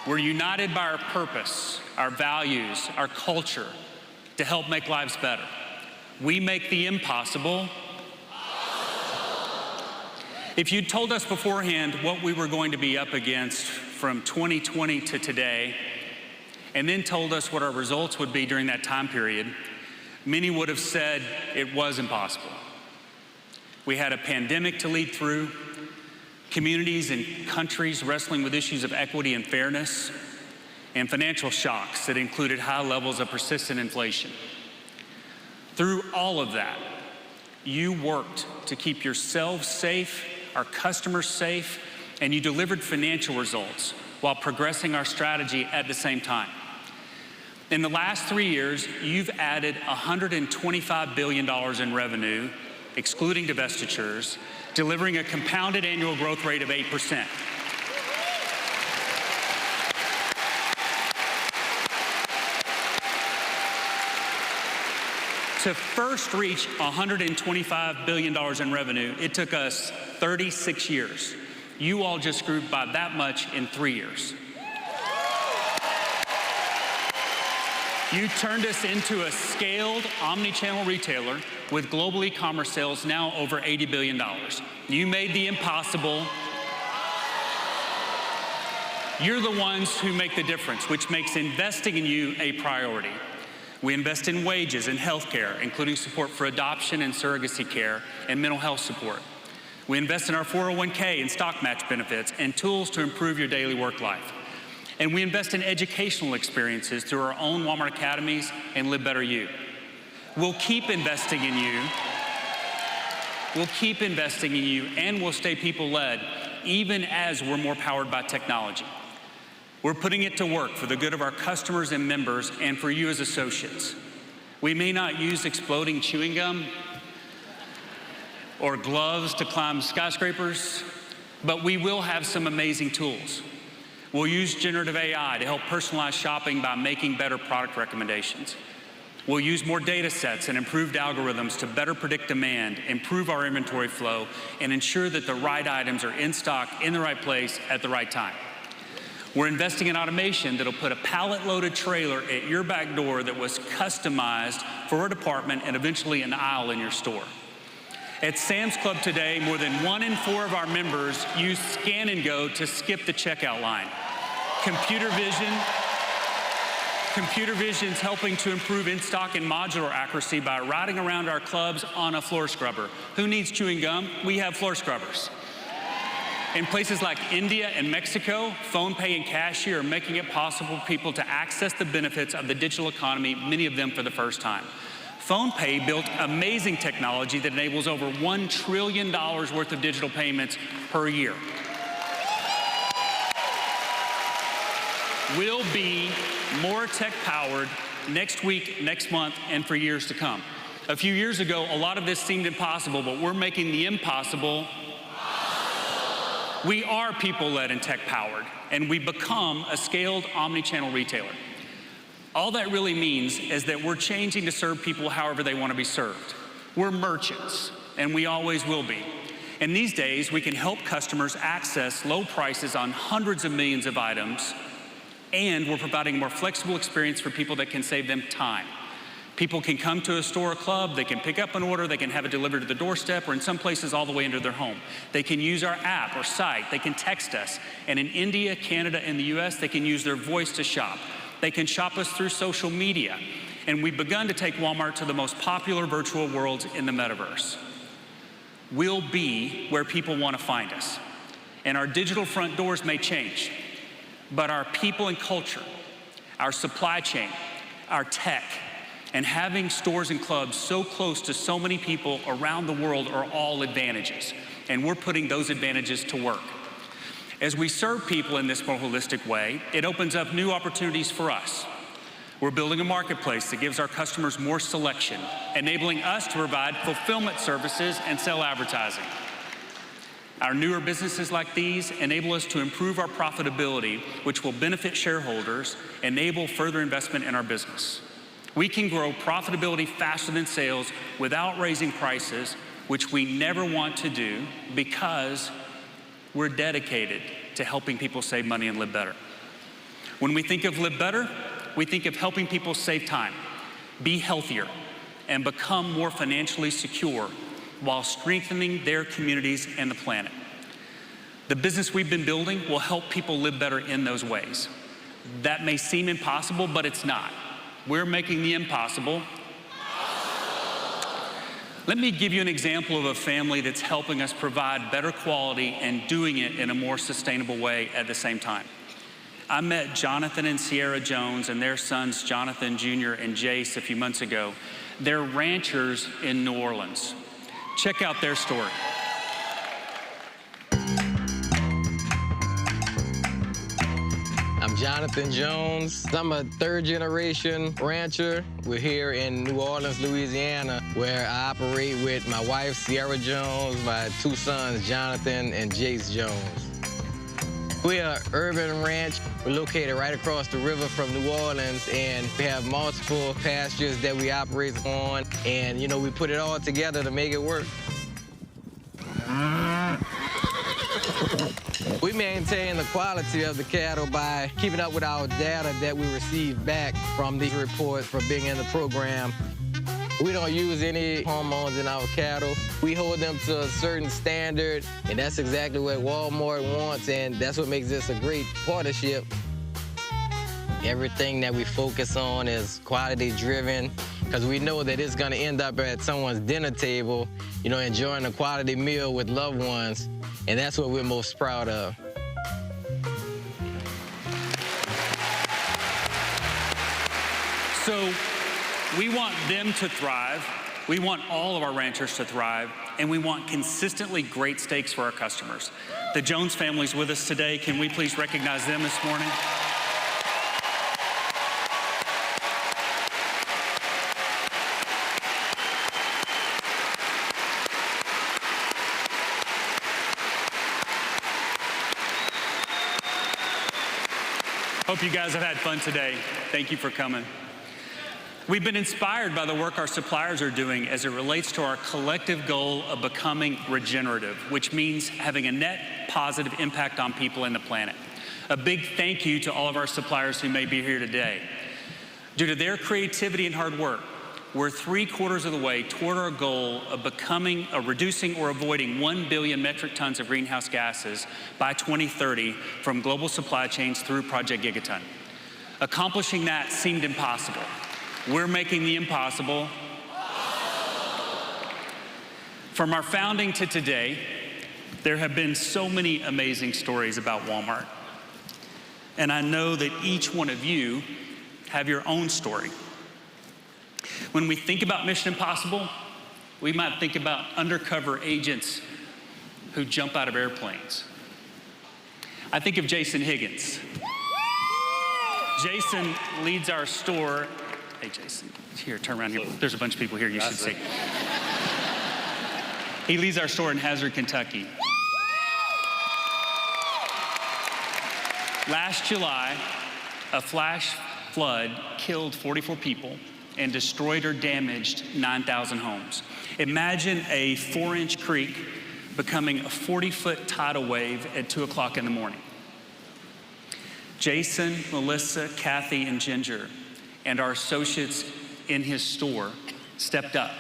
We're united by our purpose, our values, our culture to help make lives better. We make the impossible. If you'd told us beforehand what we were going to be up against from 2020 to today, and then told us what our results would be during that time period, many would have said it was impossible. We had a pandemic to lead through, communities and countries wrestling with issues of equity and fairness, and financial shocks that included high levels of persistent inflation. Through all of that, you worked to keep yourselves safe, our customers safe, and you delivered financial results while progressing our strategy at the same time. In the last 3 years, you've added $125 billion in revenue, excluding divestitures, delivering a compounded annual growth rate of 8%. To first reach $125 billion in revenue, it took us 36 years. You all just grew by that much in 3 years. You turned us into a scaled omni-channel retailer with global e-commerce sales now over $80 billion. You made the impossible. You're the ones who make the difference, which makes investing in you a priority. We invest in wages and health care, including support for adoption and surrogacy care and mental health support. We invest in our 401k and stock match benefits and tools to improve your daily work life. And we invest in educational experiences through our own Walmart Academies and Live Better You. We'll keep investing in you We'll keep investing in you, and we'll stay people-led, even as we're more powered by technology. We're putting it to work for the good of our customers and members and for you as associates. We may not use exploding chewing gum or gloves to climb skyscrapers, but we will have some amazing tools. We'll use generative AI to help personalize shopping by making better product recommendations. We'll use more data sets and improved algorithms to better predict demand, improve our inventory flow, and ensure that the right items are in stock in the right place at the right time. We're investing in automation that'll put a pallet-loaded trailer at your back door that was customized for a department and eventually an aisle in your store. At Sam's Club today, more than 1 in 4 of our members use Scan and Go to skip the checkout line. Computer vision's helping to improve in-stock and modular accuracy by riding around our clubs on a floor scrubber. Who needs chewing gum? We have floor scrubbers. In places like India and Mexico, phone pay and cashier are making it possible for people to access the benefits of the digital economy, many of them for the first time. PhonePay built amazing technology that enables over $1 trillion worth of digital payments per year. We'll be more tech-powered next week, next month, and for years to come. A few years ago, a lot of this seemed impossible, but we're making the impossible possible. We are people-led and tech-powered, and we become a scaled omni-channel retailer. All that really means is that we're changing to serve people however they want to be served. We're merchants, and we always will be. And these days, we can help customers access low prices on hundreds of millions of items, and we're providing a more flexible experience for people that can save them time. People can come to a store or club, they can pick up an order, they can have it delivered to the doorstep, or in some places all the way into their home. They can use our app or site, they can text us, and in India, Canada, and the US, they can use their voice to shop. They can shop us through social media, and we've begun to take Walmart to the most popular virtual worlds in the metaverse. We'll be where people want to find us, and our digital front doors may change, but our people and culture, our supply chain, our tech, and having stores and clubs so close to so many people around the world are all advantages, and we're putting those advantages to work. As we serve people in this more holistic way, it opens up new opportunities for us. We're building a marketplace that gives our customers more selection, enabling us to provide fulfillment services and sell advertising. Our newer businesses like these enable us to improve our profitability, which will benefit shareholders, enable further investment in our business. We can grow profitability faster than sales without raising prices, which we never want to do because we're dedicated to helping people save money and live better. When we think of live better, we think of helping people save time, be healthier, and become more financially secure while strengthening their communities and the planet. The business we've been building will help people live better in those ways. That may seem impossible, but it's not. We're making the impossible possible. Let me give you an example of a family that's helping us provide better quality and doing it in a more sustainable way at the same time. I met Jonathan and Sierra Jones and their sons, Jonathan Jr. and Jace, a few months ago. They're ranchers in New Orleans. Check out their story. I'm Jonathan Jones. I'm a third-generation rancher. We're here in New Orleans, Louisiana, where I operate with my wife, Sierra Jones, my two sons, Jonathan and Jace Jones. We're an urban ranch. We're located right across the river from New Orleans, and we have multiple pastures that we operate on, and, you know, we put it all together to make it work. We maintain the quality of the cattle by keeping up with our data that we receive back from these reports from being in the program. We don't use any hormones in our cattle. We hold them to a certain standard, and that's exactly what Walmart wants, and that's what makes this a great partnership. Everything that we focus on is quality-driven, because we know that it's gonna end up at someone's dinner table, you know, enjoying a quality meal with loved ones, and that's what we're most proud of. So we want them to thrive. We want all of our ranchers to thrive. and we want consistently great steaks for our customers. The Jones family's with us today. Can we please recognize them this morning? Hope you guys have had fun today. Thank you for coming. We've been inspired by the work our suppliers are doing as it relates to our collective goal of becoming regenerative, which means having a net positive impact on people and the planet. A big thank you to all of our suppliers who may be here today. Due to their creativity and hard work, we're 3/4 of the way toward our goal of reducing or avoiding 1 billion metric tons of greenhouse gases by 2030 from global supply chains through Project Gigaton. Accomplishing that seemed impossible. We're making the impossible. From our founding to today, there have been so many amazing stories about Walmart. And I know that each one of you have your own story. When we think about Mission Impossible, we might think about undercover agents who jump out of airplanes. I think of Jason Higgins. Jason leads our store. Hey, Jason, here, turn around here. There's a bunch of people here you should see. He leads our store in Hazard, Kentucky. Last July, a flash flood killed 44 people and destroyed or damaged 9,000 homes. Imagine a 4-inch creek becoming a 40-foot tidal wave at 2 o'clock in the morning. Jason, Melissa, Kathy, and Ginger, and our associates in his store stepped up.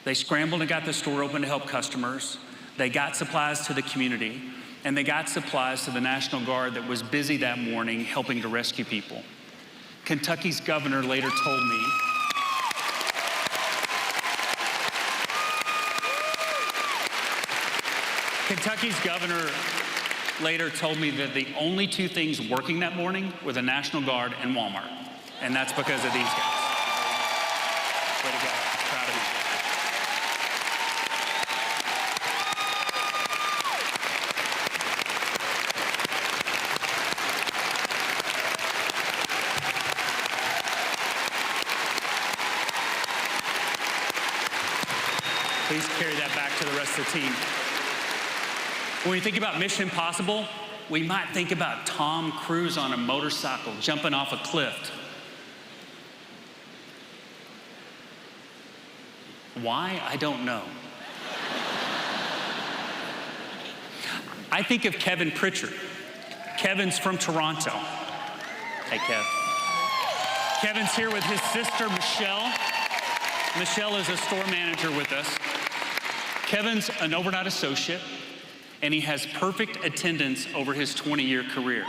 They scrambled and got the store open to help customers. They got supplies to the community, and they got supplies to the National Guard that was busy that morning helping to rescue people. Kentucky's governor later told me that the only two things working that morning were the National Guard and Walmart. And that's because of these guys. Way to go. Proud of you. Please carry that back to the rest of the team. When we think about Mission Impossible, we might think about Tom Cruise on a motorcycle jumping off a cliff. Why? I don't know. I think of Kevin Pritchard. Kevin's from Toronto. Hey, Kev. Kevin's here with his sister, Michelle. Michelle is a store manager with us. Kevin's an overnight associate, and he has perfect attendance over his 20-year career.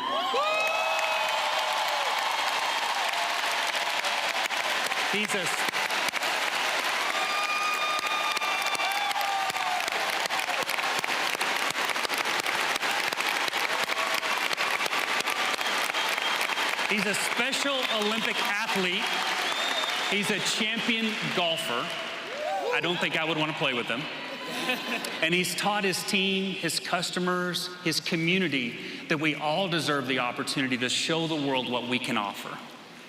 He's a Special Olympic athlete. He's a champion golfer. I don't think I would want to play with him. And he's taught his team, his customers, his community that we all deserve the opportunity to show the world what we can offer.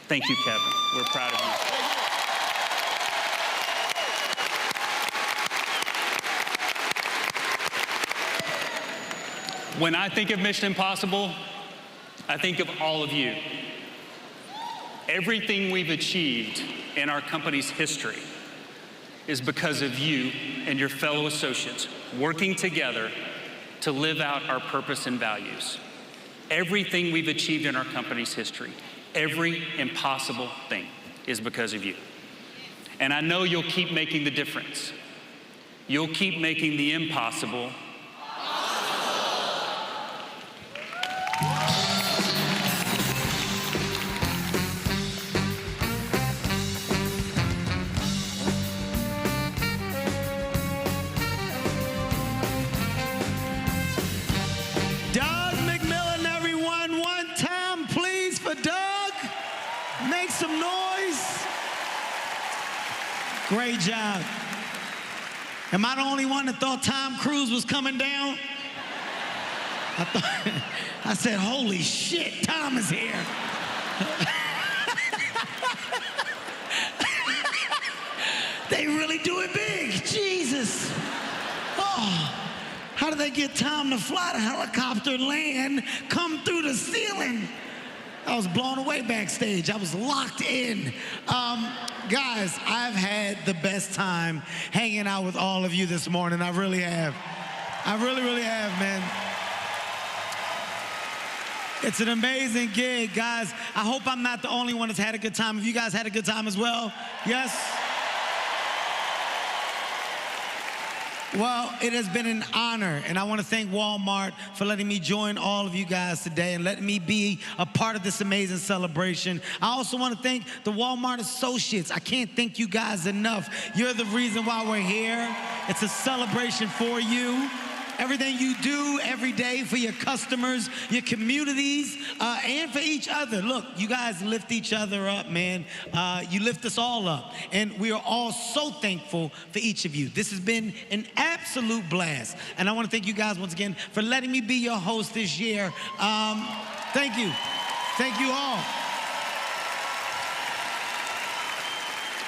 Thank you, Kevin. We're proud of you. When I think of Mission Impossible, I think of all of you. Everything we've achieved in our company's history is because of you and your fellow associates working together to live out our purpose and values. Everything we've achieved in our company's history, every impossible thing, is because of you. And I know you'll keep making the difference. You'll keep making the impossible Great job. Am I the only one that thought Tom Cruise was coming down? I said, holy shit, Tom is here. They really do it big, Jesus. Oh, how did they get Tom to fly the helicopter, land, come through the ceiling? I was blown away backstage. I was locked in. Guys, I've had the best time hanging out with all of you this morning. I really have. I really, really have, man. It's an amazing gig, guys. I hope I'm not the only one that's had a good time. Have you guys had a good time as well? Yes? Well, it has been an honor, and I want to thank Walmart for letting me join all of you guys today and letting me be a part of this amazing celebration. I also want to thank the Walmart associates. I can't thank you guys enough. You're the reason why we're here. It's a celebration for you. Everything you do every day for your customers, your communities, and for each other. Look, you guys lift each other up, man. You lift us all up. And we are all so thankful for each of you. This has been an absolute blast. And I want to thank you guys once again for letting me be your host this year. Thank you. Thank you all.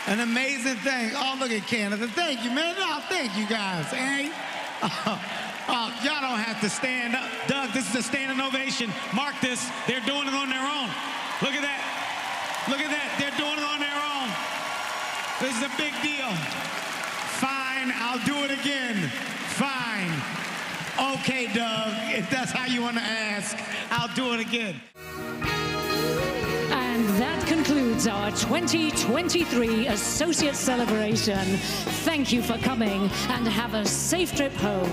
An amazing thing. Oh, look at Canada. Thank you, man. Oh, thank you guys. Hey. Oh, y'all don't have to stand up. Doug, this is a standing ovation. Mark this. They're doing it on their own. Look at that. Look at that. They're doing it on their own. This is a big deal. Fine, I'll do it again. Fine. Okay, Doug, if that's how you want to ask, I'll do it again. And that concludes our 2023 Associate Celebration. Thank you for coming and have a safe trip home.